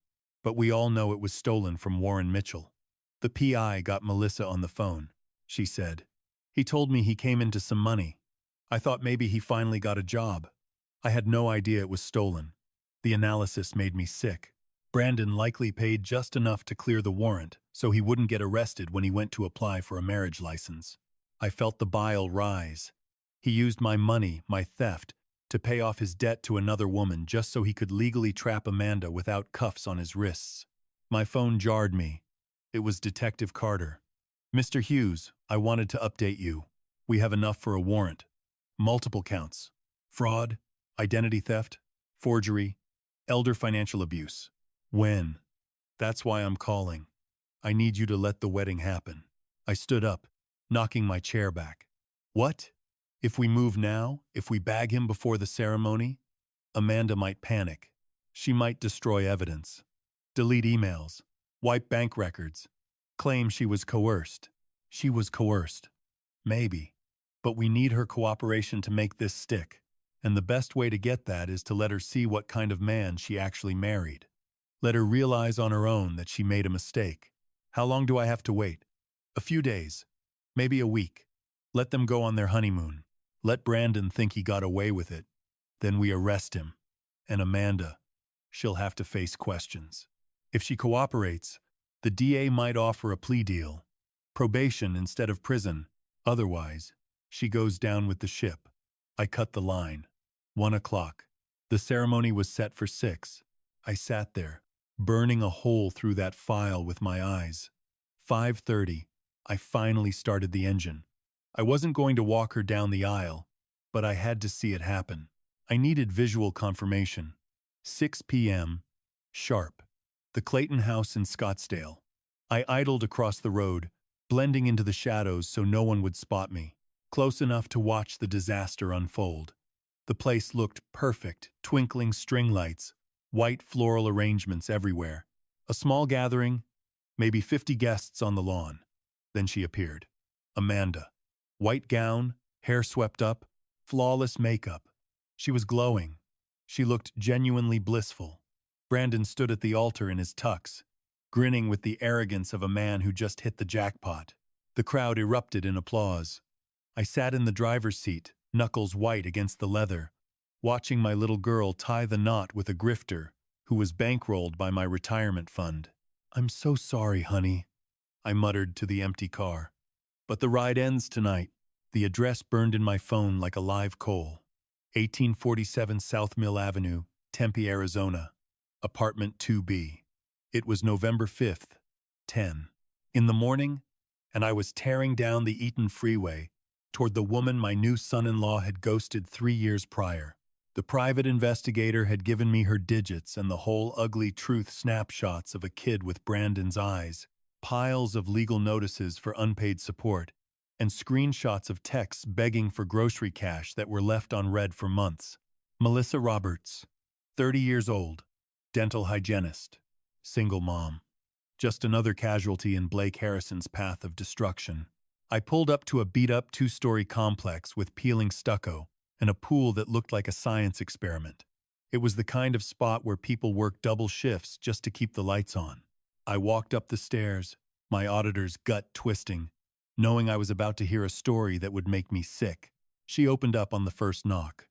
But we all know it was stolen from Warren Mitchell. The PI got Melissa on the phone. She said, "He told me he came into some money. I thought maybe he finally got a job. I had no idea it was stolen. The analysis made me sick. Brandon likely paid just enough to clear the warrant so he wouldn't get arrested when he went to apply for a marriage license. I felt the bile rise. He used my money, my theft, to pay off his debt to another woman just so he could legally trap Amanda without cuffs on his wrists. My phone jarred me. It was Detective Carter. Mr. Hughes, I wanted to update you. We have enough for a warrant. Multiple counts. Fraud, identity theft, forgery, elder financial abuse. When? That's why I'm calling. I need you to let the wedding happen." I stood up, knocking my chair back. "What? If we move now, if we bag him before the ceremony, Amanda might panic. She might destroy evidence, delete emails, wipe bank records, claim she was coerced. She was coerced. Maybe. But we need her cooperation to make this stick. And the best way to get that is to let her see what kind of man she actually married. Let her realize on her own that she made a mistake. How long do I have to wait? A few days. Maybe a week. Let them go on their honeymoon. Let Brandon think he got away with it. Then we arrest him. And Amanda, she'll have to face questions. If she cooperates, the DA might offer a plea deal. Probation instead of prison. Otherwise, she goes down with the ship. I cut the line. 1 o'clock. The ceremony was set for 6. I sat there, burning a hole through that file with my eyes. 5:30. I finally started the engine. I wasn't going to walk her down the aisle, but I had to see it happen. I needed visual confirmation. 6 p.m. Sharp. The Clayton House in Scottsdale. I idled across the road, blending into the shadows so no one would spot me, close enough to watch the disaster unfold. The place looked perfect, twinkling string lights, white floral arrangements everywhere. A small gathering, maybe 50 guests on the lawn. Then she appeared. Amanda. White gown, hair swept up, flawless makeup. She was glowing. She looked genuinely blissful. Brandon stood at the altar in his tux, grinning with the arrogance of a man who just hit the jackpot. The crowd erupted in applause. I sat in the driver's seat, knuckles white against the leather, watching my little girl tie the knot with a grifter who was bankrolled by my retirement fund. "I'm so sorry, honey," I muttered to the empty car. "But the ride ends tonight. The address burned in my phone like a live coal. 1847 South Mill Avenue, Tempe, Arizona. Apartment 2B. It was November 5th, 10 in the morning, and I was tearing down the Eaton Freeway toward the woman my new son-in-law had ghosted 3 years prior. The private investigator had given me her digits and the whole ugly truth snapshots of a kid with Brandon's eyes, piles of legal notices for unpaid support, and screenshots of texts begging for grocery cash that were left unread for months. Melissa Roberts, 30 years old, dental hygienist, single mom. Just another casualty in Blake Harrison's path of destruction. I pulled up to a beat-up two-story complex with peeling stucco and a pool that looked like a science experiment. It was the kind of spot where people work double shifts just to keep the lights on. I walked up the stairs, my auditor's gut twisting, knowing I was about to hear a story that would make me sick. She opened up on the first knock.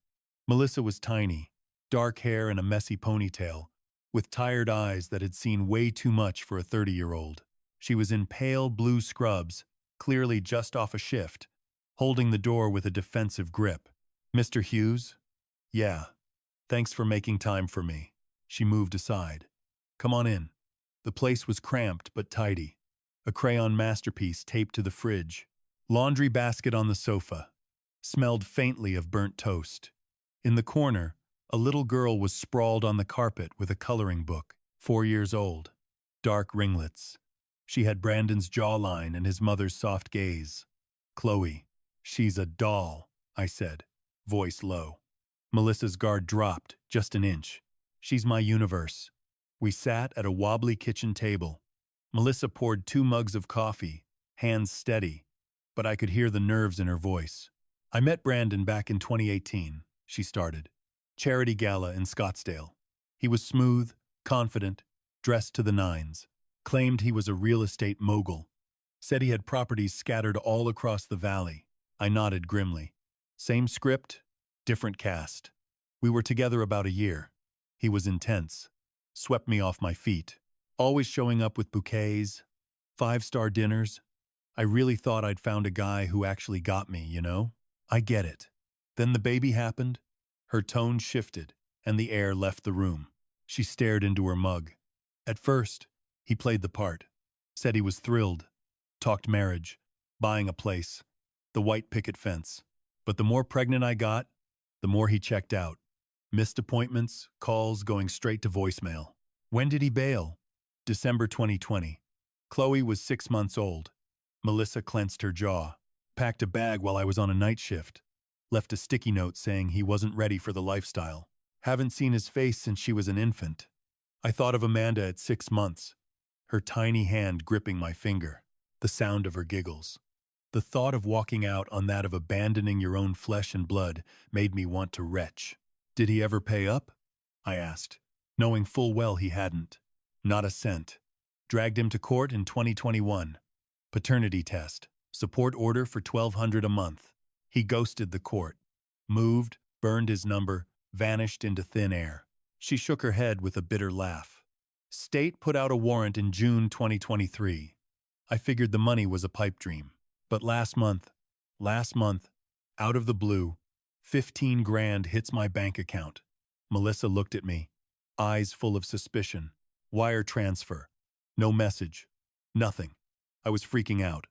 Melissa was tiny, dark hair and a messy ponytail, with tired eyes that had seen way too much for a 30-year-old. She was in pale blue scrubs, clearly just off a shift, holding the door with a defensive grip. "Mr. Hughes?" "Yeah. Thanks for making time for me." She moved aside. "Come on in." The place was cramped but tidy. A crayon masterpiece taped to the fridge. Laundry basket on the sofa. Smelled faintly of burnt toast. In the corner, a little girl was sprawled on the carpet with a coloring book, 4 years old. Dark ringlets. She had Brandon's jawline and his mother's soft gaze. "Chloe, she's a doll," I said, voice low. Melissa's guard dropped just an inch. "She's my universe." We sat at a wobbly kitchen table. Melissa poured 2 mugs of coffee, hands steady, but I could hear the nerves in her voice. "I met Brandon back in 2018, she started. Charity gala in Scottsdale. He was smooth, confident, dressed to the nines. Claimed he was a real estate mogul. Said he had properties scattered all across the valley." I nodded grimly. "Same script, different cast. We were together about a year. He was intense. Swept me off my feet. Always showing up with bouquets, 5-star dinners. I really thought I'd found a guy who actually got me, you know? I get it. Then the baby happened." Her tone shifted, and the air left the room. She stared into her mug. "At first, he played the part. Said he was thrilled. Talked marriage, buying a place, the white picket fence. But the more pregnant I got, the more he checked out. Missed appointments, calls going straight to voicemail." "When did he bail?" "December 2020. Chloe was 6 months old." Melissa clenched her jaw. "Packed a bag while I was on a night shift. Left a sticky note saying he wasn't ready for the lifestyle. Haven't seen his face since she was an infant. I thought of Amanda at 6 months. Her tiny hand gripping my finger. The sound of her giggles. The thought of walking out on that of abandoning your own flesh and blood made me want to retch." "Did he ever pay up?" I asked, knowing full well he hadn't. "Not a cent. Dragged him to court in 2021. Paternity test. Support order for $1,200 a month. He ghosted the court. Moved, burned his number, vanished into thin air." She shook her head with a bitter laugh. "State put out a warrant in June 2023. I figured the money was a pipe dream. But last month, out of the blue, 15 grand hits my bank account." Melissa looked at me, eyes full of suspicion. "Wire transfer. No message. Nothing." I was freaking out.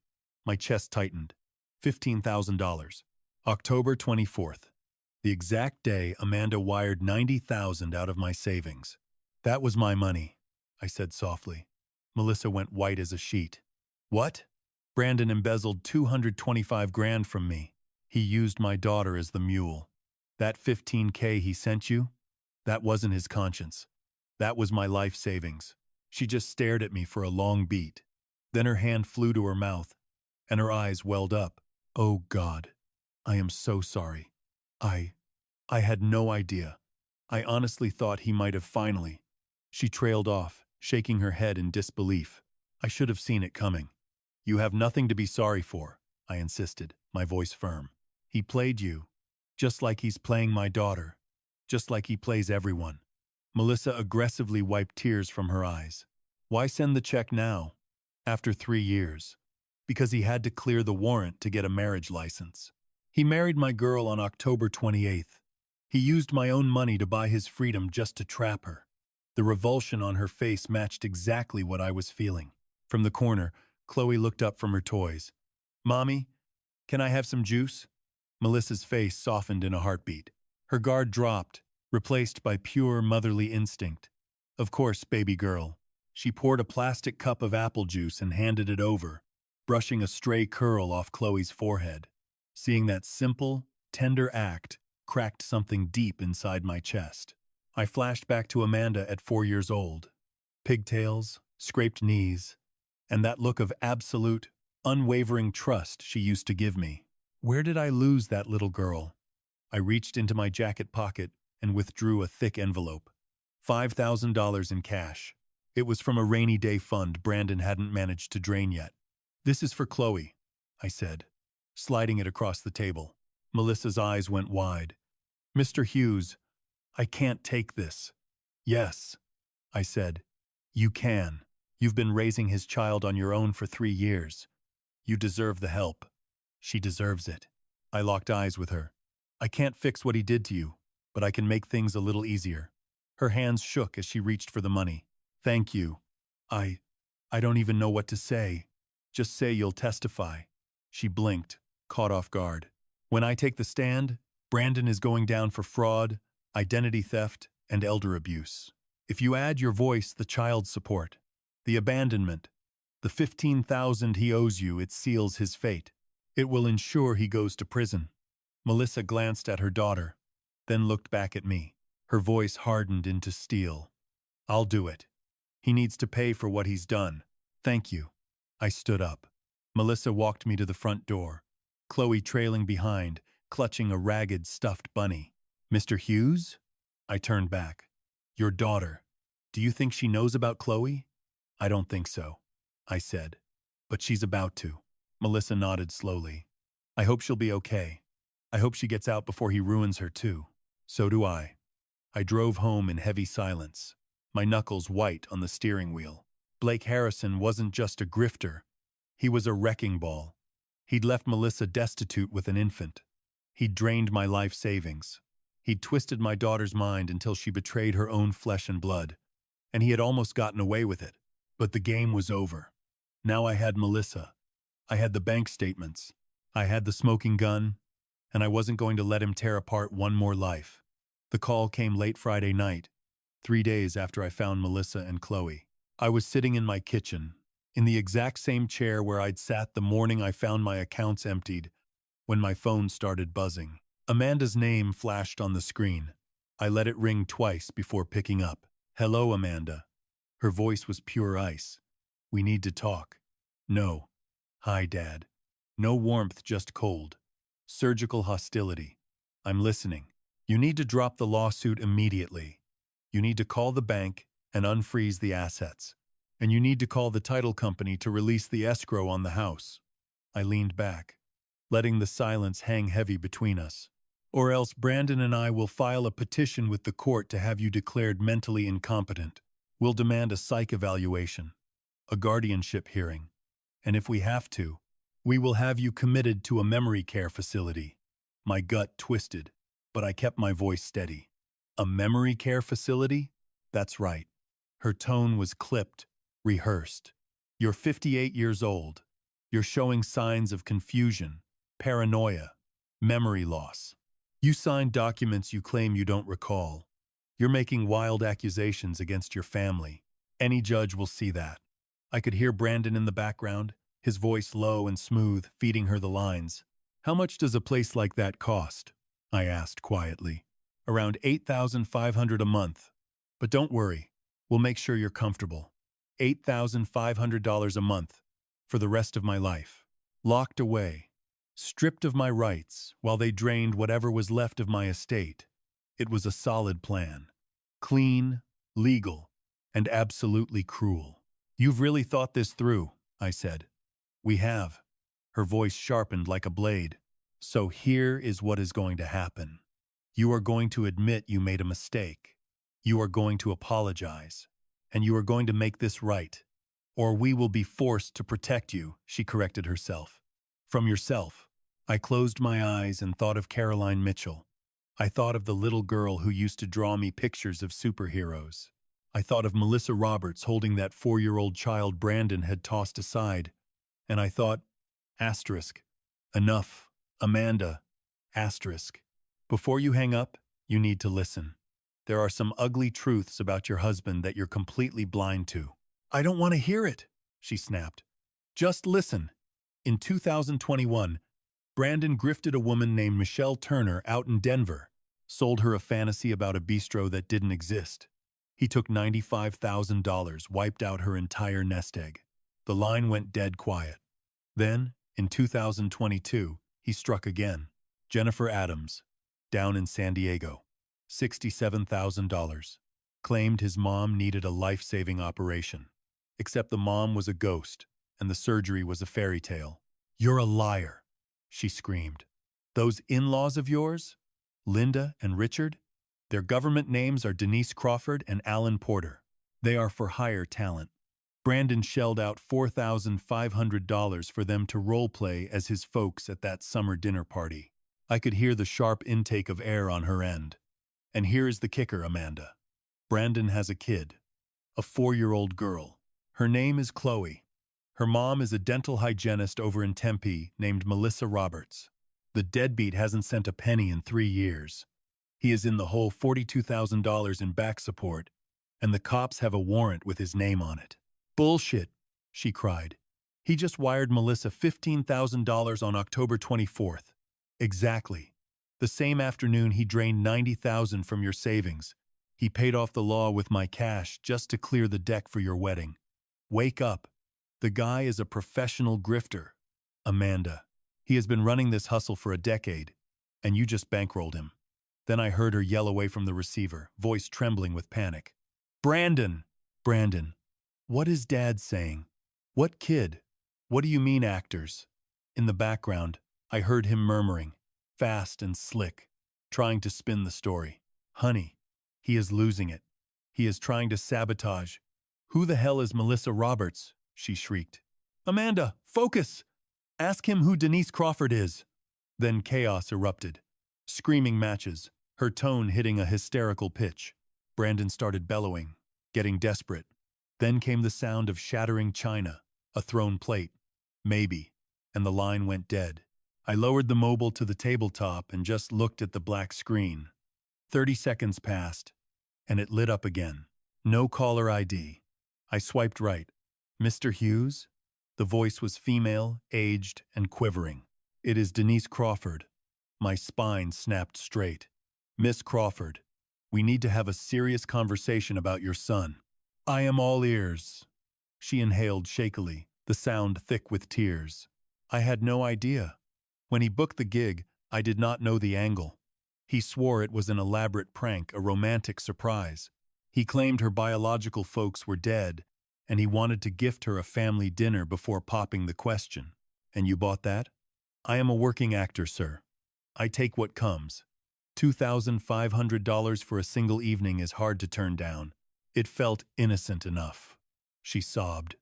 My chest tightened. $15,000. October 24th. The exact day Amanda wired $90,000 out of my savings. "That was my money," I said softly. Melissa went white as a sheet. "What?" "Brandon embezzled 225 grand from me. He used my daughter as the mule. That 15K he sent you? That wasn't his conscience. That was my life savings." She just stared at me for a long beat. Then her hand flew to her mouth, and her eyes welled up. "Oh God, I am so sorry. I had no idea. I honestly thought he might have finally." She trailed off, shaking her head in disbelief. "I should have seen it coming." "You have nothing to be sorry for," I insisted, my voice firm. "He played you, just like he's playing my daughter, just like he plays everyone." Melissa aggressively wiped tears from her eyes. "Why send the check now, after 3 years?" "Because he had to clear the warrant to get a marriage license." He married my girl on October 28th. He used my own money to buy his freedom just to trap her. The revulsion on her face matched exactly what I was feeling. From the corner, Chloe looked up from her toys. Mommy, can I have some juice? Melissa's face softened in a heartbeat. Her guard dropped, replaced by pure motherly instinct. Of course, baby girl. She poured a plastic cup of apple juice and handed it over, brushing a stray curl off Chloe's forehead. Seeing that simple, tender act cracked something deep inside my chest. I flashed back to Amanda at 4 years old. Pigtails, scraped knees, and that look of absolute, unwavering trust she used to give me. Where did I lose that little girl? I reached into my jacket pocket and withdrew a thick envelope. $5,000 in cash. It was from a rainy day fund Brandon hadn't managed to drain yet. This is for Chloe, I said, sliding it across the table. Melissa's eyes went wide. Mr. Hughes, I can't take this. Yes, I said. You can. You've been raising his child on your own for 3 years. You deserve the help. She deserves it. I locked eyes with her. I can't fix what he did to you, but I can make things a little easier. Her hands shook as she reached for the money. Thank you. I don't even know what to say. Just say you'll testify. She blinked, caught off guard. When I take the stand, Brandon is going down for fraud, identity theft, and elder abuse. If you add your voice, the child support, the abandonment, the $15,000 he owes you, it seals his fate. It will ensure he goes to prison. Melissa glanced at her daughter, then looked back at me. Her voice hardened into steel. I'll do it. He needs to pay for what he's done. Thank you. I stood up. Melissa walked me to the front door, Chloe trailing behind, clutching a ragged stuffed bunny. Mr. Hughes? I turned back. Your daughter. Do you think she knows about Chloe? I don't think so, I said. But she's about to. Melissa nodded slowly. I hope she'll be okay. I hope she gets out before he ruins her too. So do I. I drove home in heavy silence, my knuckles white on the steering wheel. Blake Harrison wasn't just a grifter. He was a wrecking ball. He'd left Melissa destitute with an infant. He'd drained my life savings. He'd twisted my daughter's mind until she betrayed her own flesh and blood. And he had almost gotten away with it. But the game was over. Now I had Melissa. I had the bank statements. I had the smoking gun. And I wasn't going to let him tear apart one more life. The call came late Friday night, 3 days after I found Melissa and Chloe. I was sitting in my kitchen, in the exact same chair where I'd sat the morning I found my accounts emptied, when my phone started buzzing. Amanda's name flashed on the screen. I let it ring twice before picking up. Hello, Amanda. Her voice was pure ice. We need to talk. No. Hi, Dad. No warmth, just cold. Surgical hostility. I'm listening. You need to drop the lawsuit immediately. You need to call the bank and unfreeze the assets. And you need to call the title company to release the escrow on the house. I leaned back, letting the silence hang heavy between us. Or else Brandon and I will file a petition with the court to have you declared mentally incompetent. We'll demand a psych evaluation, a guardianship hearing, and if we have to, we will have you committed to a memory care facility. My gut twisted, but I kept my voice steady. A memory care facility? That's right. Her tone was clipped, rehearsed. You're 58 years old. You're showing signs of confusion, paranoia, memory loss. You signed documents you claim you don't recall. You're making wild accusations against your family. Any judge will see that. I could hear Brandon in the background, his voice low and smooth, feeding her the lines. How much does a place like that cost? I asked quietly. Around $8,500 a month. But don't worry, we'll make sure you're comfortable. $8,500 a month for the rest of my life. Locked away, stripped of my rights while they drained whatever was left of my estate. It was a solid plan. Clean, legal, and absolutely cruel. You've really thought this through, I said. We have. Her voice sharpened like a blade. So here is what is going to happen. You are going to admit you made a mistake. You are going to apologize. And you are going to make this right. Or we will be forced to protect you, she corrected herself. From yourself. I closed my eyes and thought of Caroline Mitchell. I thought of the little girl who used to draw me pictures of superheroes. I thought of Melissa Roberts holding that 4-year-old child Brandon had tossed aside. And I thought, asterisk, enough, Amanda, asterisk. Before you hang up, you need to listen. There are some ugly truths about your husband that you're completely blind to. I don't want to hear it, she snapped. Just listen. In 2021, Brandon grifted a woman named Michelle Turner out in Denver, sold her a fantasy about a bistro that didn't exist. He took $95,000, wiped out her entire nest egg. The line went dead quiet. Then, in 2022, he struck again. Jennifer Adams, down in San Diego, $67,000. Claimed his mom needed a life-saving operation. Except the mom was a ghost, and the surgery was a fairy tale. You're a liar, she screamed. Those in-laws of yours, Linda and Richard, their government names are Denise Crawford and Alan Porter. They are for hire talent. Brandon shelled out $4,500 for them to role-play as his folks at that summer dinner party. I could hear the sharp intake of air on her end. And here is the kicker, Amanda. Brandon has a kid, a 4-year-old girl. Her name is Chloe. Her mom is a dental hygienist over in Tempe named Melissa Roberts. The deadbeat hasn't sent a penny in 3 years. He is in the hole $42,000 in back support, and the cops have a warrant with his name on it. Bullshit, she cried. He just wired Melissa $15,000 on October 24th. Exactly. The same afternoon he drained $90,000 from your savings. He paid off the law with my cash just to clear the deck for your wedding. Wake up. The guy is a professional grifter. Amanda. He has been running this hustle for a decade, and you just bankrolled him. Then I heard her yell away from the receiver, voice trembling with panic. Brandon! Brandon! What is Dad saying? What kid? What do you mean, actors? In the background, I heard him murmuring, fast and slick, trying to spin the story. Honey, he is losing it. He is trying to sabotage. Who the hell is Melissa Roberts? She shrieked. Amanda, focus! Ask him who Denise Crawford is. Then chaos erupted. Screaming matches, her tone hitting a hysterical pitch. Brandon started bellowing, getting desperate. Then came the sound of shattering china, a thrown plate. Maybe. And the line went dead. I lowered the mobile to the tabletop and just looked at the black screen. 30 seconds passed, and it lit up again. No caller ID. I swiped right. Mr. Hughes? The voice was female, aged, and quivering. It is Denise Crawford. My spine snapped straight. Miss Crawford, we need to have a serious conversation about your son. I am all ears. She inhaled shakily, the sound thick with tears. I had no idea. When he booked the gig, I did not know the angle. He swore it was an elaborate prank, a romantic surprise. He claimed her biological folks were dead, and he wanted to gift her a family dinner before popping the question. And you bought that? I am a working actor, sir. I take what comes. $2,500 for a single evening is hard to turn down. It felt innocent enough. She sobbed.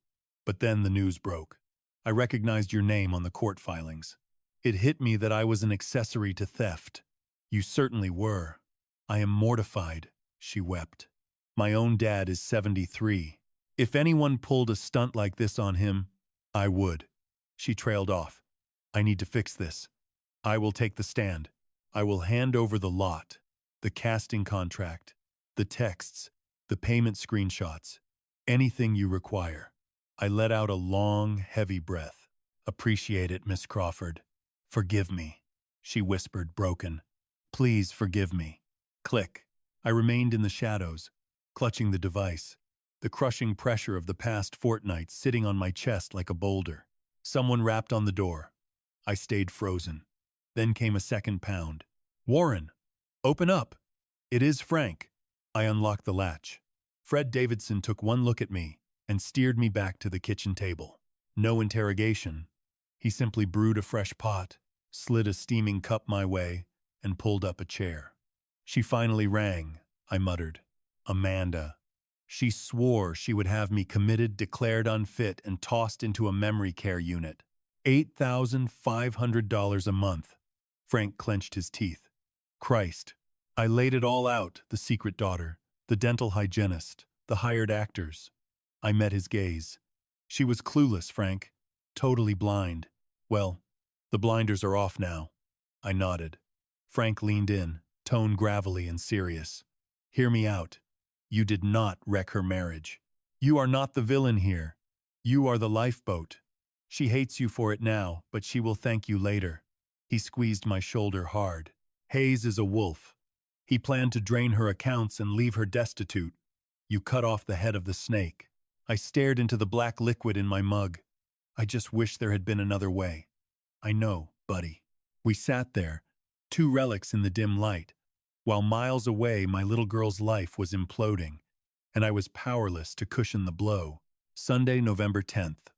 But then the news broke. I recognized your name on the court filings. It hit me that I was an accessory to theft. You certainly were. I am mortified, she wept. My own dad is 73. If anyone pulled a stunt like this on him, I would. She trailed off. I need to fix this. I will take the stand. I will hand over the lot, the casting contract, the texts, the payment screenshots, anything you require. I let out a long, heavy breath. Appreciate it, Miss Crawford. Forgive me, she whispered, broken. Please forgive me. Click. I remained in the shadows, clutching the device, the crushing pressure of the past fortnight sitting on my chest like a boulder. Someone rapped on the door. I stayed frozen. Then came a second pound. Warren, open up. It is Frank. I unlocked the latch. Fred Davidson took one look at me and steered me back to the kitchen table. No interrogation. He simply brewed a fresh pot, slid a steaming cup my way, and pulled up a chair. She finally rang, I muttered. Amanda. She swore she would have me committed, declared unfit, and tossed into a memory care unit. $8,500 a month. Frank clenched his teeth. Christ. I laid it all out, the secret daughter, the dental hygienist, the hired actors. I met his gaze. She was clueless, Frank. Totally blind. Well, the blinders are off now. I nodded. Frank leaned in, tone gravelly and serious. Hear me out. You did not wreck her marriage. You are not the villain here. You are the lifeboat. She hates you for it now, but she will thank you later. He squeezed my shoulder hard. Hayes is a wolf. He planned to drain her accounts and leave her destitute. You cut off the head of the snake. I stared into the black liquid in my mug. I just wish there had been another way. I know, buddy. We sat there, two relics in the dim light, while miles away my little girl's life was imploding, and I was powerless to cushion the blow. Sunday, November 10th.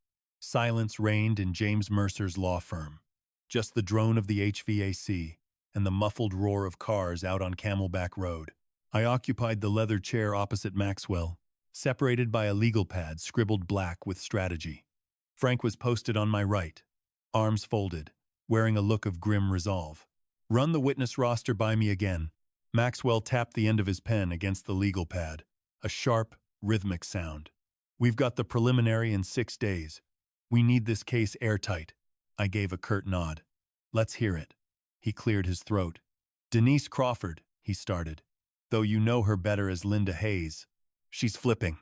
Silence reigned in James Mercer's law firm. Just the drone of the HVAC and the muffled roar of cars out on Camelback Road. I occupied the leather chair opposite Maxwell, separated by a legal pad scribbled black with strategy. Frank was posted on my right, arms folded, wearing a look of grim resolve. Run the witness roster by me again. Maxwell tapped the end of his pen against the legal pad, a sharp, rhythmic sound. We've got the preliminary in 6 days. We need this case airtight. I gave a curt nod. Let's hear it. He cleared his throat. Denise Crawford, he started. Though you know her better as Linda Hayes. She's flipping.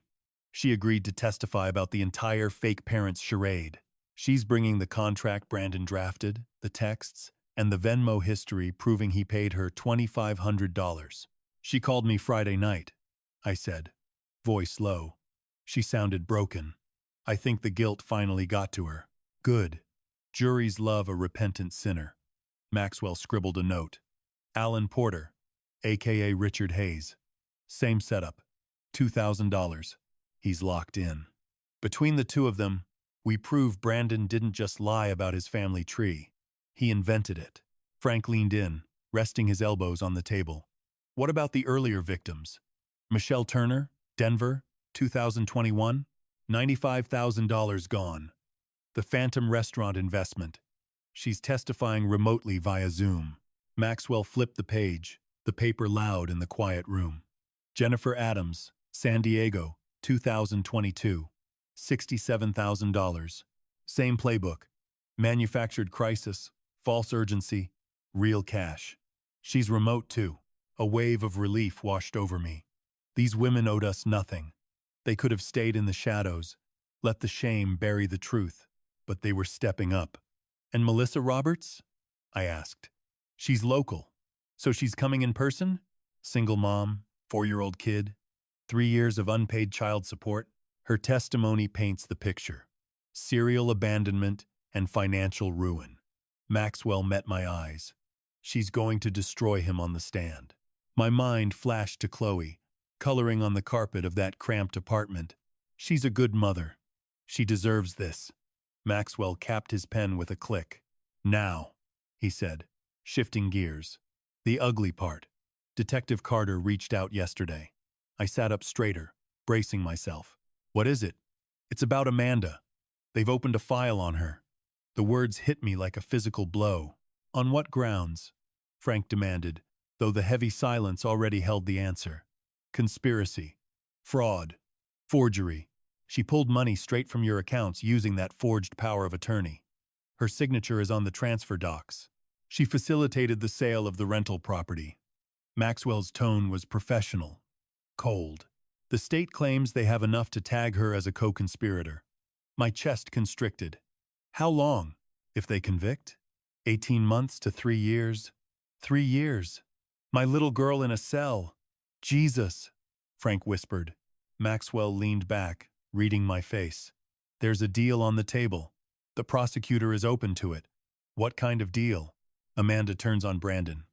She agreed to testify about the entire fake parents charade. She's bringing the contract Brandon drafted, the texts, and the Venmo history proving he paid her $2,500. She called me Friday night, I said, voice low. She sounded broken. I think the guilt finally got to her. Good. Juries love a repentant sinner. Maxwell scribbled a note. Alan Porter, a.k.a. Richard Hayes. Same setup. $2,000. He's locked in. Between the two of them, we prove Brandon didn't just lie about his family tree. He invented it. Frank leaned in, resting his elbows on the table. What about the earlier victims? Michelle Turner, Denver, 2021? $95,000 gone. The Phantom Restaurant investment. She's testifying remotely via Zoom. Maxwell flipped the page, the paper loud in the quiet room. Jennifer Adams, San Diego, 2022. $67,000. Same playbook. Manufactured crisis, false urgency, real cash. She's remote too. A wave of relief washed over me. These women owed us nothing. They could have stayed in the shadows, let the shame bury the truth, but they were stepping up. And Melissa Roberts? I asked. She's local. So she's coming in person? Single mom, 4-year-old kid, 3 years of unpaid child support. Her testimony paints the picture. Serial abandonment and financial ruin. Maxwell met my eyes. She's going to destroy him on the stand. My mind flashed to Chloe, coloring on the carpet of that cramped apartment. She's a good mother. She deserves this. Maxwell capped his pen with a click. Now, he said, shifting gears. The ugly part. Detective Carter reached out yesterday. I sat up straighter, bracing myself. What is it? It's about Amanda. They've opened a file on her. The words hit me like a physical blow. On what grounds? Frank demanded, though the heavy silence already held the answer. Conspiracy. Fraud. Forgery. She pulled money straight from your accounts using that forged power of attorney. Her signature is on the transfer docs. She facilitated the sale of the rental property. Maxwell's tone was professional. Cold. The state claims they have enough to tag her as a co-conspirator. My chest constricted. How long, if they convict? 18 months to 3 years? 3 years. My little girl in a cell. Jesus, Frank whispered. Maxwell leaned back, reading my face. There's a deal on the table. The prosecutor is open to it. What kind of deal? Amanda turns on Brandon.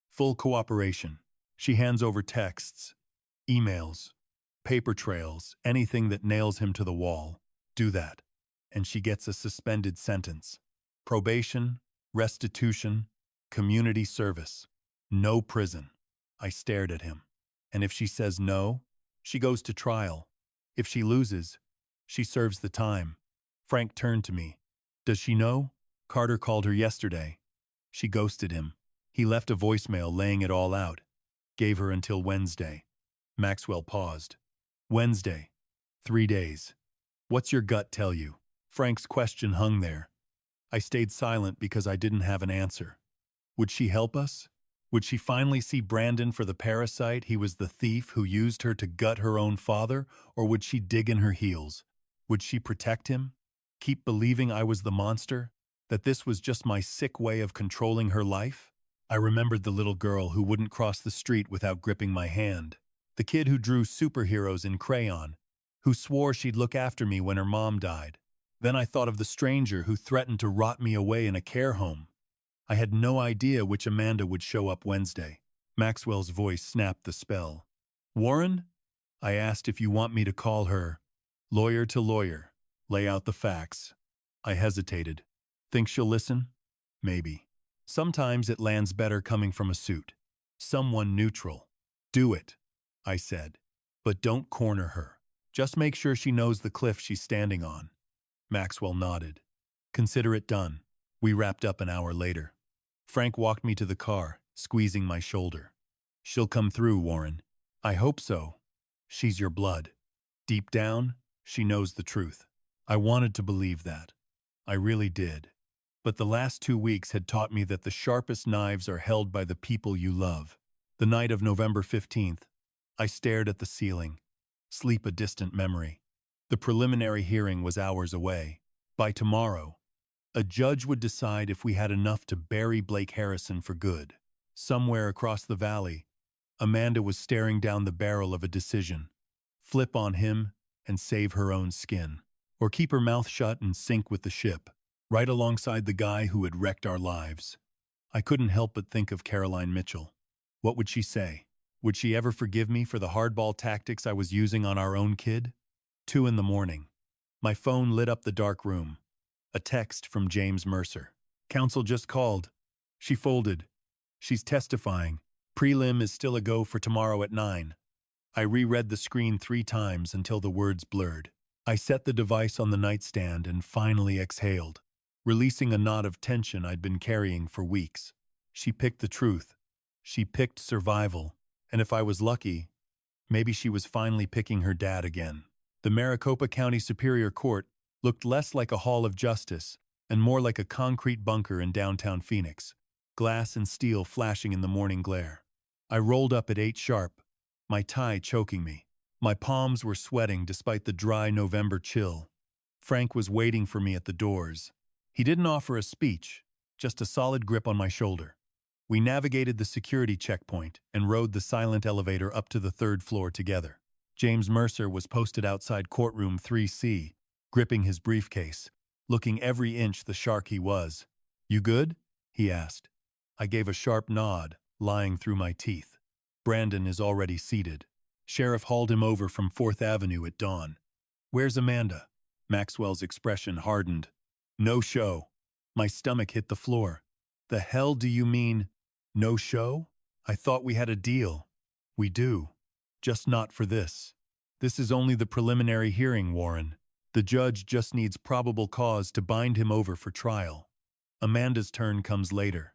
Full cooperation. She hands over texts, emails, paper trails, anything that nails him to the wall. Do that. And she gets a suspended sentence. Probation, restitution, community service. No prison. I stared at him. And if she says no, she goes to trial. If she loses, she serves the time. Frank turned to me. Does she know? Carter called her yesterday. She ghosted him. He left a voicemail laying it all out. Gave her until Wednesday. Maxwell paused. Wednesday. 3 days. What's your gut tell you? Frank's question hung there. I stayed silent because I didn't have an answer. Would she help us? Would she finally see Brandon for the parasite he was the thief who used her to gut her own father, or would she dig in her heels? Would she protect him? Keep believing I was the monster? That this was just my sick way of controlling her life? I remembered the little girl who wouldn't cross the street without gripping my hand. The kid who drew superheroes in crayon, who swore she'd look after me when her mom died. Then I thought of the stranger who threatened to rot me away in a care home. I had no idea which Amanda would show up Wednesday. Maxwell's voice snapped the spell. Warren? I asked if you want me to call her. Lawyer to lawyer. Lay out the facts. I hesitated. Think she'll listen? Maybe. Sometimes it lands better coming from a suit. Someone neutral. Do it, I said. But don't corner her. Just make sure she knows the cliff she's standing on. Maxwell nodded. Consider it done. We wrapped up an hour later. Frank walked me to the car, squeezing my shoulder. She'll come through, Warren. I hope so. She's your blood. Deep down, she knows the truth. I wanted to believe that. I really did. But the last 2 weeks had taught me that the sharpest knives are held by the people you love. The night of November 15th, I stared at the ceiling. Sleep a distant memory. The preliminary hearing was hours away. By tomorrow, a judge would decide if we had enough to bury Blake Harrison for good. Somewhere across the valley, Amanda was staring down the barrel of a decision. Flip on him and save her own skin. Or keep her mouth shut and sink with the ship, right alongside the guy who had wrecked our lives. I couldn't help but think of Caroline Mitchell. What would she say? Would she ever forgive me for the hardball tactics I was using on our own kid? 2 in the morning. My phone lit up the dark room. A text from James Mercer. Counsel just called. She folded. She's testifying. Prelim is still a go for tomorrow at 9. I reread the screen 3 times until the words blurred. I set the device on the nightstand and finally exhaled, releasing a knot of tension I'd been carrying for weeks. She picked the truth. She picked survival. And if I was lucky, maybe she was finally picking her dad again. The Maricopa County Superior Court looked less like a hall of justice and more like a concrete bunker in downtown Phoenix, glass and steel flashing in the morning glare. I rolled up at 8 sharp, my tie choking me. My palms were sweating despite the dry November chill. Frank was waiting for me at the doors. He didn't offer a speech, just a solid grip on my shoulder. We navigated the security checkpoint and rode the silent elevator up to the 3rd floor together. James Mercer was posted outside courtroom 3C, gripping his briefcase, looking every inch the shark he was. You good? He asked. I gave a sharp nod, lying through my teeth. Brandon is already seated. Sheriff hauled him over from 4th Avenue at dawn. Where's Amanda? Maxwell's expression hardened. No show. My stomach hit the floor. The hell do you mean, no show? I thought we had a deal. We do. Just not for this. This is only the preliminary hearing, Warren. The judge just needs probable cause to bind him over for trial. Amanda's turn comes later.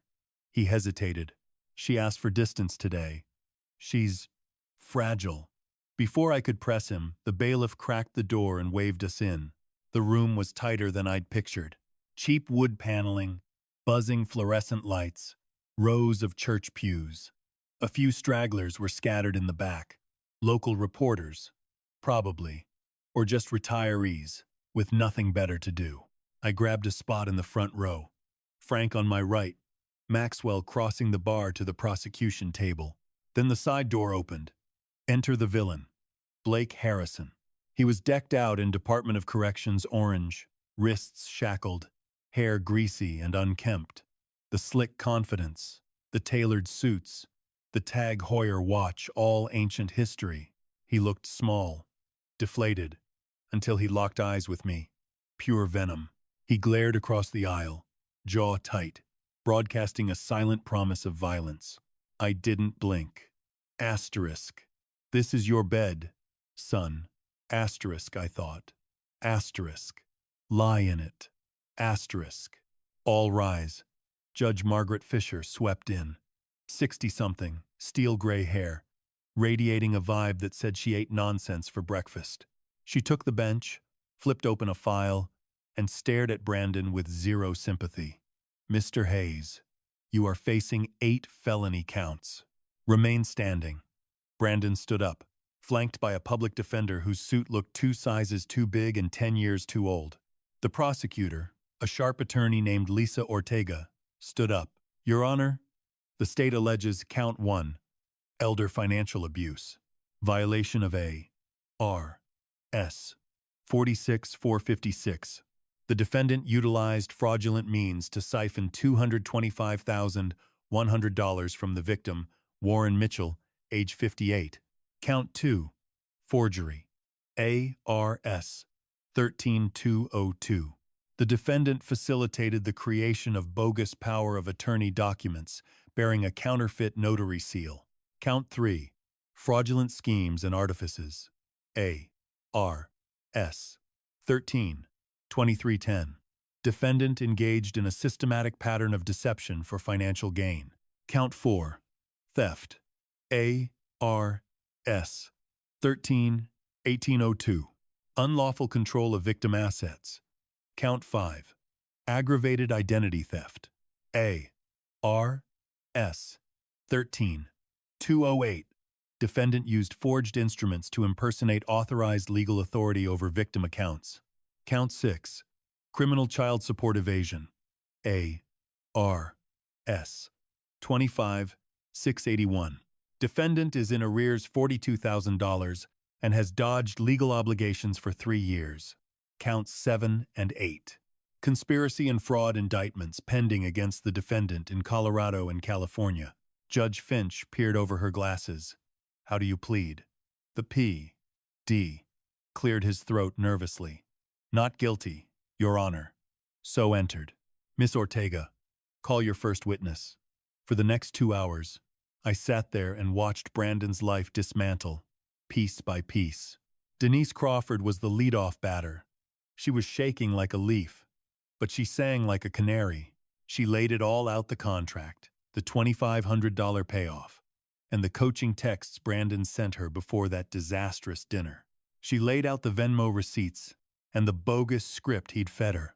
He hesitated. She asked for distance today. She's fragile. Before I could press him, the bailiff cracked the door and waved us in. The room was tighter than I'd pictured. Cheap wood paneling, buzzing fluorescent lights, rows of church pews. A few stragglers were scattered in the back. Local reporters, probably, or just retirees with nothing better to do. I grabbed a spot in the front row. Frank on my right, Maxwell crossing the bar to the prosecution table. Then the side door opened. Enter the villain, Blake Harrison. He was decked out in Department of Corrections orange, wrists shackled, hair greasy and unkempt. The slick confidence, the tailored suits, the Tag Heuer watch, all ancient history. He looked small, deflated, until he locked eyes with me. Pure venom. He glared across the aisle, jaw tight, broadcasting a silent promise of violence. I didn't blink. Asterisk. This is your bed, son. Asterisk, I thought. Asterisk. Lie in it. Asterisk. All rise. Judge Margaret Fisher swept in. 60-something, steel-gray hair, radiating a vibe that said she ate nonsense for breakfast. She took the bench, flipped open a file, and stared at Brandon with zero sympathy. Mr. Hayes, you are facing 8 felony counts. Remain standing. Brandon stood up, flanked by a public defender whose suit looked 2 sizes too big and 10 years too old. The prosecutor, a sharp attorney named Lisa Ortega, stood up. Your Honor, the state alleges count 1, elder financial abuse, violation of A. R. S. 46-456. The defendant utilized fraudulent means to siphon $225,100 from the victim, Warren Mitchell, age 58. Count 2, forgery, ARS 13202. The defendant facilitated the creation of bogus power of attorney documents bearing a counterfeit notary seal. Count 3, fraudulent schemes and artifices, ARS 13-2310. Defendant engaged in a systematic pattern of deception for financial gain. Count 4, theft, ARS 13-1802. Unlawful control of victim assets. Count 5, aggravated identity theft, ARS 13-208. Defendant used forged instruments to impersonate authorized legal authority over victim accounts. Count 6, criminal child support evasion, ARS 25-681. Defendant is in arrears $42,000 and has dodged legal obligations for 3 years. Counts 7 and 8. Conspiracy and fraud indictments pending against the defendant in Colorado and California. Judge Finch peered over her glasses. How do you plead? The P.D. cleared his throat nervously. Not guilty, Your Honor. So entered. Miss Ortega, call your first witness. For the next 2 hours, I sat there and watched Brandon's life dismantle, piece by piece. Denise Crawford was the leadoff batter. She was shaking like a leaf, but she sang like a canary. She laid it all out: the contract, the $2,500 payoff, and the coaching texts Brandon sent her before that disastrous dinner. She laid out the Venmo receipts and the bogus script he'd fed her.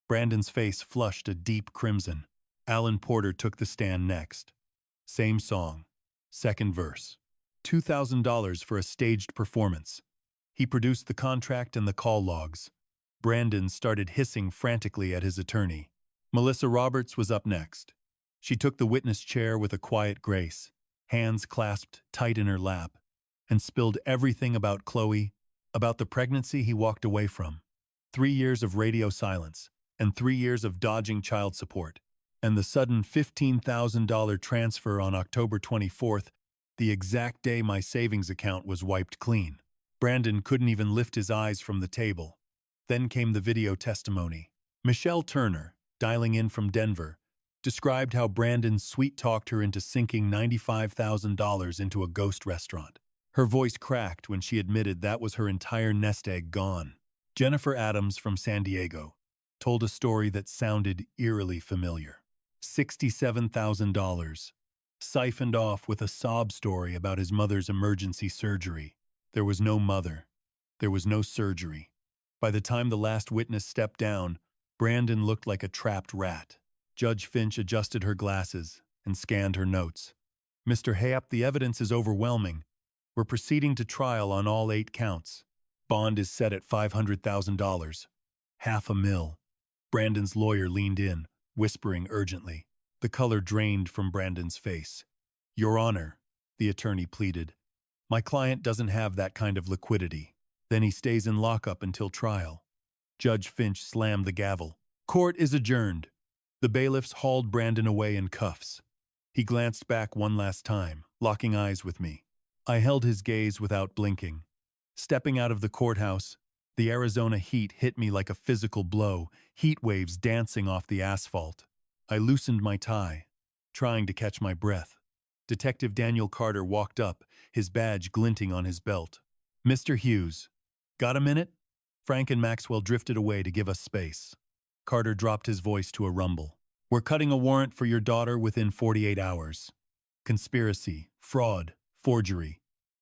Brandon's face flushed a deep crimson. Alan Porter took the stand next. Same song, second verse. $2,000 for a staged performance. He produced the contract and the call logs. Brandon started hissing frantically at his attorney. Melissa Roberts was up next. She took the witness chair with a quiet grace, hands clasped tight in her lap, and spilled everything about Chloe, about the pregnancy he walked away from. 3 years of radio silence, and 3 years of dodging child support, and the sudden $15,000 transfer on October 24th, the exact day my savings account was wiped clean. Brandon couldn't even lift his eyes from the table. Then came the video testimony. Michelle Turner, dialing in from Denver, described how Brandon sweet-talked her into sinking $95,000 into a ghost restaurant. Her voice cracked when she admitted that was her entire nest egg gone. Jennifer Adams from San Diego told a story that sounded eerily familiar. $67,000, siphoned off with a sob story about his mother's emergency surgery. There was no mother. There was no surgery. By the time the last witness stepped down, Brandon looked like a trapped rat. Judge Finch adjusted her glasses and scanned her notes. Mr. Hayap, the evidence is overwhelming. We're proceeding to trial on all 8 counts. Bond is set at $500,000. $500,000. Brandon's lawyer leaned in, whispering urgently. The color drained from Brandon's face. Your Honor, the attorney pleaded, my client doesn't have that kind of liquidity. Then he stays in lockup until trial. Judge Finch slammed the gavel. Court is adjourned. The bailiffs hauled Brandon away in cuffs. He glanced back one last time, locking eyes with me. I held his gaze without blinking. Stepping out of the courthouse, the Arizona heat hit me like a physical blow, heat waves dancing off the asphalt. I loosened my tie, trying to catch my breath. Detective Daniel Carter walked up, his badge glinting on his belt. Mr. Hughes, got a minute? Frank and Maxwell drifted away to give us space. Carter dropped his voice to a rumble. We're cutting a warrant for your daughter within 48 hours. Conspiracy, fraud, forgery.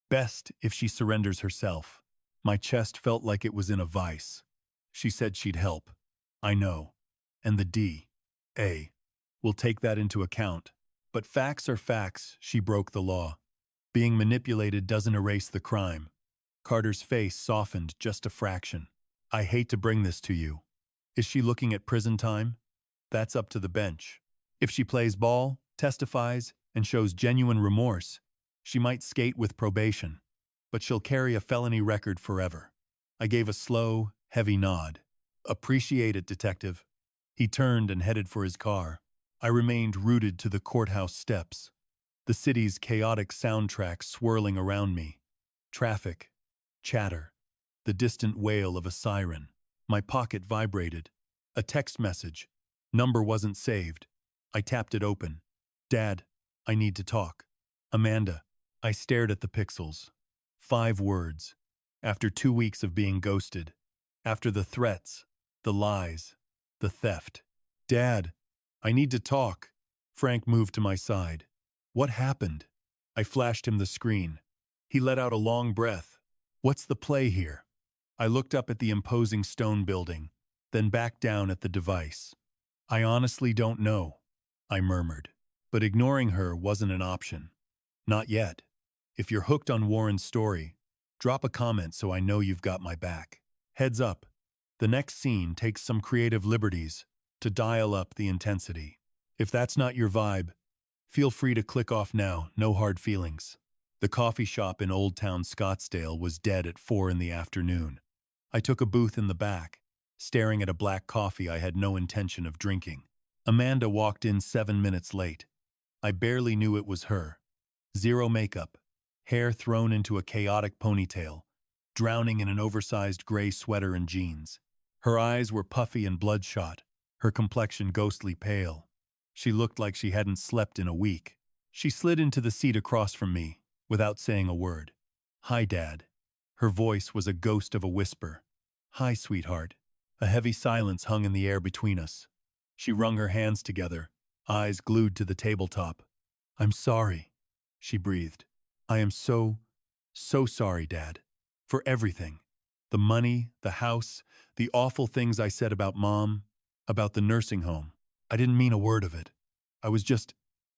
Best if she surrenders herself. My chest felt like it was in a vice. She said she'd help. I know. And the D.A. will take that into account. But facts are facts, she broke the law. Being manipulated doesn't erase the crime. Carter's face softened just a fraction. I hate to bring this to you. Is she looking at prison time? That's up to the bench. If she plays ball, testifies, and shows genuine remorse, she might skate with probation. But she'll carry a felony record forever. I gave a slow, heavy nod. Appreciate it, detective. He turned and headed for his car. I remained rooted to the courthouse steps. The city's chaotic soundtrack swirling around me. Traffic, chatter, the distant wail of a siren. My pocket vibrated. A text message. Number wasn't saved. I tapped it open. Dad, I need to talk. Amanda. I stared at the pixels. 5 words. After 2 weeks of being ghosted. After the threats, the lies, the theft. Dad, I need to talk. Frank moved to my side. What happened? I flashed him the screen. He let out a long breath. What's the play here? I looked up at the imposing stone building, then back down at the device. I honestly don't know, I murmured. But ignoring her wasn't an option. Not yet. If you're hooked on Warren's story, drop a comment so I know you've got my back. Heads up. The next scene takes some creative liberties to dial up the intensity. If that's not your vibe, feel free to click off now, no hard feelings. The coffee shop in Old Town Scottsdale was dead at 4 in the afternoon. I took a booth in the back, staring at a black coffee I had no intention of drinking. Amanda walked in 7 minutes late. I barely knew it was her. Zero makeup, hair thrown into a chaotic ponytail, drowning in an oversized gray sweater and jeans. Her eyes were puffy and bloodshot, her complexion ghostly pale. She looked like she hadn't slept in a week. She slid into the seat across from me, without saying a word. Hi, Dad. Her voice was a ghost of a whisper. Hi, sweetheart. A heavy silence hung in the air between us. She wrung her hands together, eyes glued to the tabletop. I'm sorry, she breathed. I am so sorry, Dad. For everything. The money, the house, the awful things I said about Mom, about the nursing home. I didn't mean a word of it. I was just...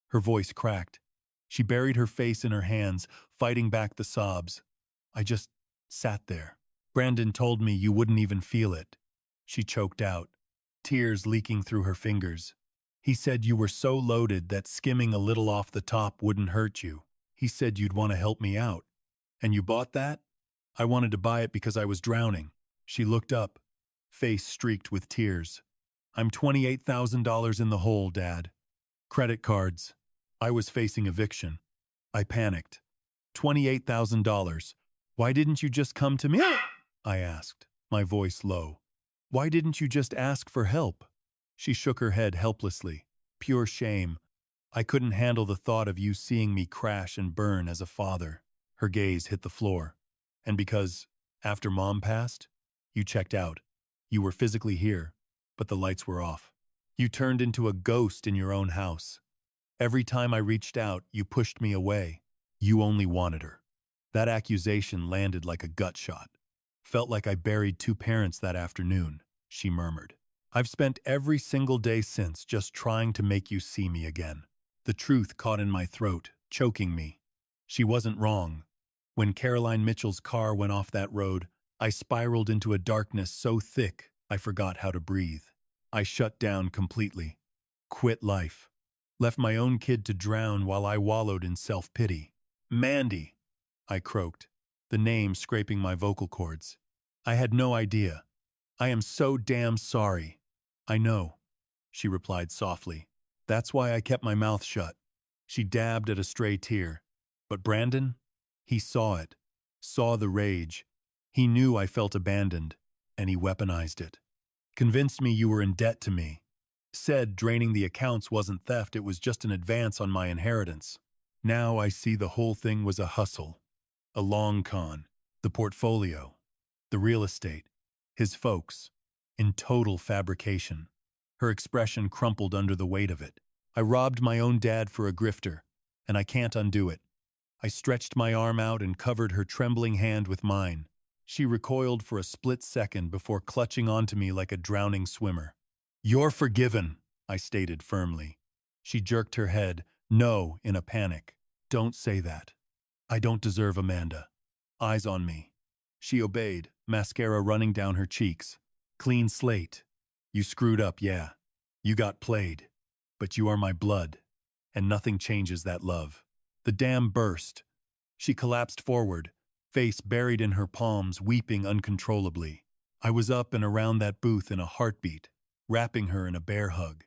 Her voice cracked. She buried her face in her hands, fighting back the sobs. I just sat there. Brandon told me you wouldn't even feel it. She choked out, tears leaking through her fingers. He said you were so loaded that skimming a little off the top wouldn't hurt you. He said you'd want to help me out. And you bought that? I wanted to buy it because I was drowning. She looked up, face streaked with tears. I'm $28,000 in the hole, Dad. Credit cards. I was facing eviction. I panicked. $28,000. Why didn't you just come to me? I asked, my voice low. Why didn't you just ask for help? She shook her head helplessly. Pure shame. I couldn't handle the thought of you seeing me crash and burn as a father. Her gaze hit the floor. And because, after Mom passed, you checked out. You were physically here, but the lights were off. You turned into a ghost in your own house. Every time I reached out, you pushed me away. You only wanted her. That accusation landed like a gut shot. Felt like I buried 2 parents that afternoon, she murmured. I've spent every single day since just trying to make you see me again. The truth caught in my throat, choking me. She wasn't wrong. When Caroline Mitchell's car went off that road, I spiraled into a darkness so thick I forgot how to breathe. I shut down completely. Quit life. Left my own kid to drown while I wallowed in self-pity. Mandy, I croaked, the name scraping my vocal cords. I had no idea. I am so damn sorry. I know, she replied softly. That's why I kept my mouth shut. She dabbed at a stray tear. But Brandon? He saw it. Saw the rage. He knew I felt abandoned, and he weaponized it. Convinced me you were in debt to me. Said draining the accounts wasn't theft, it was just an advance on my inheritance. Now I see the whole thing was a hustle. A long con. The portfolio. The real estate. His folks. In total fabrication. Her expression crumpled under the weight of it. I robbed my own dad for a grifter, and I can't undo it. I stretched my arm out and covered her trembling hand with mine. She recoiled for a split second before clutching onto me like a drowning swimmer. "You're forgiven," I stated firmly. She jerked her head, no, in a panic. "Don't say that. I don't deserve Amanda. Eyes on me." She obeyed, mascara running down her cheeks. "Clean slate. You screwed up, yeah. You got played. But you are my blood, and nothing changes that love." The dam burst. She collapsed forward, face buried in her palms, weeping uncontrollably. I was up and around that booth in a heartbeat, wrapping her in a bear hug.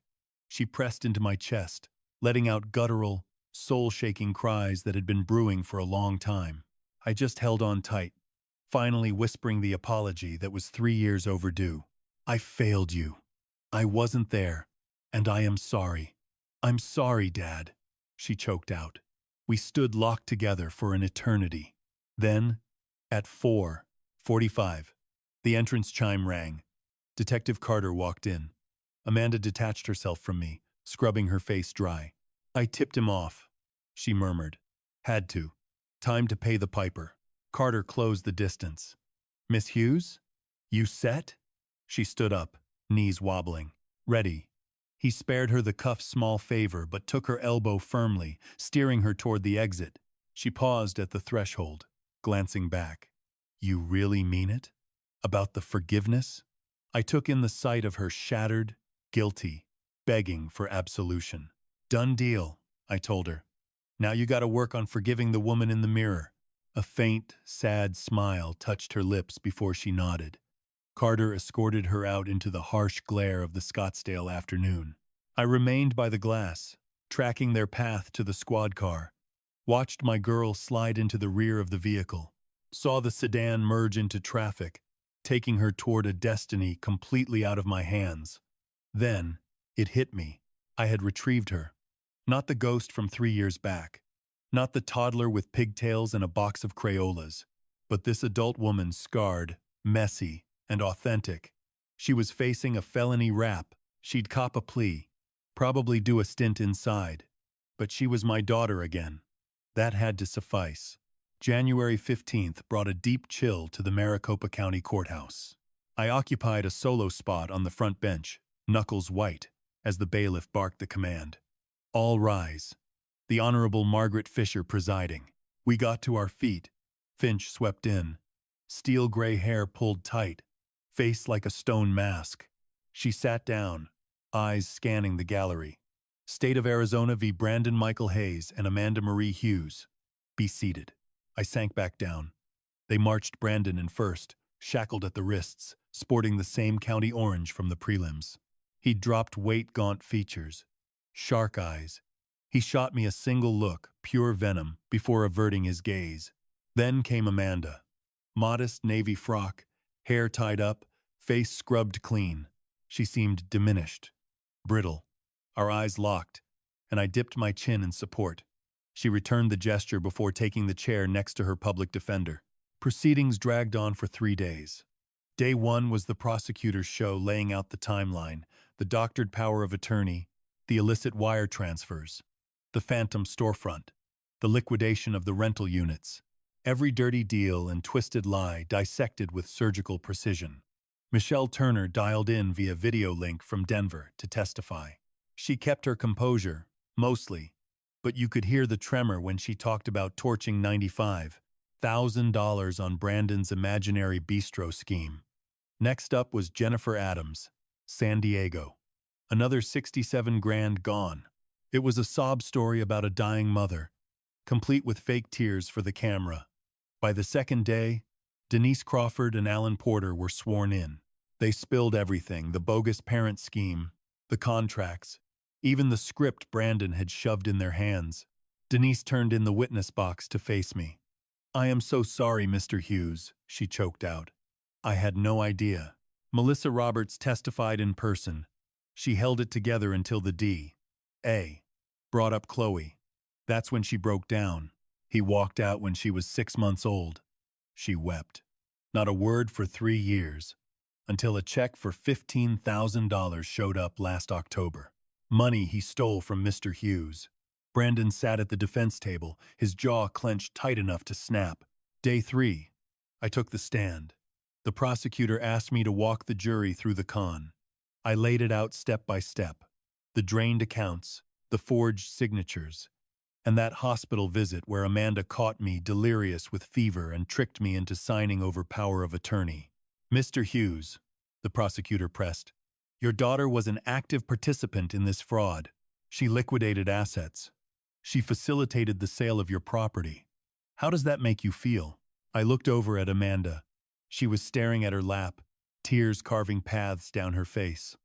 She pressed into my chest, letting out guttural, soul-shaking cries that had been brewing for a long time. I just held on tight, finally whispering the apology that was 3 years overdue. "I failed you. I wasn't there, and I am sorry. I'm sorry, Dad," she choked out. We stood locked together for an eternity. Then, at 4:45, the entrance chime rang. Detective Carter walked in. Amanda detached herself from me, scrubbing her face dry. "I tipped him off," she murmured. "Had to. Time to pay the piper." Carter closed the distance. "Miss Hughes? You set?" She stood up, knees wobbling. "Ready." He spared her the cuff's small favor but took her elbow firmly, steering her toward the exit. She paused at the threshold, glancing back. "You really mean it? About the forgiveness?" I took in the sight of her shattered, guilty, begging for absolution. "Done deal," I told her. "Now you gotta work on forgiving the woman in the mirror." A faint, sad smile touched her lips before she nodded. Carter escorted her out into the harsh glare of the Scottsdale afternoon. I remained by the glass, tracking their path to the squad car, watched my girl slide into the rear of the vehicle, saw the sedan merge into traffic, taking her toward a destiny completely out of my hands. Then, it hit me. I had retrieved her. Not the ghost from 3 years back. Not the toddler with pigtails and a box of Crayolas. But this adult woman scarred, messy, and authentic. She was facing a felony rap. She'd cop a plea. Probably do a stint inside. But she was my daughter again. That had to suffice. January 15th brought a deep chill to the Maricopa County Courthouse. I occupied a solo spot on the front bench, knuckles white, as the bailiff barked the command. "All rise." The Honorable Margaret Fisher presiding. We got to our feet. Finch swept in. Steel gray hair pulled tight, face like a stone mask. She sat down, eyes scanning the gallery. "State of Arizona v. Brandon Michael Hayes and Amanda Marie Hughes. Be seated." I sank back down. They marched Brandon in first, shackled at the wrists, sporting the same county orange from the prelims. He'd dropped weight-gaunt features. Shark eyes. He shot me a single look, pure venom, before averting his gaze. Then came Amanda. Modest navy frock, hair tied up, face scrubbed clean. She seemed diminished, brittle. Our eyes locked, and I dipped my chin in support. She returned the gesture before taking the chair next to her public defender. Proceedings dragged on for 3 days. Day 1 was the prosecutor's show laying out the timeline, the doctored power of attorney, the illicit wire transfers, the phantom storefront, the liquidation of the rental units. Every dirty deal and twisted lie dissected with surgical precision. Michelle Turner dialed in via video link from Denver to testify. She kept her composure, mostly, but you could hear the tremor when she talked about torching $95,000 on Brandon's imaginary bistro scheme. Next up was Jennifer Adams, San Diego. Another 67 grand gone. It was a sob story about a dying mother, complete with fake tears for the camera. By the second day, Denise Crawford and Alan Porter were sworn in. They spilled everything, the bogus parent scheme, the contracts, even the script Brandon had shoved in their hands. Denise turned in the witness box to face me. "I am so sorry, Mr. Hughes," she choked out. "I had no idea." Melissa Roberts testified in person. She held it together until the D.A. brought up Chloe. That's when she broke down. He walked out when she was 6 months old. She wept. Not a word for 3 years. until a check for $15,000 showed up last October. Money he stole from Mr. Hughes. Brandon sat at the defense table, his jaw clenched tight enough to snap. Day 3. I took the stand. The prosecutor asked me to walk the jury through the con. I laid it out step by step. The drained accounts, the forged signatures, and that hospital visit where Amanda caught me delirious with fever and tricked me into signing over power of attorney. Mr. Hughes, the prosecutor pressed, your daughter was an active participant in this fraud. She liquidated assets. She facilitated the sale of your property. How does that make you feel? I looked over at Amanda. She was staring at her lap, tears carving paths down her face.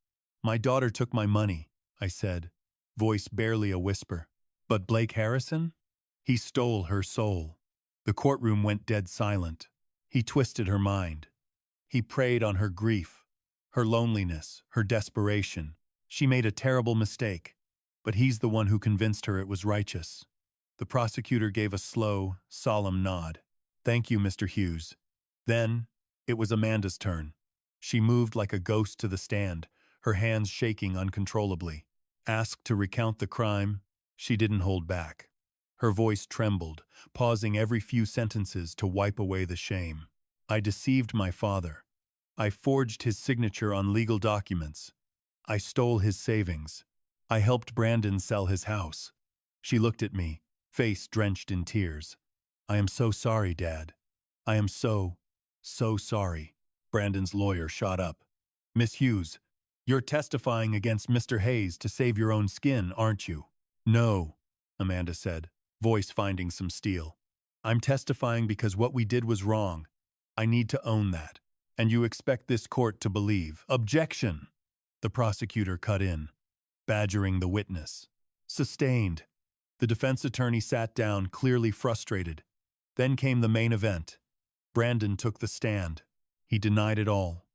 My daughter took my money, I said, voice barely a whisper. But Blake Harrison? He stole her soul. The courtroom went dead silent. He twisted her mind. He preyed on her grief, her loneliness, her desperation. She made a terrible mistake, but he's the one who convinced her it was righteous. The prosecutor gave a slow, solemn nod. Thank you, Mr. Hughes. Then, it was Amanda's turn. She moved like a ghost to the stand, her hands shaking uncontrollably. Asked to recount the crime, she didn't hold back. Her voice trembled, pausing every few sentences to wipe away the shame. I deceived my father. I forged his signature on legal documents. I stole his savings. I helped Brandon sell his house. She looked at me, face drenched in tears. I am so sorry, Dad. I am so sorry. Brandon's lawyer shot up. Miss Hughes, you're testifying against Mr. Hayes to save your own skin, aren't you? No, Amanda said, voice finding some steel. I'm testifying because what we did was wrong. I need to own that. And you expect this court to believe. Objection! The prosecutor cut in, badgering the witness. Sustained. The defense attorney sat down, clearly frustrated. Then came the main event. Brandon took the stand. He denied it all.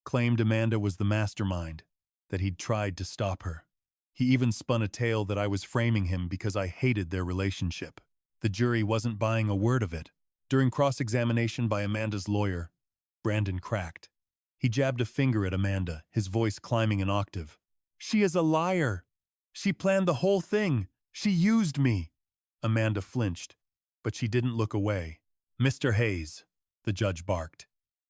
Claimed Amanda was the mastermind, that he'd tried to stop her. He even spun a tale that I was framing him because I hated their relationship. The jury wasn't buying a word of it. During cross-examination by Amanda's lawyer, Brandon cracked. He jabbed a finger at Amanda, his voice climbing an octave. She is a liar. She planned the whole thing. She used me. Amanda flinched, but she didn't look away. Mr. Hayes, the judge barked.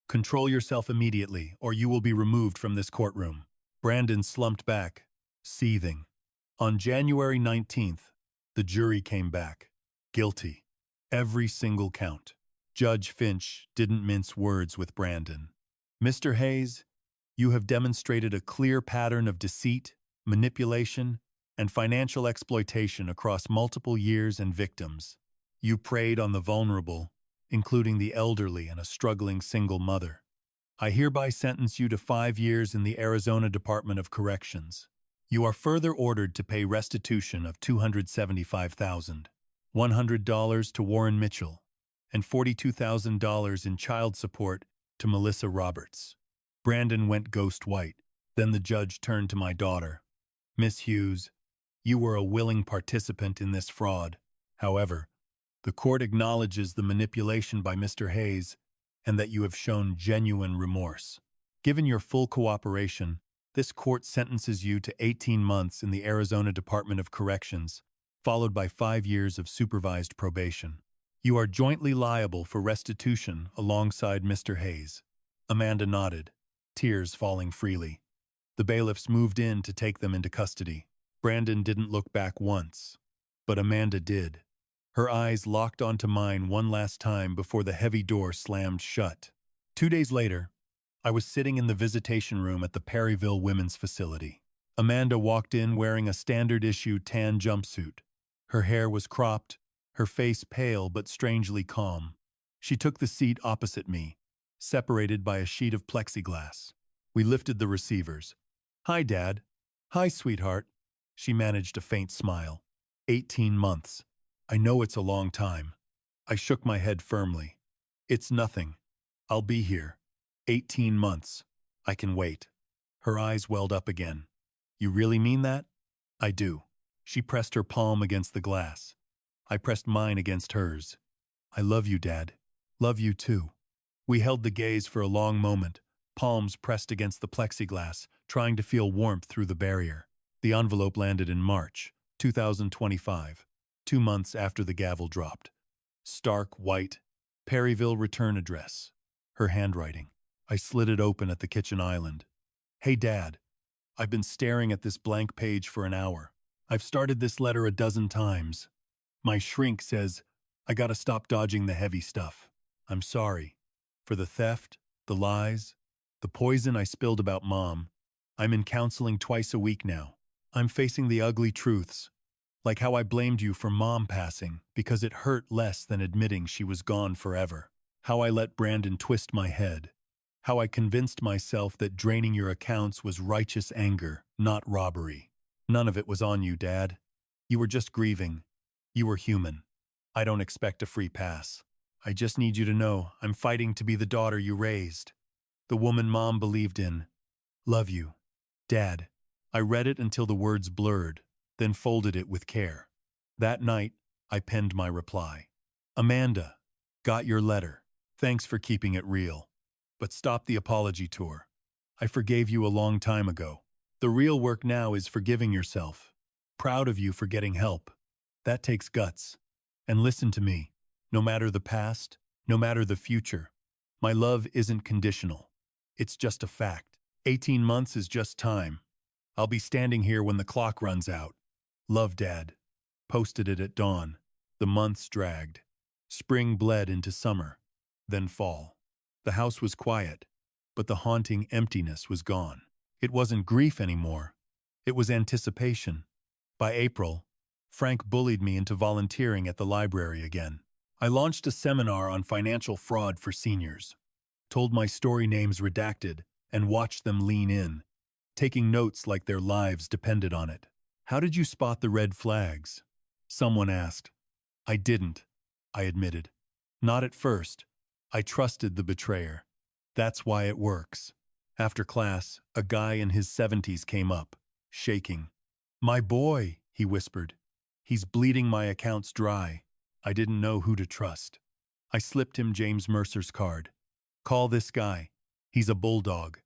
Control yourself immediately, or you will be removed from this courtroom. Brandon slumped back, seething. On January 19th, the jury came back. Guilty. Every single count. Judge Finch didn't mince words with Brandon. Mr. Hayes, you have demonstrated a clear pattern of deceit, manipulation, and financial exploitation across multiple years and victims. You preyed on the vulnerable, including the elderly and a struggling single mother. I hereby sentence you to 5 years in the Arizona Department of Corrections. You are further ordered to pay restitution of $275,100 to Warren Mitchell and $42,000 in child support to Melissa Roberts. Brandon went ghost white. Then the judge turned to my daughter. Miss Hughes, you were a willing participant in this fraud. However, the court acknowledges the manipulation by Mr. Hayes and that you have shown genuine remorse. Given your full cooperation, this court sentences you to 18 months in the Arizona Department of Corrections, followed by 5 years of supervised probation. You are jointly liable for restitution alongside Mr. Hayes. Amanda nodded, tears falling freely. The bailiffs moved in to take them into custody. Brandon didn't look back once, but Amanda did. Her eyes locked onto mine one last time before the heavy door slammed shut. 2 days later, I was sitting in the visitation room at the Perryville Women's Facility. Amanda walked in wearing a standard-issue tan jumpsuit. Her hair was cropped, her face pale but strangely calm. She took the seat opposite me, separated by a sheet of plexiglass. We lifted the receivers. Hi, Dad. Hi, sweetheart. She managed a faint smile. 18 months. I know it's a long time. I shook my head firmly. It's nothing. I'll be here. 18 months. I can wait. Her eyes welled up again. You really mean that? I do. She pressed her palm against the glass. I pressed mine against hers. I love you, Dad. Love you too. We held the gaze for a long moment, palms pressed against the plexiglass, trying to feel warmth through the barrier. The envelope landed in March 2025, 2 months after the gavel dropped. Stark, white, Perryville return address. Her handwriting. I slid it open at the kitchen island. Hey, Dad. I've been staring at this blank page for an hour. I've started this letter a dozen times. My shrink says, I gotta stop dodging the heavy stuff. I'm sorry. For the theft, the lies, the poison I spilled about Mom. I'm in counseling twice a week now. I'm facing the ugly truths. Like how I blamed you for Mom passing because it hurt less than admitting she was gone forever. How I let Brandon twist my head. How I convinced myself that draining your accounts was righteous anger, not robbery. None of it was on you, Dad. You were just grieving. You were human. I don't expect a free pass. I just need you to know I'm fighting to be the daughter you raised. The woman Mom believed in. Love you. Dad. I read it until the words blurred, then folded it with care. That night, I penned my reply. Amanda, got your letter. Thanks for keeping it real. But stop the apology tour. I forgave you a long time ago. The real work now is forgiving yourself. Proud of you for getting help. That takes guts. And listen to me. No matter the past, no matter the future, my love isn't conditional. It's just a fact. 18 months is just time. I'll be standing here when the clock runs out. Love, Dad. Posted it at dawn. The months dragged. Spring bled into summer, then fall. The house was quiet, but the haunting emptiness was gone. It wasn't grief anymore. It was anticipation. By April, Frank bullied me into volunteering at the library again. I launched a seminar on financial fraud for seniors, told my story names redacted, and watched them lean in, taking notes like their lives depended on it. How did you spot the red flags? Someone asked. I didn't, I admitted. Not at first. I trusted the betrayer. That's why it works. After class, a guy in his 70s came up, shaking. My boy, he whispered. He's bleeding my accounts dry. I didn't know who to trust. I slipped him James Mercer's card. Call this guy. He's a bulldog.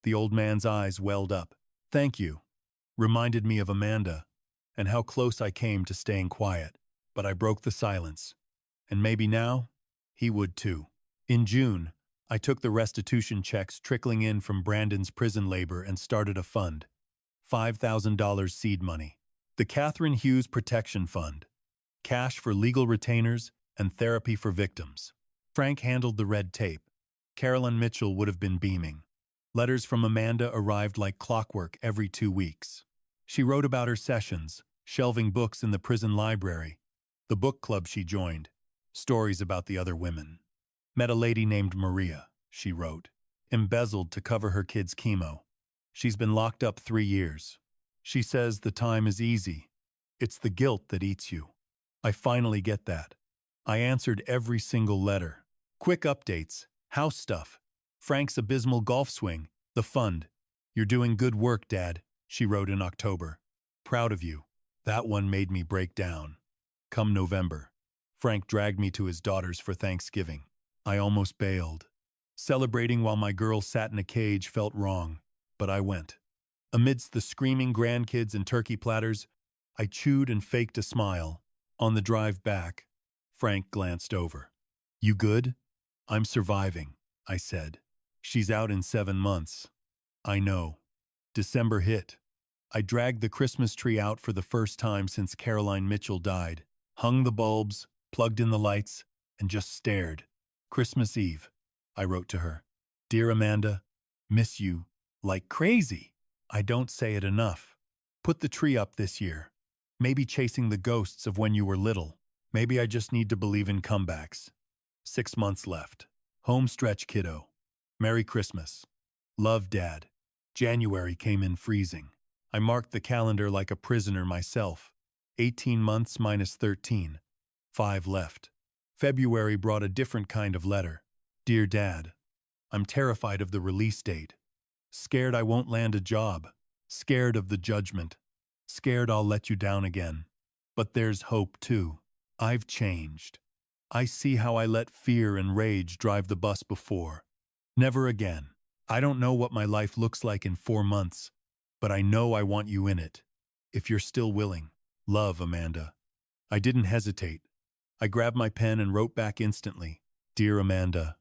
The old man's eyes welled up. Thank you. Reminded me of Amanda and how close I came to staying quiet. But I broke the silence. And maybe now, he would too. In June, I took the restitution checks trickling in from Brandon's prison labor and started a fund. $5,000 seed money. The Catherine Hughes Protection Fund. Cash for legal retainers and therapy for victims. Frank handled the red tape. Carolyn Mitchell would have been beaming. Letters from Amanda arrived like clockwork every 2 weeks. She wrote about her sessions, shelving books in the prison library, the book club she joined, stories about the other women. Met a lady named Maria, she wrote, embezzled to cover her kid's chemo. She's been locked up 3 years. She says the time is easy. It's the guilt that eats you. I finally get that. I answered every single letter. Quick updates, house stuff, Frank's abysmal golf swing, the fund. You're doing good work, Dad, she wrote in October. Proud of you. That one made me break down. Come November, Frank dragged me to his daughters for Thanksgiving. I almost bailed. Celebrating while my girl sat in a cage felt wrong, but I went. Amidst the screaming grandkids and turkey platters, I chewed and faked a smile. On the drive back, Frank glanced over. You good? I'm surviving, I said. She's out in 7 months. I know. December hit. I dragged the Christmas tree out for the first time since Caroline Mitchell died, hung the bulbs, plugged in the lights, and just stared. Christmas Eve, I wrote to her. Dear Amanda, miss you like crazy. I don't say it enough. Put the tree up this year. Maybe chasing the ghosts of when you were little. Maybe I just need to believe in comebacks. 6 months left. Home stretch, kiddo. Merry Christmas. Love, Dad. January came in freezing. I marked the calendar like a prisoner myself. 18 months minus 13. 5 left. February brought a different kind of letter. Dear Dad, I'm terrified of the release date. Scared I won't land a job. Scared of the judgment. Scared I'll let you down again. But there's hope too. I've changed. I see how I let fear and rage drive the bus before. Never again. I don't know what my life looks like in 4 months, but I know I want you in it. If you're still willing. Love, Amanda. I didn't hesitate. I grabbed my pen and wrote back instantly. Dear Amanda,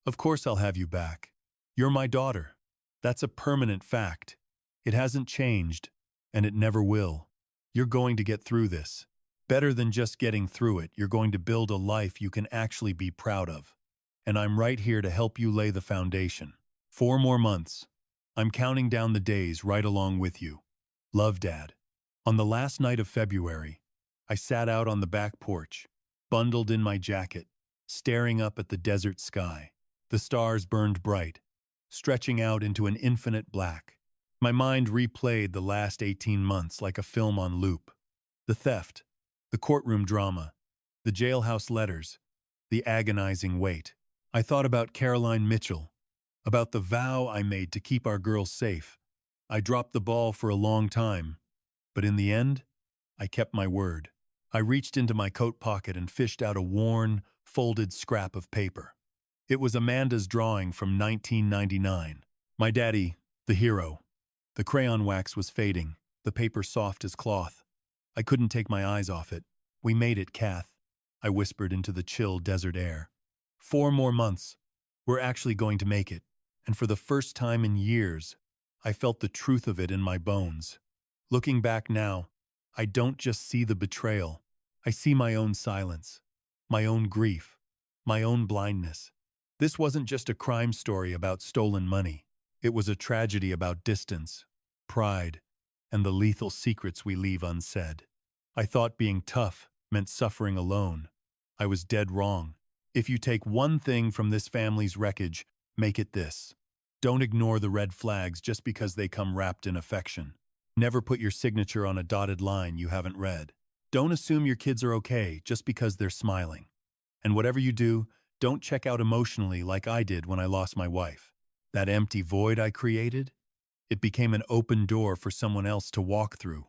of course I'll have you back. You're my daughter. That's a permanent fact. It hasn't changed, and it never will. You're going to get through this. Better than just getting through it, you're going to build a life you can actually be proud of. And I'm right here to help you lay the foundation. 4 more months. I'm counting down the days right along with you. Love, Dad. On the last night of February, I sat out on the back porch, bundled in my jacket, staring up at the desert sky. The stars burned bright, stretching out into an infinite black. My mind replayed the last 18 months like a film on loop. The theft, the courtroom drama, the jailhouse letters, the agonizing wait. I thought about Caroline Mitchell, about the vow I made to keep our girls safe. I dropped the ball for a long time, but in the end, I kept my word. I reached into my coat pocket and fished out a worn, folded scrap of paper. It was Amanda's drawing from 1999. My daddy, the hero. The crayon wax was fading, the paper soft as cloth. I couldn't take my eyes off it. We made it, Kath, I whispered into the chill desert air. 4 more months. We're actually going to make it. And for the first time in years, I felt the truth of it in my bones. Looking back now, I don't just see the betrayal. I see my own silence, my own grief, my own blindness. This wasn't just a crime story about stolen money. It was a tragedy about distance, pride, and the lethal secrets we leave unsaid. I thought being tough meant suffering alone. I was dead wrong. If you take one thing from this family's wreckage, make it this. Don't ignore the red flags just because they come wrapped in affection. Never put your signature on a dotted line you haven't read. Don't assume your kids are okay just because they're smiling. And whatever you do, don't check out emotionally like I did when I lost my wife. That empty void I created, it became an open door for someone else to walk through.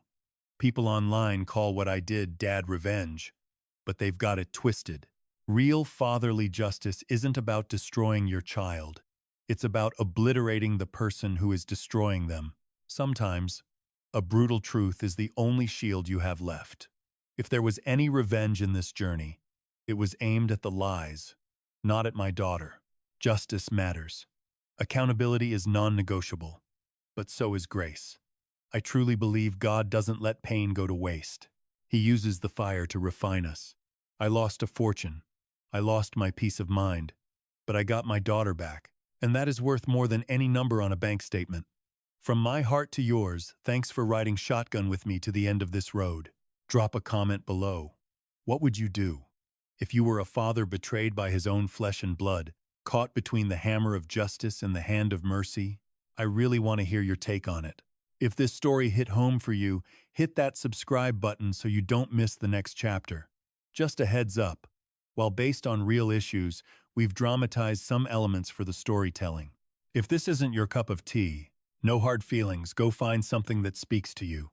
People online call what I did dad revenge, but they've got it twisted. Real fatherly justice isn't about destroying your child. It's about obliterating the person who is destroying them. Sometimes, a brutal truth is the only shield you have left. If there was any revenge in this journey, it was aimed at the lies, not at my daughter. Justice matters. Accountability is non-negotiable, but so is grace. I truly believe God doesn't let pain go to waste. He uses the fire to refine us. I lost a fortune. I lost my peace of mind, but I got my daughter back, and that is worth more than any number on a bank statement. From my heart to yours, thanks for riding shotgun with me to the end of this road. Drop a comment below. What would you do if you were a father betrayed by his own flesh and blood, caught between the hammer of justice and the hand of mercy? I really want to hear your take on it. If this story hit home for you, hit that subscribe button so you don't miss the next chapter. Just a heads up, while based on real issues, we've dramatized some elements for the storytelling. If this isn't your cup of tea, no hard feelings, go find something that speaks to you.